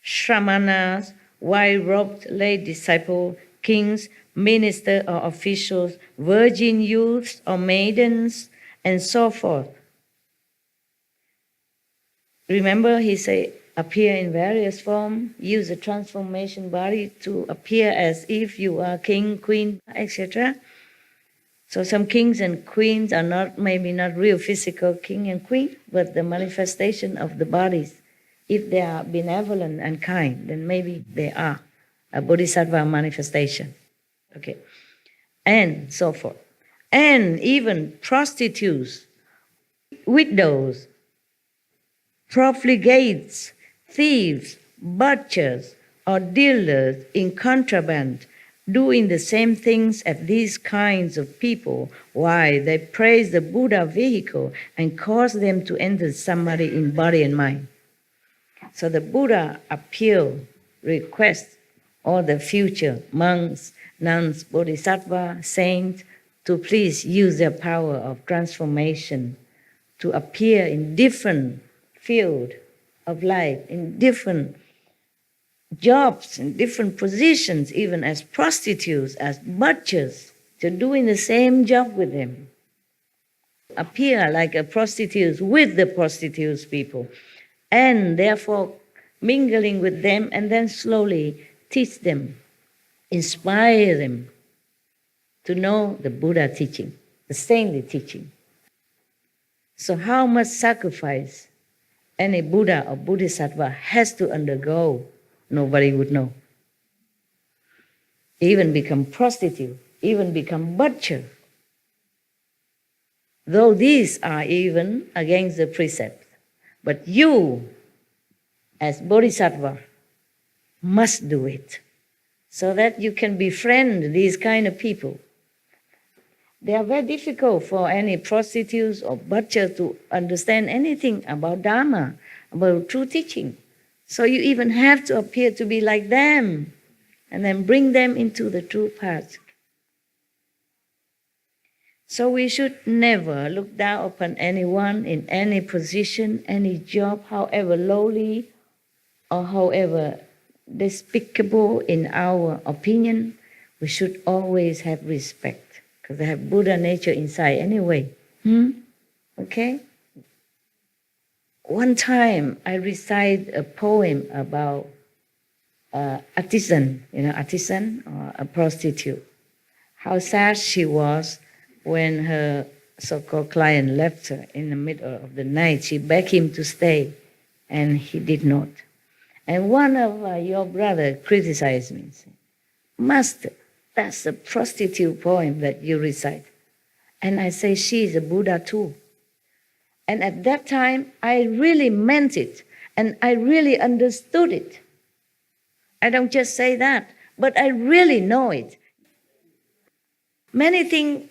shramanas, white-robed lay disciples, kings, ministers or officials, virgin youths or maidens, and so forth. Remember, he said, appear in various forms, use a transformation body to appear as if you are king, queen, etc. So some kings and queens are maybe not real physical king and queen, but the manifestation of the bodies. If they are benevolent and kind, then maybe they are a bodhisattva manifestation. Okay, and so forth. And even prostitutes, widows, profligates, thieves, butchers, or dealers in contraband, doing the same things as these kinds of people. Why? They praise the Buddha vehicle and cause them to enter samadhi in body and mind. So the Buddha requests all the future monks, nuns, bodhisattva, saints, to please use their power of transformation to appear in different fields of life, in different jobs, in different positions, even as prostitutes, as butchers, to doing the same job with them. Appear like a prostitute with the prostitutes people, and therefore mingling with them, and then slowly teach them, inspire them to know the Buddha teaching, the saintly teaching. So how much sacrifice any Buddha or Bodhisattva has to undergo, nobody would know. Even become prostitute, even become butcher. Though these are even against the precept. But you, as Bodhisattva, must do it so that you can befriend these kind of people. They are very difficult for any prostitutes or butcher to understand anything about Dharma, about true teaching. So you even have to appear to be like them and then bring them into the true path. So we should never look down upon anyone in any position, any job, however lowly or however despicable in our opinion. We should always have respect, because they have Buddha nature inside anyway. Okay? One time I recite a poem about artisan, artisan or a prostitute. How sad she was when her so-called client left her in the middle of the night. She begged him to stay, and he did not. And one of your brother criticized me, saying, Master, that's a prostitute poem that you recite. And I say, she is a Buddha too. And at that time, I really meant it, and I really understood it. I don't just say that, but I really know it. Many things,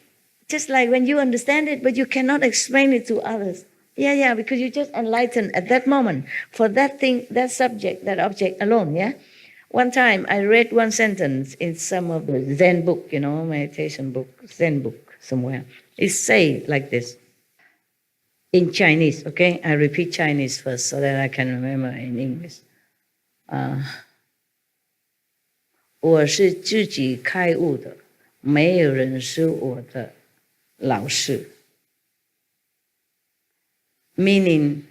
just like when you understand it, but you cannot explain it to others. Yeah, because you just enlightened at that moment for that thing, that subject, that object alone, yeah? One time I read one sentence in some of the Zen book, meditation book, Zen book somewhere. It says like this, in Chinese, okay? I repeat Chinese first so that I can remember in English. 我是自己开悟的，没有人是我的老师。Meaning,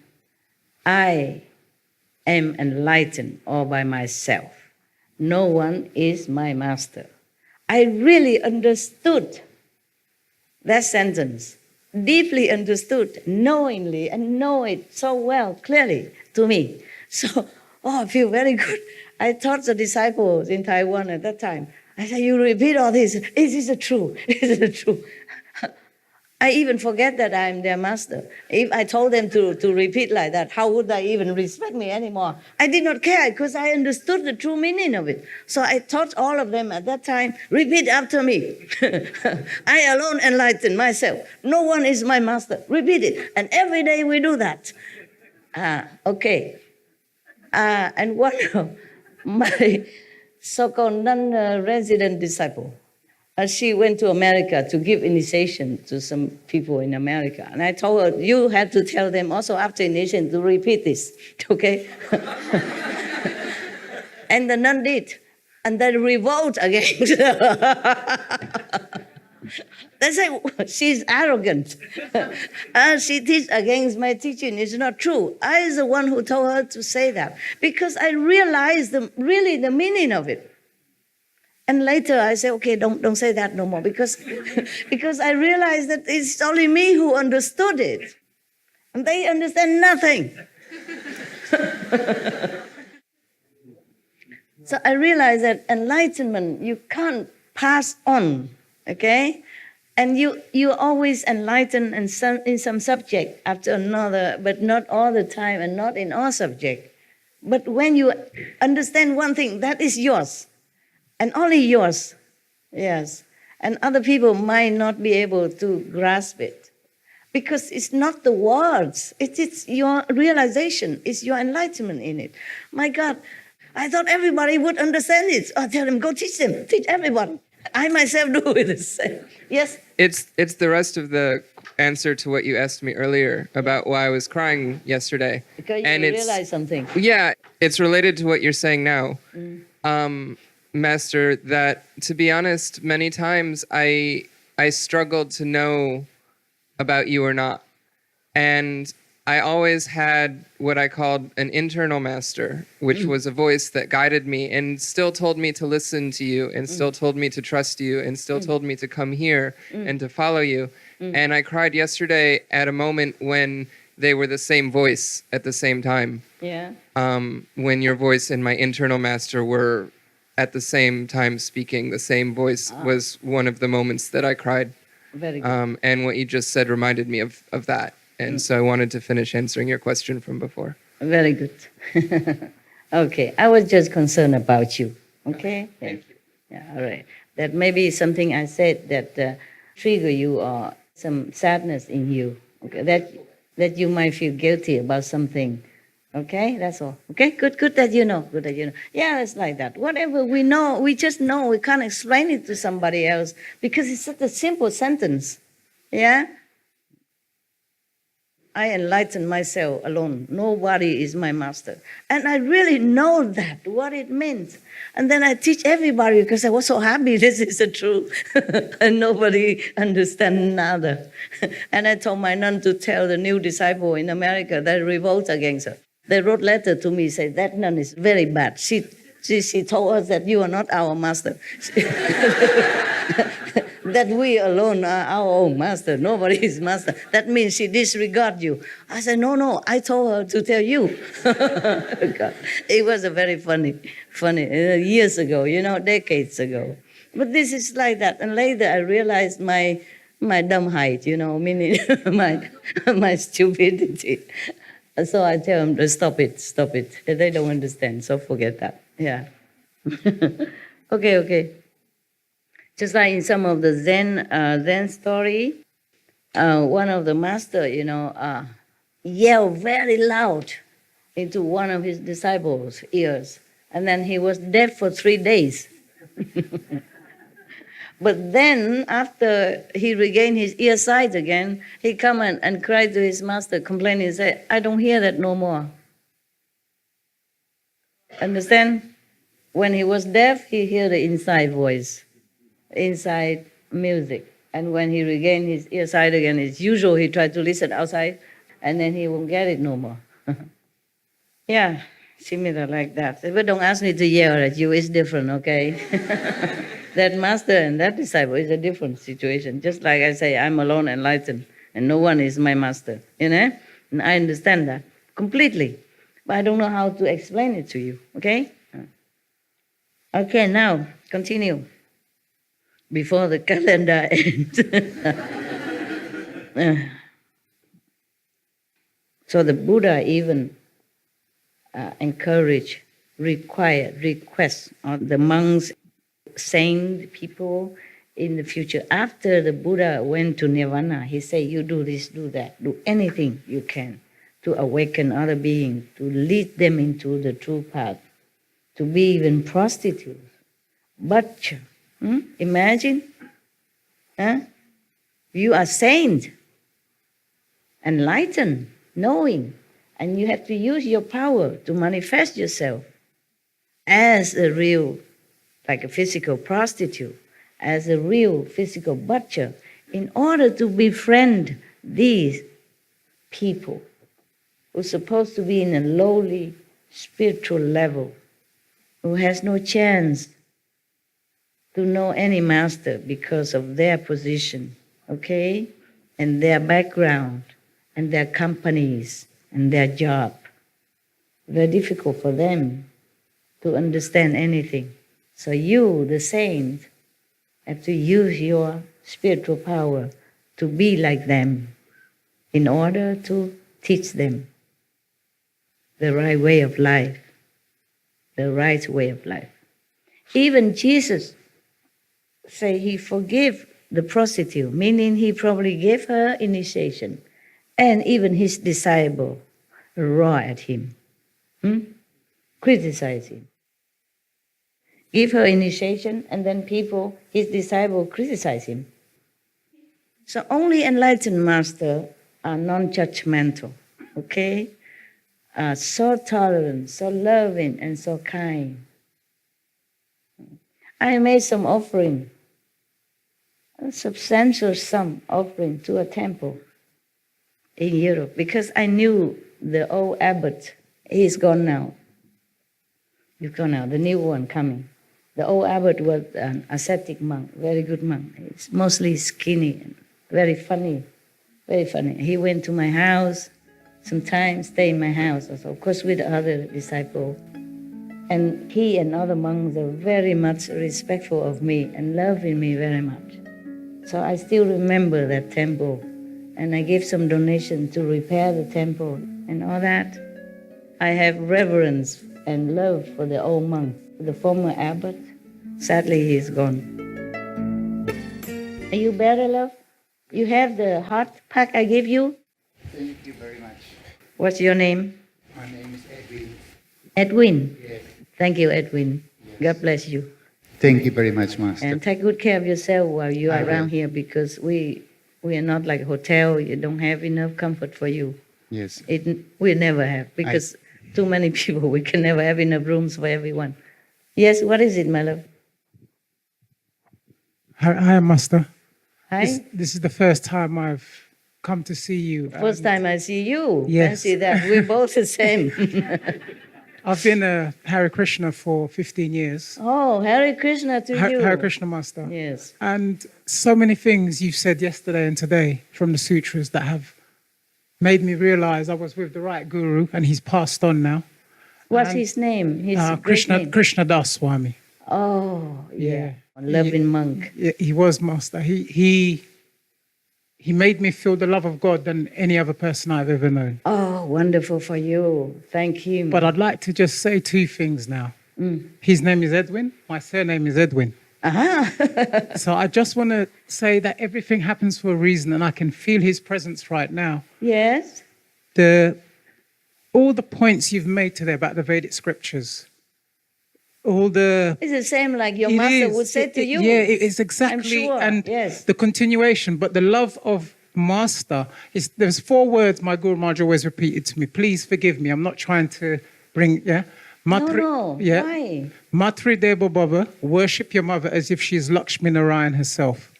I am enlightened all by myself. No one is my master. I really understood that sentence, deeply understood, knowingly, and know it so well, clearly to me. So, I feel very good. I taught the disciples in Taiwan at that time. I said, you repeat all this. Is it true? Is it true? I even forget that I'm their master. If I told them to repeat like that, how would they even respect me anymore? I did not care because I understood the true meaning of it. So I taught all of them at that time, repeat after me. I alone enlighten myself. No one is my master. Repeat it. And every day we do that. Okay. And one of my so-called non-resident disciple, she went to America to give initiation to some people in America. And I told her, you had to tell them also after initiation to repeat this, okay? And the nun did. And they revolt against They say, she's arrogant. She teaches against my teaching. It's not true. I was the one who told her to say that because I realized really the meaning of it. And later I say, okay, don't say that no more because I realized that it's only me who understood it. And they understand nothing. So I realized that enlightenment, you can't pass on, okay? And you always enlighten in some subject after another, but not all the time and not in all subject. But when you understand one thing, that is yours. And only yours, yes. And other people might not be able to grasp it. Because it's not the words, it's your realization, it's your enlightenment in it. My God, I thought everybody would understand it. I tell them, go teach them, teach everyone. I myself do it the same. Yes? It's the rest of the answer to what you asked me earlier about why I was crying yesterday. Because you realize something. Yeah, it's related to what you're saying now. Master, that to be honest, many times I struggled to know about you or not. And I always had what I called an internal master, which was a voice that guided me and still told me to listen to you and still told me to trust you and still told me to come here and to follow you. And I cried yesterday at a moment when they were the same voice at the same time. Yeah. When your voice and my internal master were at the same time speaking, the same voice was one of the moments that I cried. Very good. And what you just said reminded me of that. And so I wanted to finish answering your question from before. Very good. Okay, I was just concerned about you. Okay? Thank you. Yeah, all right. That may be something I said that trigger you or some sadness in you. Okay? That you might feel guilty about something. Okay, that's all. Okay, good that you know. Good that you know. Yeah, it's like that. Whatever we know, we just know. We can't explain it to somebody else because it's such a simple sentence. Yeah? I enlighten myself alone. Nobody is my master. And I really know that, what it means. And then I teach everybody because I was so happy this is the truth. And nobody understands nada. And I told my nun to tell the new disciple in America that revolt against her. They wrote letter to me, say that nun is very bad. She told us that you are not our master. that we alone are our own master. Nobody is master. That means she disregards you. I said, no, I told her to tell you. God. It was a very funny, years ago, decades ago. But this is like that. And later I realized my dumbheit, meaning my stupidity. So I tell them to stop it. They don't understand, so forget that. Yeah. Okay. Just like in some of the Zen story, one of the master, yelled very loud into one of his disciples' ears, and then he was deaf for 3 days. But then, after he regained his ear sight again, he come and cried to his master, complaining, and said, I don't hear that no more. Understand? When he was deaf, he heard the inside voice, inside music. And when he regained his ear sight again, it's usual he tried to listen outside, and then he won't get it no more. Yeah, similar like that. But don't ask me to yell at you, it's different, okay? That master and that disciple is a different situation. Just like I say, I'm alone enlightened, and no one is my master, And I understand that completely. But I don't know how to explain it to you, okay? Okay, now, continue. Before the calendar ends. So the Buddha even encouraged, request of the monks, saint people in the future. After the Buddha went to Nirvana, he said, you do this, do that, do anything you can to awaken other beings, to lead them into the true path, to be even prostitutes. But imagine, you are saint, enlightened, knowing, and you have to use your power to manifest yourself as a real, like a physical prostitute, as a real physical butcher, in order to befriend these people who are supposed to be in a lowly spiritual level, who has no chance to know any master because of their position, okay, and their background, and their companies, and their job. Very difficult for them to understand anything. So you, the saint, have to use your spiritual power to be like them in order to teach them the right way of life, the right way of life. Even Jesus say he forgave the prostitute, meaning he probably gave her initiation, and even his disciple roar at him, criticize him. Give her initiation, and then people, his disciple, criticize him. So only enlightened masters are non-judgmental, okay? So tolerant, so loving, and so kind. I made some offering, a substantial sum offering to a temple in Europe, because I knew the old abbot, he's gone now. He's gone now, the new one coming. The old abbot was an ascetic monk, very good monk. He's mostly skinny, and very funny, very funny. He went to my house, sometimes stay in my house, also, of course with other disciples. And he and other monks are very much respectful of me and loving me very much. So I still remember that temple, and I gave some donation to repair the temple and all that. I have reverence and love for the old monk, the former abbot. Sadly, he's gone. Are you better, love? You have the hot pack I gave you? Thank you very much. What's your name? My name is Edwin. Edwin. Yes. Thank you, Edwin. Yes. God bless you. Thank you very much, Master. And take good care of yourself while you are I around will. here, because we are not like a hotel. You don't have enough comfort for you. Yes. We never have, because too many people, we can never have enough rooms for everyone. Yes, what is it, my love? Hi, Master. Hi? This is the first time I've come to see you. First time I see you. Yes. I see that. We're both the same. I've been a Hare Krishna for 15 years. Oh, Hare Krishna to you. Hare Krishna Master. Yes. And so many things you've said yesterday and today from the sutras that have made me realize I was with the right guru, and he's passed on now. What's And, his name? His great Krishna name? Krishna Das Swami. Oh, yeah. Yeah. Loving monk. Yeah, he was master. He made me feel the love of God than any other person I've ever known. Oh, wonderful for you. Thank him. But I'd like to just say two things now. Mm. His name is Edwin. My surname is Edwin. Uh-huh. So I just want to say that everything happens for a reason, and I can feel his presence right now. Yes. All the points you've made today about the Vedic scriptures, It's the same like your master would say to you. Yeah, it's exactly, I'm sure. and Yes. the continuation. But the love of master is, there's 4 words my Guru Maharaj always repeated to me. Please forgive me. I'm not trying to bring, No, yeah. why? Matri Deva Baba, worship your mother as if she is Lakshmi Narayan herself.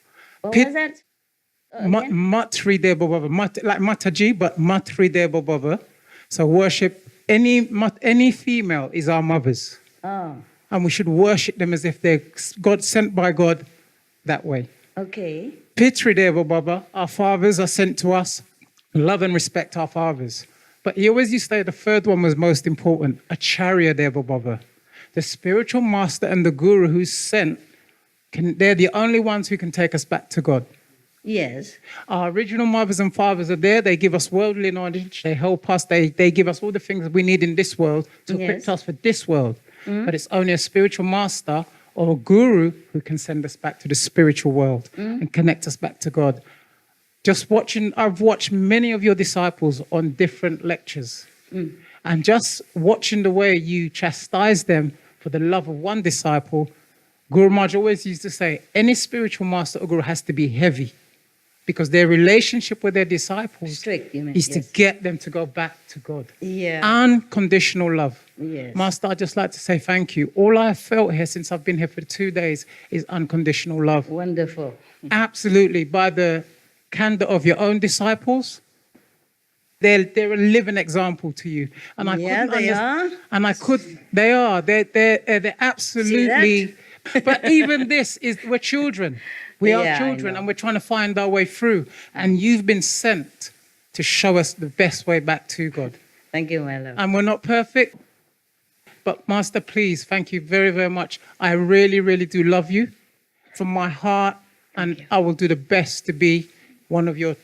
What Pit- was that? Matri Deva Baba, like Mataji, but Matri Deva Baba. So worship any female is our mothers. Oh, And we should worship them as if they're God sent by God that way. okay. Pitri Deva Baba, our fathers are sent to us. Love and respect our fathers. But he always used to say the third one was most important, Acharya Deva Baba. The spiritual master and the guru who's sent, they're the only ones who can take us back to God. Yes. Our original mothers and fathers are there. They give us worldly knowledge. They help us. They give us all the things we need in this world to equip Yes. us for this world. But it's only a spiritual master or a guru who can send us back to the spiritual world and connect us back to God. I've watched many of your disciples on different lectures. And just watching the way you chastise them for the love of one disciple, Guru Maharaj always used to say, any spiritual master or guru has to be heavy, because their relationship with their disciples Strict, you mean, is to yes. get them to go back to God. Yeah. Unconditional love. Yes. Master, I'd just like to say thank you. All I've felt here since I've been here for 2 days is unconditional love. Wonderful. Absolutely. By the candor of your own disciples, they're a living example to you. And I Yeah, couldn't they understand- are. And I could. They are. They're absolutely. But even this is, we're children. We Yeah, are I children, know. and we're trying to find our way through. And you've been sent to show us the best way back to God. Thank you, my love. And we're not perfect, but Master, please, thank you very, very much. I really, really do love you from my heart, and I will do the best to be one of your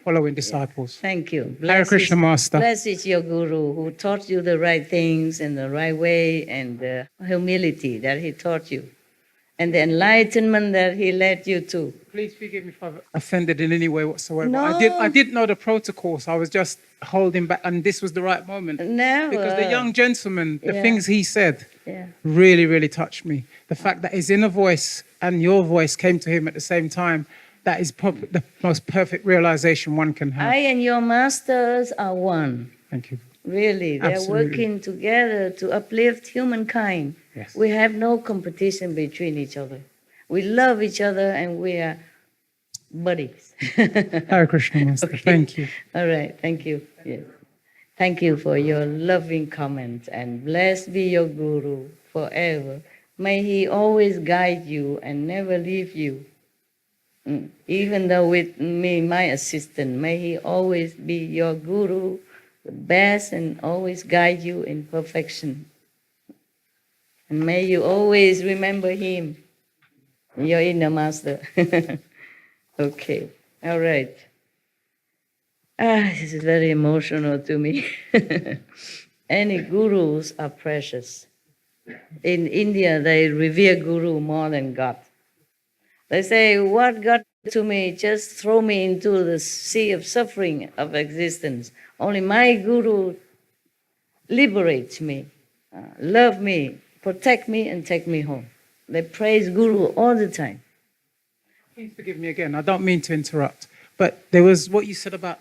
following disciples. Thank you. Hare Krishna, Master. Blessed is your guru who taught you the right things in the right way, and the humility that he taught you, and the enlightenment that he led you to. Please forgive me if I've offended in any way whatsoever. No. I didn't know the protocol, so I was just holding back, and this was the right moment. Never. Because the young gentleman, the Yeah. things he said, Yeah. really, really touched me. The fact that his inner voice and your voice came to him at the same time, that is probably the most perfect realization one can have. I and your masters are one. Thank you. Really, they're Absolutely. working together to uplift humankind. Yes. We have no competition between each other. We love each other, and we are buddies. Hare Krishna, Master. Okay. Thank you. All right, thank you. Yes. Thank you for your loving comments, and blessed be your guru forever. May he always guide you and never leave you. Even though with me, my assistant, may he always be your guru, the best, and always guide you in perfection. And may you always remember him, your inner master. Okay, all right. This is very emotional to me. Any gurus are precious. In India, they revere guru more than God. They say, what God to me, just throw me into the sea of suffering of existence. Only my guru liberates me, love me, protect me, and take me home. They praise guru all the time. Please forgive me again. I don't mean to interrupt, but there was what you said about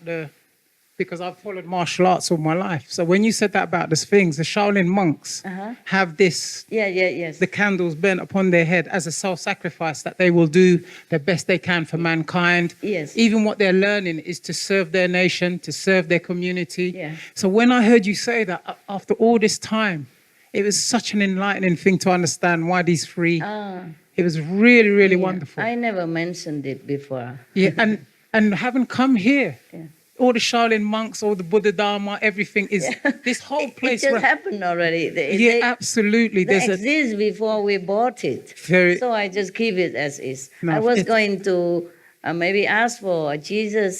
because I've followed martial arts all my life. So when you said that about these things, the Shaolin monks have this, Yes. the candles burnt upon their head as a self-sacrifice, that they will do the best they can for mankind. Yes. Even what they're learning is to serve their nation, to serve their community. Yeah. So when I heard you say that, after all this time, It was such an enlightening thing to understand why these three. Ah, It was really, really yeah. wonderful. I never mentioned it before. Yeah, and having come here, Yeah. all the Shaolin monks, all the Buddha Dharma, everything is this whole place. It just where- happened already. yeah, absolutely. They There's a exist before we bought it. very So I just keep it as is. No, I was it's- going to maybe ask for Jesus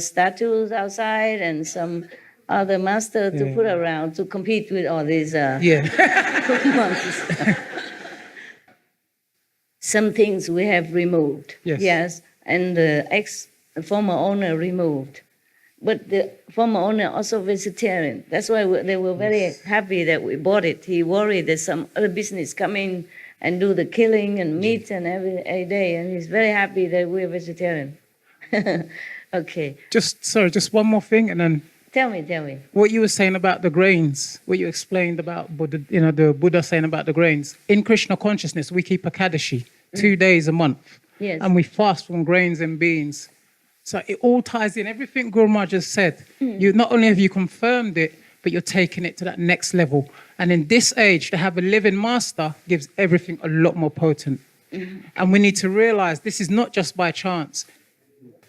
statues outside and some other master to Yeah. put around to compete with all these yeah. monks. Some things we have removed. Yes. And the former owner removed. But the former owner also vegetarian. That's why they were very happy that we bought it. He worried that some other business come in and do the killing and meat and every day, and he's very happy that we're vegetarian. Okay, Just one more thing, and then tell me. what you were saying about the grains, what you explained about Buddha, the Buddha saying about the grains. In Krishna consciousness, we keep Ekadashi 2 days a month. Yes. And we fast from grains and beans. So it all ties in. Everything Guru Maharaj just said, you not only have you confirmed it, but you're taking it to that next level. And in this age, to have a living master gives everything a lot more potent. And we need to realize this is not just by chance.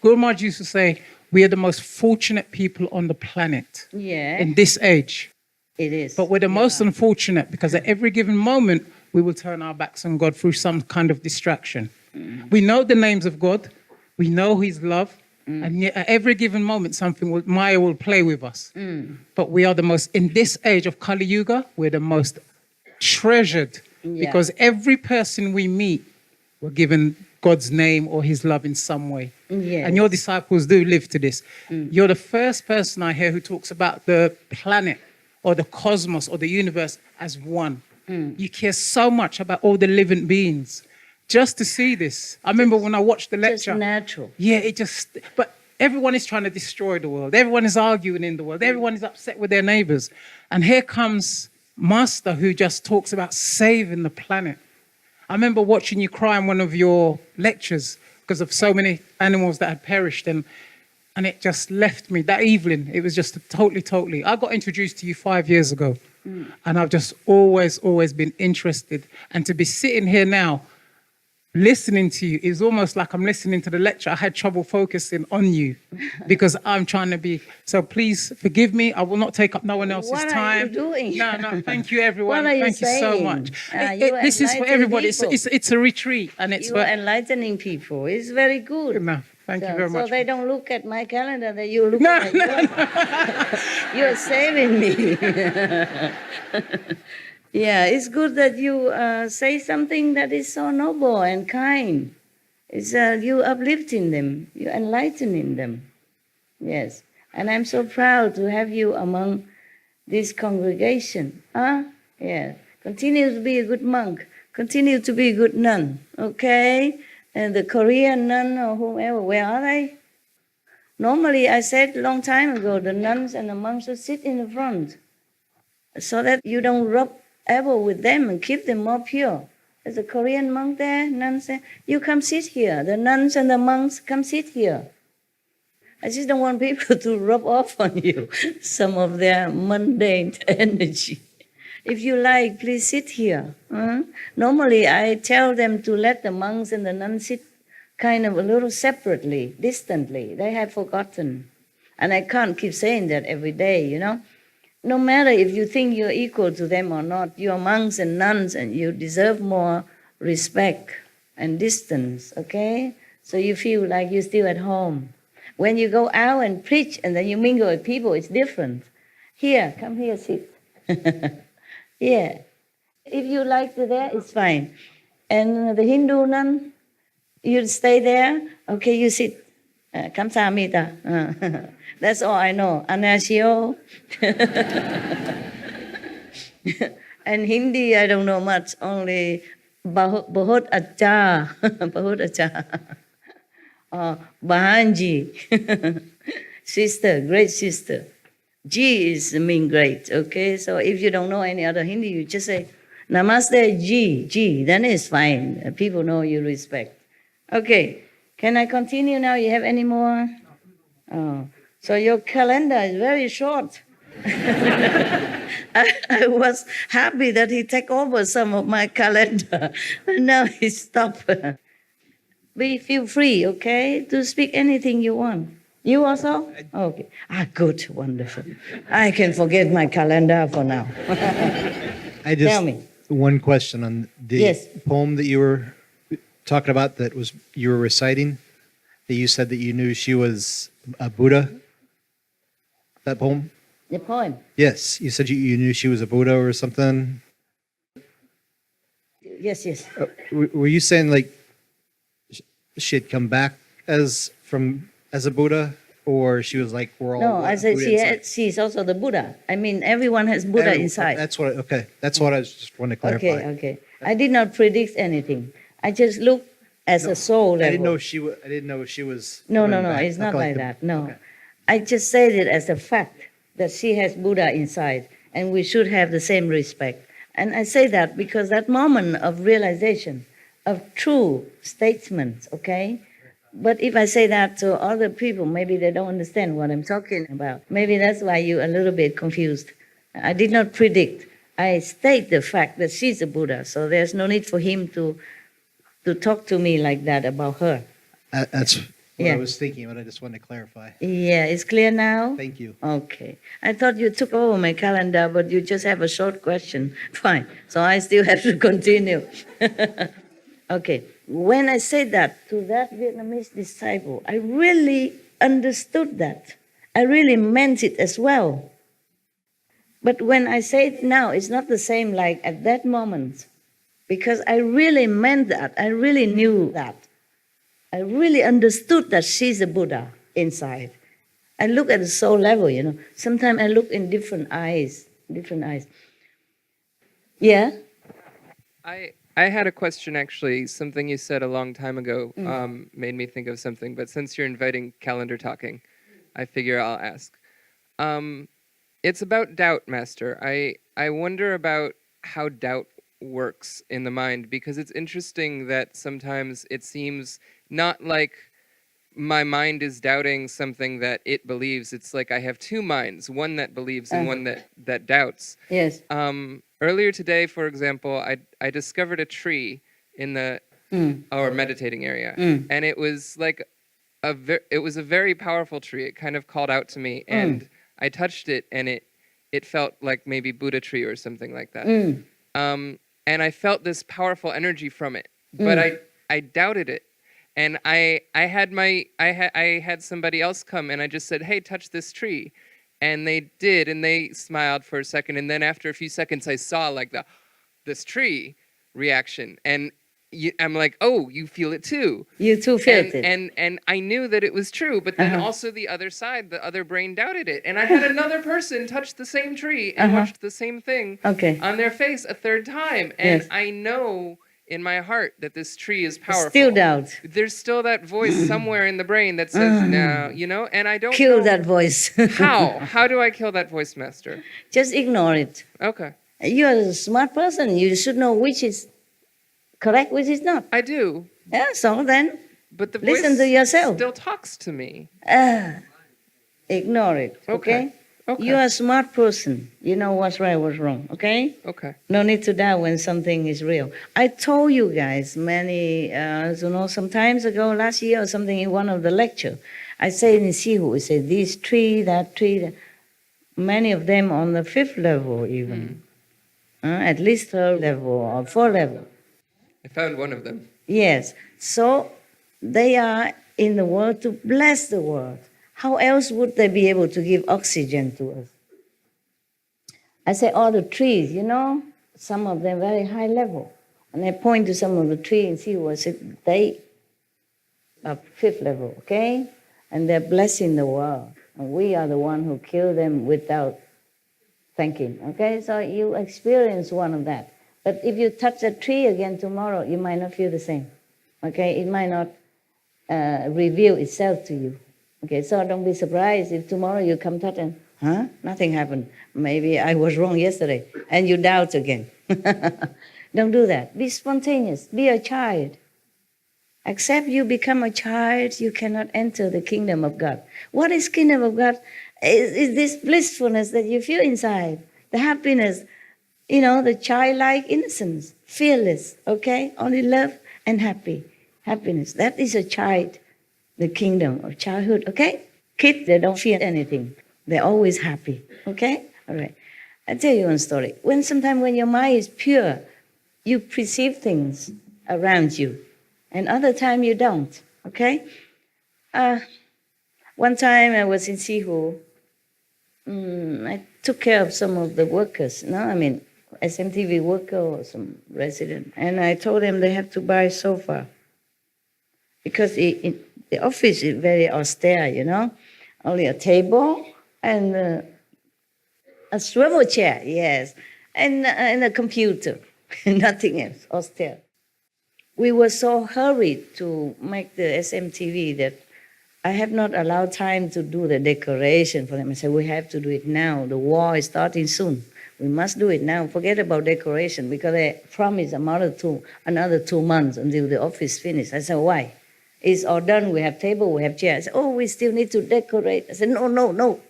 Guru Maharaj used to say, we are the most fortunate people on the planet Yeah, in this age. it is. But we're the most unfortunate because at every given moment, we will turn our backs on God through some kind of distraction. We know the names of God. We know His love. And yet at every given moment, Maya will play with us. But we are the most, in this age of Kali Yuga, we're the most treasured because every person we meet, we're given God's name or His love in some way. Yes. And your disciples do live to this. You're the first person I hear who talks about the planet or the cosmos or the universe as one. You care so much about all the living beings. Just to see this. I remember when I watched the lecture. Just natural. Yeah, but everyone is trying to destroy the world. Everyone is arguing in the world. Everyone is upset with their neighbors. And here comes Master who just talks about saving the planet. I remember watching you cry in one of your lectures because of so many animals that had perished. And it just left me that evening. It was just totally. I got introduced to you 5 years ago. And I've just always been interested. And to be sitting here now, listening to you is almost like I'm listening to the lecture. I had trouble focusing on you because I'm trying to be. So please forgive me. I will not take up no one else's What time. are you doing? No. Thank you, everyone. What are you Thank you so saying? much. You This is for enlighten everybody. people. It's a retreat, and it's You are enlightening people. It's very good. No, thank you very So much. they don't look at my calendar, that you look No, at yours. You're saving me. Yeah, it's good that you say something that is so noble and kind. It's you uplifting them, you enlightening them. Yes, and I'm so proud to have you among this congregation. Yeah, continue to be a good monk. Continue to be a good nun. Okay, and the Korean nun or whomever, where are they? Normally, I said a long time ago, the nuns and the monks should sit in the front so that you don't rub elbow with them and keep them more pure. There's a Korean monk there, nuns there. You come sit here. The nuns and the monks come sit here. I just don't want people to rub off on you some of their mundane energy. If you like, please sit here. Normally, I tell them to let the monks and the nuns sit kind of a little separately, distantly. They have forgotten. And I can't keep saying that every day, you know. No matter if you think you're equal to them or not, you're monks and nuns and you deserve more respect and distance, okay? So you feel like you're still at home. When you go out and preach and then you mingle with people, it's different. Here, come here, sit. Yeah. If you like to there, it's fine. And the Hindu nun, you stay there, okay, you sit. Kamsahamnida. That's all I know. Anasio. And Hindi, I don't know much. Only Bahut Acha. Bahut Acha. Bahanji. Sister, great sister. Ji is mean great, okay? So if you don't know any other Hindi, you just say, Namaste Ji, then it's fine. People know you respect. Okay, can I continue now? You have any more? Oh. So your calendar is very short. I was happy that he took over some of my calendar. But now he stopped. Be feel free, okay, to speak anything you want. You also? Okay. Good, wonderful. I can forget my calendar for now. I just Tell me. one question on the Yes. poem that you were talking about that was you were reciting. That you said that you knew she was a Buddha. That poem. The poem. Yes, you said you knew she was a Buddha or something. Yes, yes. Were you saying like she had come back as a Buddha, or she was like we're all? No, I said Buddha inside? she's also the Buddha. I mean, everyone has Buddha inside. That's what. Okay, that's what I was just wanting to clarify. Okay. I did not predict anything. I just looked as a soul level. I didn't know she was. I didn't know she was. No, coming back. it's not like the- that. No. Okay. I just said it as a fact that she has Buddha inside and we should have the same respect. And I say that because that moment of realization, of true statements, okay? But if I say that to other people, maybe they don't understand what I'm talking about. Maybe that's why you're a little bit confused. I did not predict. I state the fact that she's a Buddha, so there's no need for him to talk to me like that about her. That's what Yeah. I was thinking, but I just wanted to clarify. Yeah, it's clear now? Thank you. Okay. I thought you took over my calendar, but you just have a short question. Fine. So I still have to continue. Okay. When I said that to that Vietnamese disciple, I really understood that. I really meant it as well. But when I say it now, it's not the same like at that moment. Because I really meant that. I really knew that. I really understood that she's a Buddha inside. I look at the soul level, you know. Sometimes I look in different eyes. Yeah? I had a question, actually. Something you said a long time ago made me think of something. But since you're inviting calendar talking, I figure I'll ask. It's about doubt, Master. I wonder about how doubt works in the mind, because it's interesting that sometimes it seems not like my mind is doubting something that it believes. It's like I have two minds, one that believes and one that doubts. Yes. Earlier today, for example, I discovered a tree in our meditating area, and it was like it was a very powerful tree. It kind of called out to me, and I touched it, and it felt like maybe Buddha tree or something like that. And I felt this powerful energy from it, but I doubted it. And I had somebody else come, and I just said, "Hey, touch this tree," and they did, and they smiled for a second, and then after a few seconds, I saw like this tree reaction, and I'm like, "Oh, you feel it too." You too felt it. And I knew that it was true, but then also the other side, the other brain doubted it, and I had another person touch the same tree and watched the same thing on their face a third time, and Yes. I know in my heart that this tree is powerful. Still doubt. There's still that voice somewhere in the brain that says, no, you know, and I don't Kill know that voice. How do I kill that voice, Master? Just ignore it. Okay. You're a smart person. You should know which is correct, which is not. I do. Yeah, so then But the listen voice to yourself. still talks to me. Ignore it, okay? Okay. You're a smart person. You know what's right, what's wrong, okay? Okay. No need to doubt when something is real. I told you guys some times ago, last year or something, in one of the lecture, I say in Sihu, I say this tree, that tree, many of them on the 5th level even. At least 3rd level or 4th level. I found one of them. Yes. So they are in the world to bless the world. How else would they be able to give oxygen to us? I say all the trees, you know, some of them very high level. And I point to some of the trees and see what they are 5th level, okay? And they're blessing the world. And we are the one who kill them without thanking, okay? So you experience one of that. But if you touch a tree again tomorrow, you might not feel the same, okay? It might not reveal itself to you. Okay, so don't be surprised if tomorrow you come touch and, nothing happened. Maybe I was wrong yesterday. And you doubt again. Don't do that. Be spontaneous. Be a child. Except you become a child, you cannot enter the kingdom of God. What is kingdom of God? It's this blissfulness that you feel inside, the happiness, the childlike innocence, fearless, okay? Only love and happiness. That is a child, the kingdom of childhood, okay? Kids, they don't fear anything. They're always happy, okay? All right. I'll tell you one story. Sometimes when your mind is pure, you perceive things around you, and other time you don't, okay? One time I was in Sihu. I took care of some of the workers, SMTV worker or some resident, and I told them they have to buy a sofa because the office is very austere, only a table and a swivel chair, yes, and a computer, nothing else, austere. We were so hurried to make the SMTV that I have not allowed time to do the decoration for them. I said, we have to do it now. The war is starting soon. We must do it now. Forget about decoration because they promised another 2 months until the office finished. I said, why? It's all done. We have table, we have chairs. Oh, we still need to decorate. I said, no.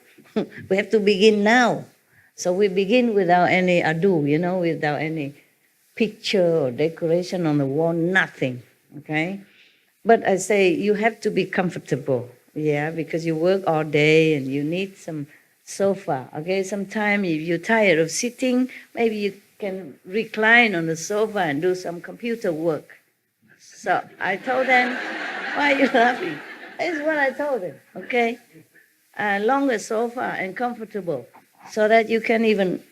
We have to begin now. So we begin without any ado, without any picture or decoration on the wall, nothing, okay? But I say you have to be comfortable, because you work all day and you need some sofa, okay? Sometimes if you're tired of sitting, maybe you can recline on the sofa and do some computer work. So I told them, why are you laughing? That's what I told them, okay? Longer sofa and comfortable so that you can even,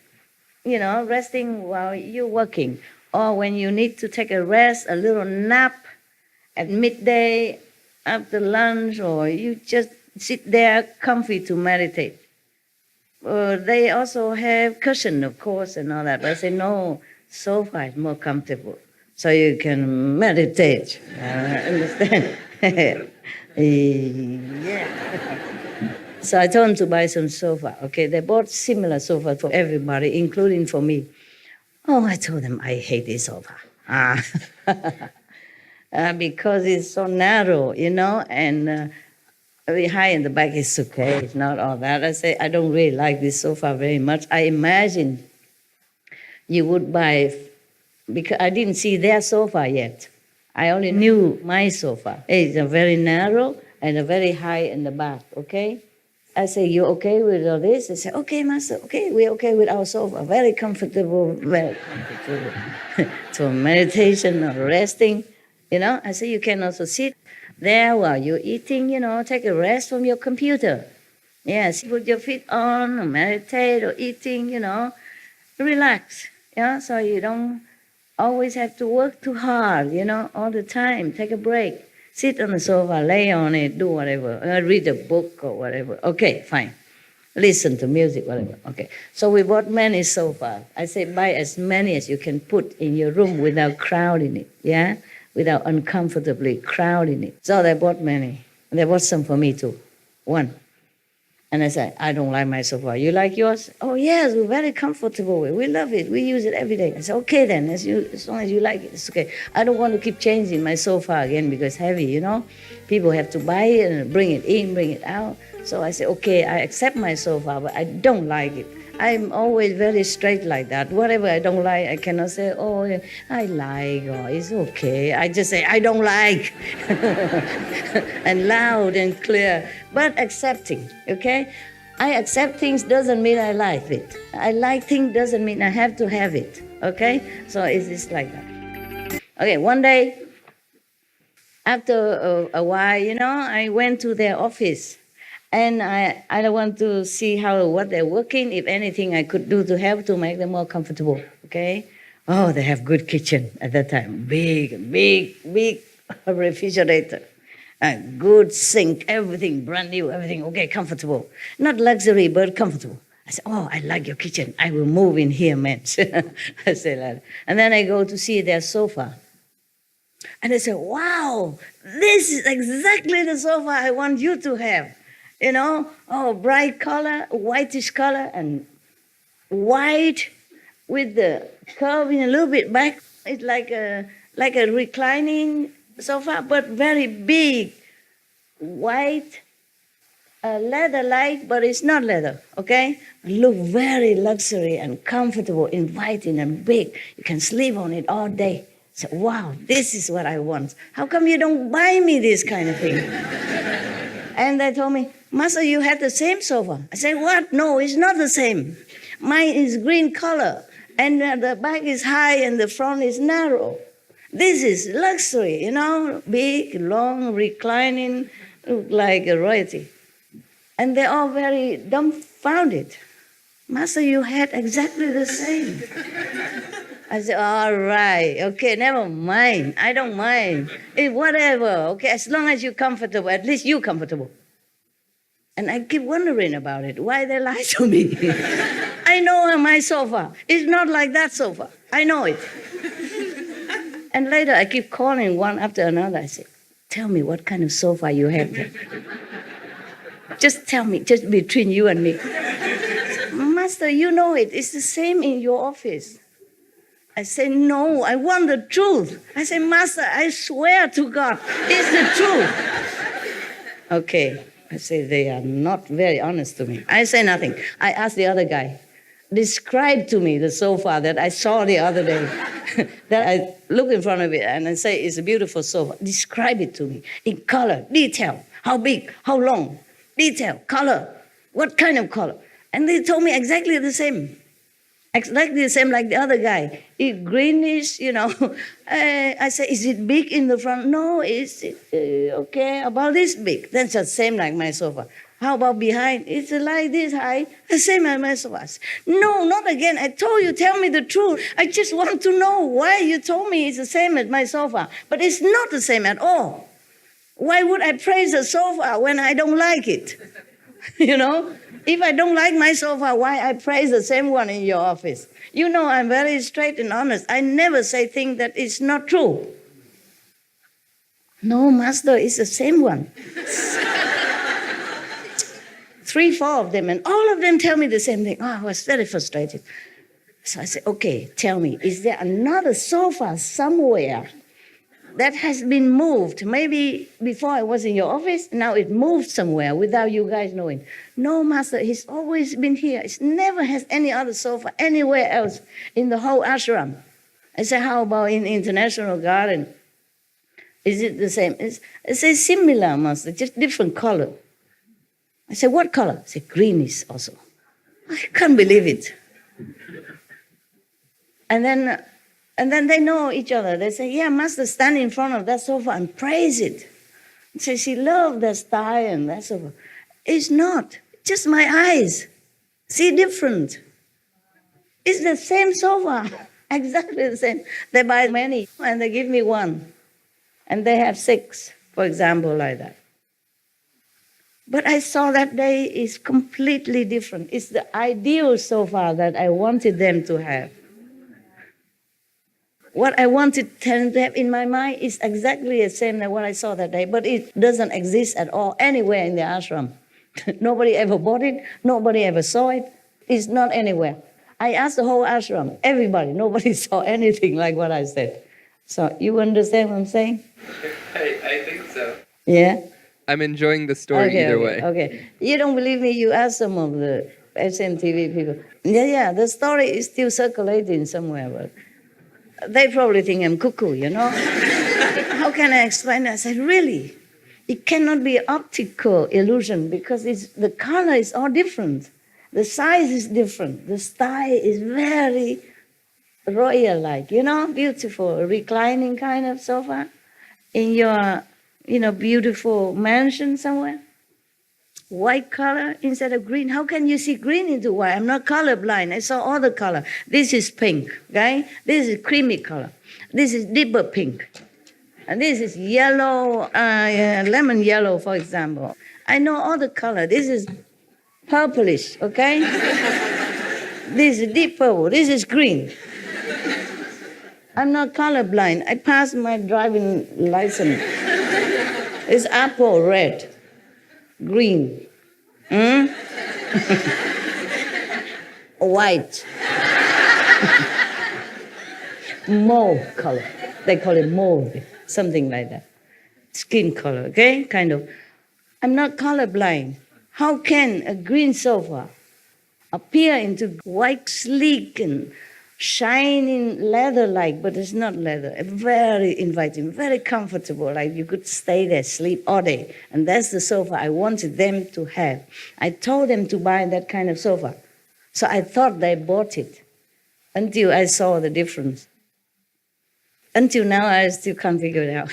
resting while you're working. Or when you need to take a rest, a little nap, at midday, after lunch, or you just sit there comfy to meditate. They also have cushion, of course, and all that. But I say, no, sofa is more comfortable, so you can meditate. Understand? Yeah. So I told them to buy some sofa. Okay, they bought similar sofa for everybody, including for me. Oh, I told them, I hate this sofa. Because it's so narrow, and very high in the back is okay. It's not all that. I say, I don't really like this sofa very much. I imagine you would buy, because I didn't see their sofa yet. I only knew my sofa. It's a very narrow and a very high in the back, okay? I say, you okay with all this? They say, okay, master, okay, we're okay with our sofa. Very comfortable. So meditation or resting. I say you can also sit there while you're eating, take a rest from your computer. Yes, put your feet on, or meditate, or eating, relax. So you don't always have to work too hard, all the time. Take a break. Sit on the sofa, lay on it, do whatever. Read a book or whatever. Okay, fine. Listen to music, whatever. Okay. So we bought many sofas. I say buy as many as you can put in your room without crowding it, without uncomfortably crowding it. So they bought many. And they bought some for me too. One. And I said, I don't like my sofa. You like yours? Oh, yes, we're very comfortable with it. We love it. We use it every day. I said, okay then, as long as you like it, it's okay. I don't want to keep changing my sofa again because it's heavy, People have to buy it and bring it in, bring it out. So I said, okay, I accept my sofa, but I don't like it. I'm always very straight like that. Whatever I don't like, I cannot say, oh, I like, or it's okay. I just say, I don't like. And loud and clear, but accepting, okay? I accept things doesn't mean I like it. I like things doesn't mean I have to have it, okay? So it's just like that. Okay, one day, after a while, I went to their office. And I want to see what they're working, if anything I could do to help to make them more comfortable, okay? Oh, they have good kitchen at that time. Big refrigerator. A good sink, everything brand new, everything okay, comfortable. Not luxury, but comfortable. I said, oh, I like your kitchen. I will move in here, man. I say that. And then I go to see their sofa. And I say, wow, this is exactly the sofa I want you to have. Bright color, whitish color, and white with the curving a little bit back. It's like a reclining sofa, but very big, white, leather-like, but it's not leather, okay? Look very luxury and comfortable, inviting and big. You can sleep on it all day. So, wow, this is what I want. How come you don't buy me this kind of thing? And they told me, Master, you had the same sofa. I said, what? No, it's not the same. Mine is green color, and the back is high and the front is narrow. This is luxury, you know, big, long, reclining, look like a royalty. And they're all very dumbfounded. Master, you had exactly the same. I said, all right, okay, never mind. I don't mind. Whatever, okay, as long as you're comfortable, at least you're comfortable. And I keep wondering about it, why they lie to me. I know my sofa. It's not like that sofa. I know it. And later I keep calling one after another. I say, tell me what kind of sofa you have there. Just tell me, just between you and me. Master, you know it. It's the same in your office. I say, no, I want the truth. I say, Master, I swear to God, it's the truth. Okay. I say, they are not very honest to me. I say nothing. I ask the other guy, describe to me the sofa that I saw the other day. That I look in front of it and I say, it's a beautiful sofa. Describe it to me in color, detail, how big, how long, detail, color, what kind of color. And they told me exactly the same. Exactly the same like the other guy. It's greenish, you know. I say, is it big in the front? No, it's okay, about this big. That's the same like my sofa. How about behind? It's like this high, the same as my sofa. No, not again. I told you, tell me the truth. I just want to know why you told me it's the same as my sofa. But it's not the same at all. Why would I praise the sofa when I don't like it? You know? If I don't like my sofa, why I praise the same one in your office? You know I'm very straight and honest. I never say things that is not true. No, Master, it's the same one. 3, 4 of them, and all of them tell me the same thing. Oh, I was very frustrated. So I said, okay, tell me, is there another sofa somewhere that has been moved? Maybe before I was in your office, now it moved somewhere without you guys knowing. No, Master, he's always been here. It never has any other sofa anywhere else in the whole ashram. I said, how about in International Garden? Is it the same? It's similar, Master, just different color. I said, what color? I said, greenish also. I can't believe it. And then they know each other. They say, yeah, Master, stand in front of that sofa and praise it. So she loved that style and that sofa. It's not. Just my eyes see different. It's the same sofa. Exactly the same. They buy many and they give me one. And they have 6, for example, like that. But I saw that day is completely different. It's the ideal sofa that I wanted them to have. What I wanted them to have in my mind is exactly the same as what I saw that day, but it doesn't exist at all anywhere in the ashram. Nobody ever bought it. Nobody ever saw it. It's not anywhere. I asked the whole ashram, everybody. Nobody saw anything like what I said. So you understand what I'm saying? I think so. Yeah? I'm enjoying the story either way. Okay. You don't believe me? You ask some of the SMTV people. Yeah, the story is still circulating somewhere, but they probably think I'm cuckoo, you know? How can I explain that? I said, really? It cannot be optical illusion because the color is all different. The size is different. The style is very royal-like, you know, beautiful, reclining kind of sofa in your, beautiful mansion somewhere. White color instead of green. How can you see green into white? I'm not colorblind. I saw all the color. This is pink, okay? This is creamy color. This is deeper pink. And this is yellow, lemon yellow, for example. I know all the color. This is purplish, okay? This is deep purple. This is green. I'm not colorblind. I passed my driving license. It's apple red. Green. White. Mauve color. They call it mauve, something like that. Skin color, okay? Kind of. I'm not colorblind. How can a green sofa appear into white, sleek, and shining leather-like, but it's not leather, very inviting, very comfortable, like you could stay there, sleep all day. And that's the sofa I wanted them to have. I told them to buy that kind of sofa. So I thought they bought it until I saw the difference. Until now, I still can't figure it out.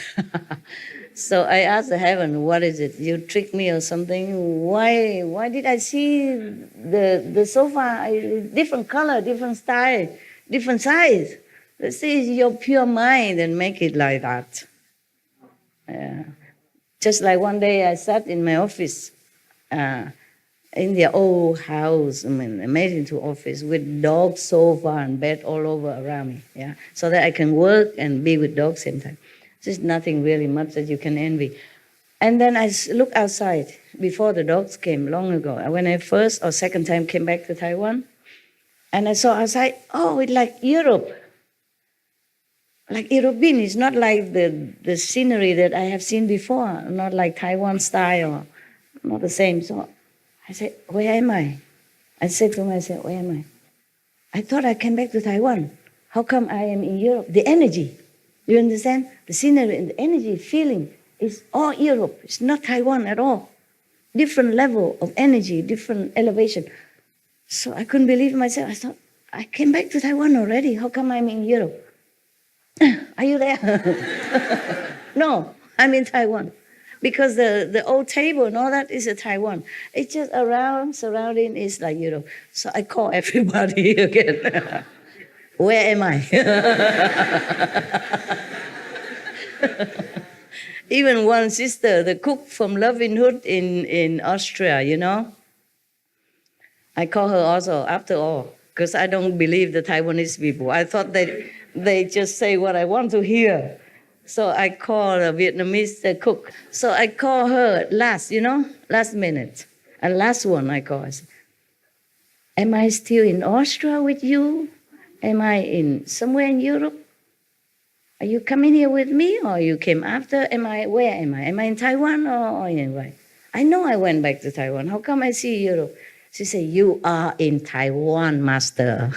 So I asked the heaven, what is it? You tricked me or something? Why did I see the sofa, different color, different style, different size? This is your pure mind and make it like that. Just like one day I sat in my office, in the old house, I made into office with dog sofa and bed all over around me, yeah, so that I can work and be with dogs same time. There's nothing really much that you can envy. And then I look outside before the dogs came long ago. When I first or second time came back to Taiwan, and I saw outside, oh, it's like Europe. Like European, it's not like the scenery that I have seen before, not like Taiwan style, not the same. So I said, where am I? I said to myself, where am I? I thought I came back to Taiwan. How come I am in Europe? The energy, you understand? The scenery and the energy, feeling is all Europe. It's not Taiwan at all. Different level of energy, different elevation. So I couldn't believe myself. I thought, I came back to Taiwan already. How come I'm in Europe? Are you there? No, I'm in Taiwan. Because the old table and all that is a Taiwan. It's just surrounding is like Europe. So I call everybody again. Where am I? Even one sister, the cook from Loving Hood in Austria, you know. I call her also, after all, because I don't believe the Taiwanese people. I thought they just say what I want to hear. So I call a Vietnamese cook. So I call her last minute. And last one I call. I say, am I still in Austria with you? Am I in somewhere in Europe? Are you coming here with me or you came after? Where am I? Am I in Taiwan or anyway? I know I went back to Taiwan. How come I see Europe? She said, you are in Taiwan, master.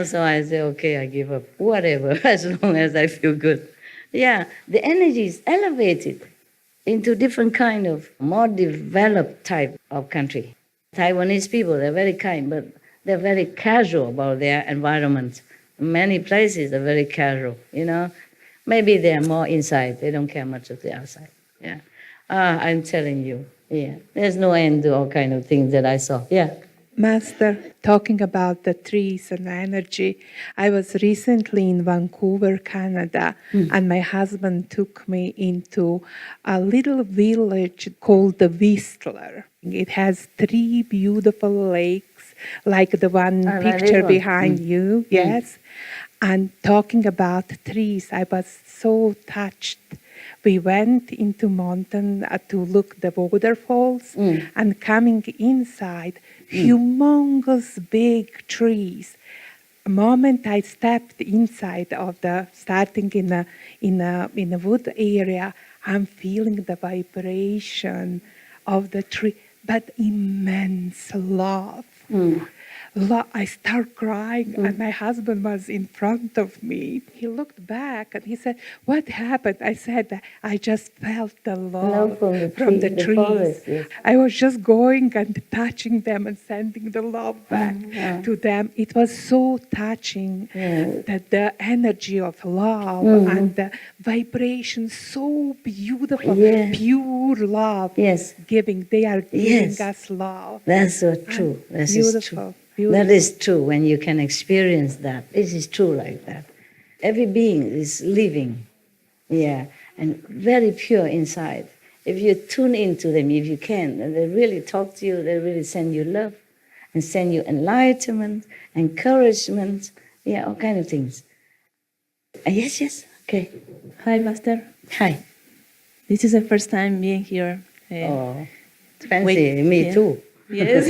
So I said, okay, I give up. Whatever, as long as I feel good. Yeah, the energy is elevated into different kind of more developed type of country. Taiwanese people, they're very kind, but they're very casual about their environment. Many places are very casual, you know. Maybe they're more inside. They don't care much of the outside. Yeah. I'm telling you, yeah. There's no end to all kind of things that I saw. Yeah. Master, talking about the trees and energy, I was recently in Vancouver, Canada, and my husband took me into a little village called the Whistler. It has 3 beautiful lakes, like the one picture behind you, yes. And talking about trees, I was so touched. We went into mountain to look the waterfalls, and coming inside, humongous big trees. The moment I stepped inside of starting in a wood area, I'm feeling the vibration of the tree, but immense love. I start crying, and my husband was in front of me. He looked back and he said, what happened? I said, I just felt the love from the trees. Forest, yes. I was just going and touching them and sending the love back to them. It was so touching that the energy of love and the vibration, so beautiful, pure love, giving. They are giving us love. That's so true. That's beautiful. True. That is true when you can experience that. This is true like that. Every being is living, and very pure inside. If you tune into them, if you can, and they really talk to you, they really send you love and send you enlightenment, encouragement, all kind of things. Yes, okay. Hi, Master. Hi. This is the first time being here. Fancy, me too. Yes.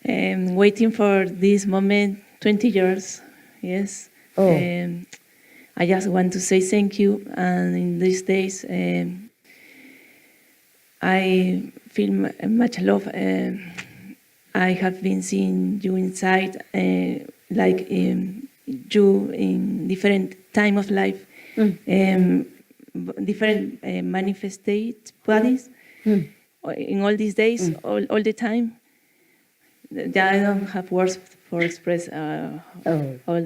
Waiting for this moment, 20 years, yes. I just want to say thank you. And in these days, I feel much love. I have been seeing you inside, like you in different time of life, different manifested bodies. In all these days, all the time. I don't have words for express all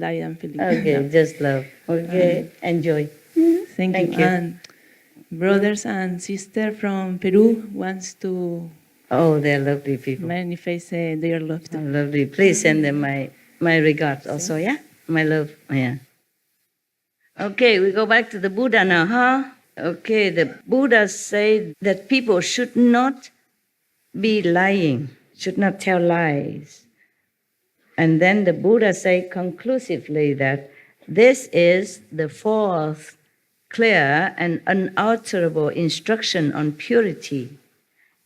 I am feeling. Okay, now. just love. Okay, enjoy. Thank Thank you. you. And brothers and sisters from Peru wants to Oh, they're lovely people. manifest their love. Oh, lovely. Please send them my regards also, yeah? My love, yeah. Okay, we go back to the Buddha now, huh? Okay, the Buddha said that people should not be lying, should not tell lies. And then the Buddha said conclusively that this is the fourth clear and unalterable instruction on purity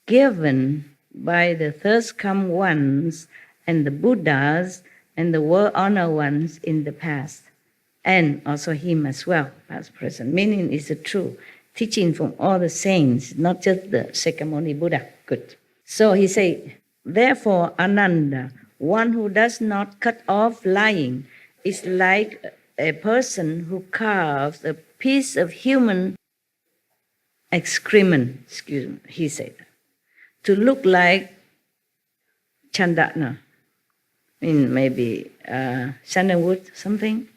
given by the first come ones and the Buddhas and the world-honored ones in the past, and also him as well, past, present. Meaning is the true teaching from all the saints, not just the Shakyamuni Buddha. Good. So he said, therefore, Ananda, one who does not cut off lying is like a person who carves a piece of human excrement, excuse me, he said, to look like chandana, maybe sandalwood, something.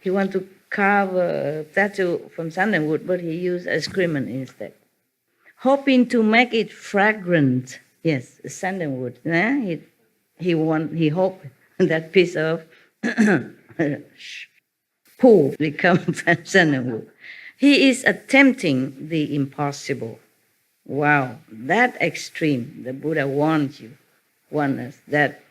He want to carve a statue from sandalwood, but he used excrement instead. Hoping to make it fragrant, yes, sandalwood. He hoped that piece of poo become sandalwood. He is attempting the impossible. Wow, that extreme, the Buddha warns us that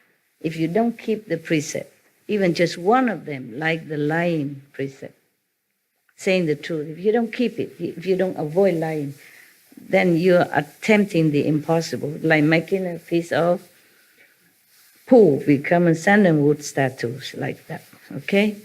if you don't keep the precept, even just one of them, like the lying precept, saying the truth, if you don't keep it, if you don't avoid lying, then you're attempting the impossible, like making a piece of poo become a sandalwood statues, like that, okay?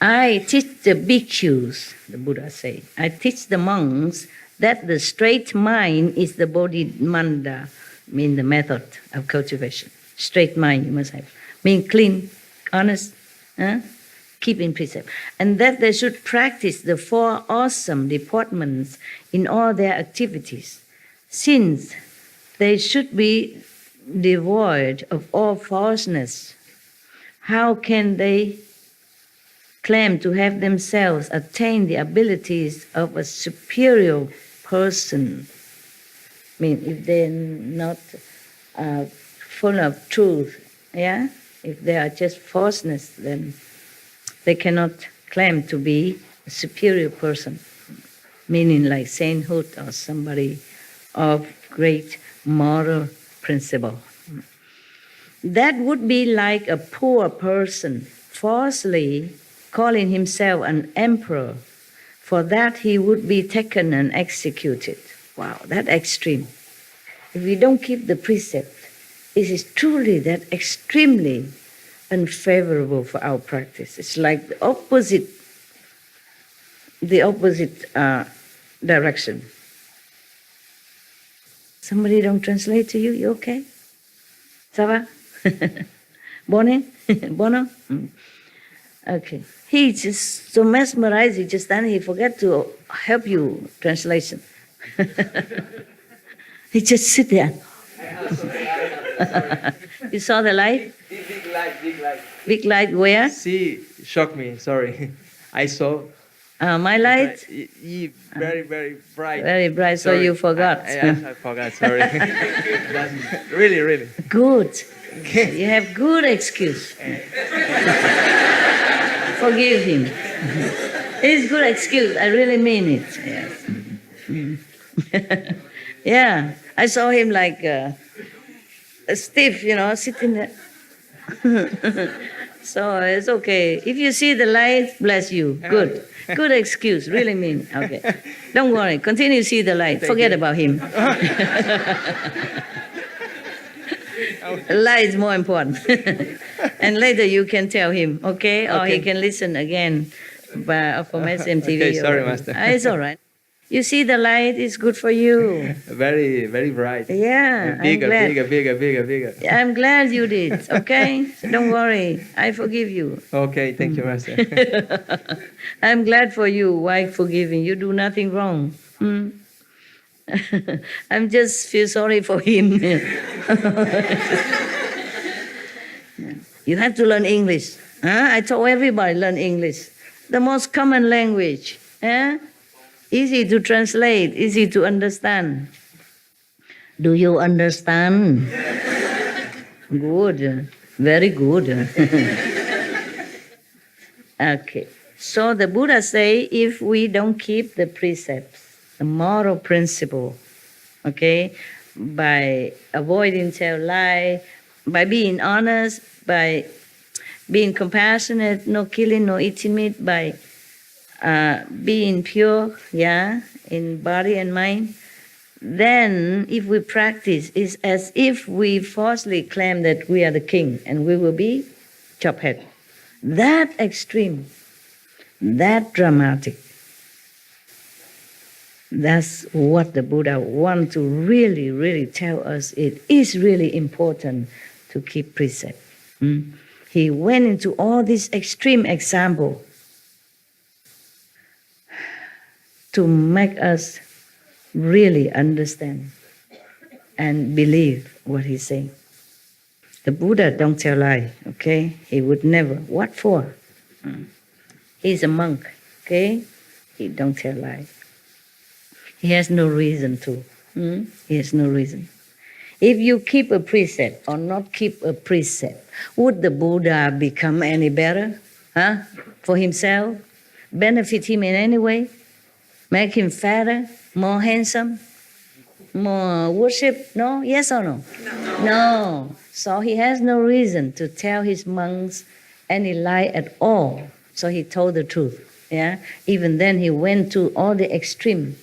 I teach the bhikkhus, the Buddha say, I teach the monks that the straight mind is the bodhimanda, mean the method of cultivation. Straight mind you must have. Mean clean, honest, keeping precept. And that they should practice the four awesome deportments in all their activities, since they should be devoid of all falseness. How can they claim to have themselves attained the abilities of a superior person? If they're not full of truth, yeah? If they are just falseness, then they cannot claim to be a superior person, meaning like sainthood or somebody of great moral principle. That would be like a poor person falsely calling himself an emperor. For that he would be taken and executed. Wow, that extreme. If we don't keep the precept, it is truly that extremely unfavorable for our practice. It's like the opposite direction. Somebody don't translate to you? You okay? Ça va? Bone? Bono? Okay. He just so mesmerized, he just then he forget to help you translation. He just sit there. You saw the light? Big light, big light. Big light where? See, shocked me, sorry. I saw. My light? Very, very bright. Very bright, so Sorry. you forgot. I forgot, sorry. That's really, really. Good. You have good excuse. Forgive him. It's good excuse. I really mean it. Yes. Yeah. I saw him like stiff, sitting there. So it's okay. If you see the light, bless you. Good. Good excuse. Really mean. Okay. Don't worry. Continue to see the light. Forget about him. Light is more important. And later you can tell him, okay? Or he can listen again from SMTV. Okay, sorry, Master. It's all right. You see the light is good for you. Very, very bright. Yeah, And bigger, I'm glad. bigger. I'm glad you did, okay? So don't worry, I forgive you. Okay, thank you, Master. I'm glad for you. Why forgiving? You do nothing wrong. Hmm? I'm just feel sorry for him. You have to learn English. Huh? I told everybody learn English. The most common language. Eh? Easy to translate, easy to understand. Do you understand? Good, very good. Okay, so the Buddha say if we don't keep the precepts, the moral principle, okay, by avoiding tell lie, by being honest, by being compassionate, no killing, no eating meat, by being pure, yeah, in body and mind, then if we practice, it's as if we falsely claim that we are the king and we will be chop head. That extreme, that dramatic. That's what the Buddha wants to really, really tell us. It is really important to keep precept. He went into all these extreme examples to make us really understand and believe what he's saying. The Buddha don't tell lie, okay? He would never. What for? He's a monk, okay? He don't tell lie. He has no reason to. He has no reason. If you keep a precept or not keep a precept, would the Buddha become any better? Huh? For himself? Benefit him in any way? Make him fatter, more handsome, more worship? No? Yes or no? No. So he has no reason to tell his monks any lie at all. So he told the truth. Yeah. Even then he went to all the extreme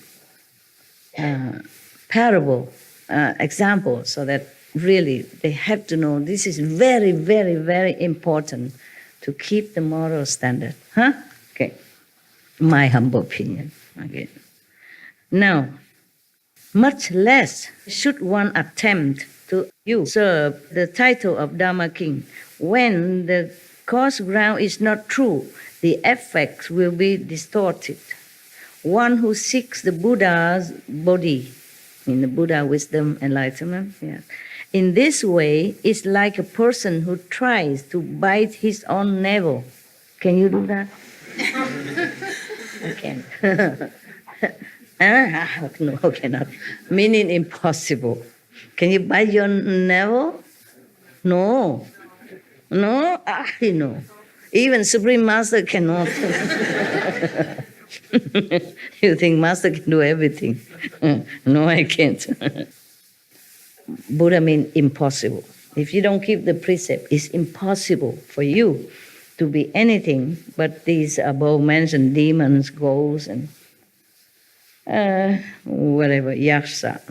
parable examples, so that really they have to know this is very, very, very important to keep the moral standard. Huh? Okay. My humble opinion. Okay. Now, much less should one attempt to usurp the title of Dharma King. When the cause ground is not true, the effects will be distorted. One who seeks the Buddha's body, in the Buddha wisdom, enlightenment, yeah, in this way is like a person who tries to bite his own navel. Can you do that? I can't. No, cannot. Meaning impossible. Can you bite your navel? No. No? No. Even Supreme Master cannot. You think Master can do everything? No, I can't. Buddha means impossible. If you don't keep the precept, it's impossible for you to be anything but these above mentioned demons, ghosts, and whatever, Yaksa,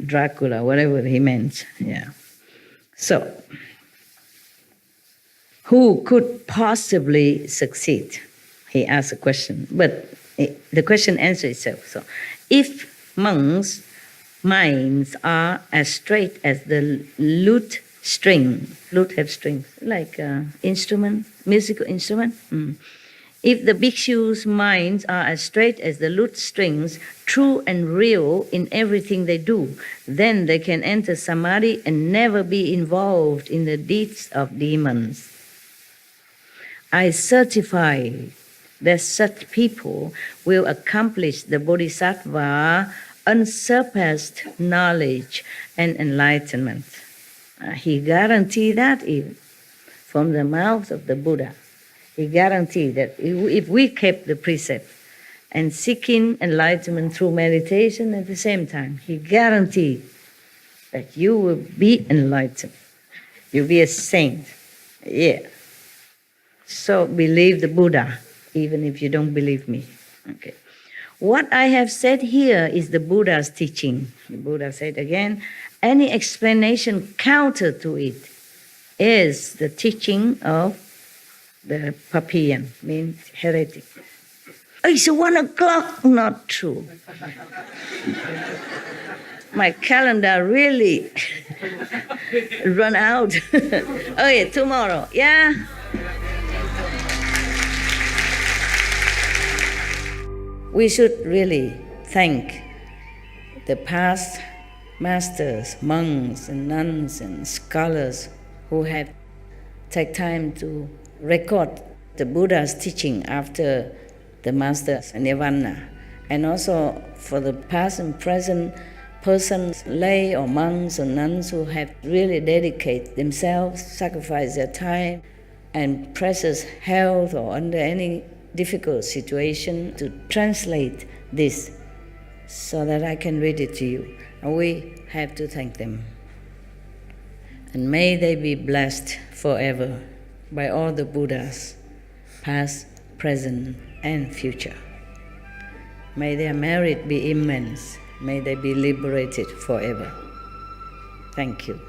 Dracula, whatever he meant. Yeah. So, who could possibly succeed? He asked a question, but the question answers itself. So, if monks' minds are as straight as the lute string have strings, like instrument, musical instrument. If the bhikshu's minds are as straight as the lute strings, true and real in everything they do, then they can enter samadhi and never be involved in the deeds of demons. I certify that such people will accomplish the bodhisattva unsurpassed knowledge and enlightenment. He guaranteed that even from the mouth of the Buddha. He guaranteed that if we kept the precept and seeking enlightenment through meditation at the same time, he guaranteed that you will be enlightened. You'll be a saint. Yeah. So believe the Buddha, even if you don't believe me. Okay. What I have said here is the Buddha's teaching. The Buddha said again, any explanation counter to it is the teaching of the Papian, means heretic. It's 1 o'clock. Not true. My calendar really run out. Okay, tomorrow. Yeah. We should really thank the past masters, monks and nuns and scholars who have taken time to record the Buddha's teaching after the master's nirvana, and also for the past and present persons, lay or monks or nuns who have really dedicated themselves, sacrificed their time and precious health or under any difficult situation to translate this so that I can read it to you. And we have to thank them. And may they be blessed forever by all the Buddhas, past, present, and future. May their merit be immense. May they be liberated forever. Thank you.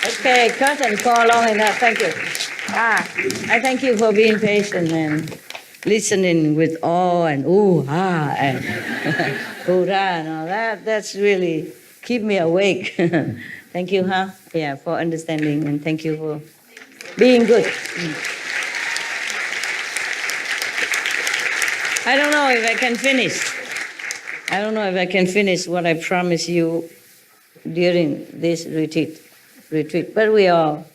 Okay, curtain call long enough. Thank you. I thank you for being patient and listening with awe and and hoorah and all that. That's really keep me awake. Thank you, Yeah, for understanding, and thank you for being good. I don't know if I can finish. I don't know if I can finish what I promised you during this retreat, but we all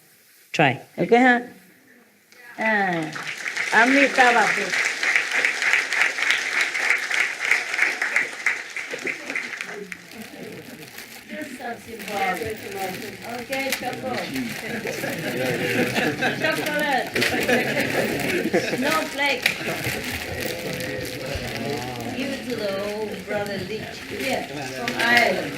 try. Okay, Amrita Bapu. Okay, chocolate. No flake. Give it to the old brother Leach. Here, from Ireland.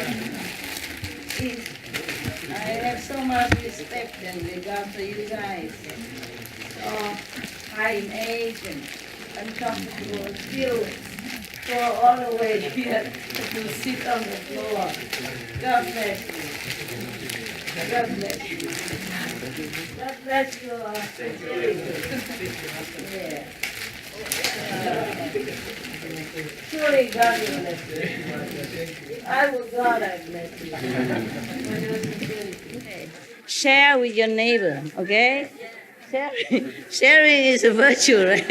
I have so much respect and regard for you guys. So high in age and uncomfortable, still go all the way here to sit on the floor. God bless you. God bless you. God bless you. Yeah. Surely God will bless you. I will God I bless you. Share with your neighbor, okay? Sharing is a virtue, right?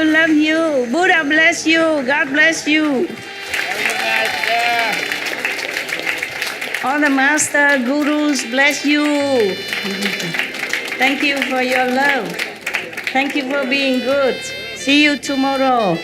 Love you. Buddha bless you. God bless you. All the master, gurus bless you. Thank you for your love. Thank you for being good. See you tomorrow.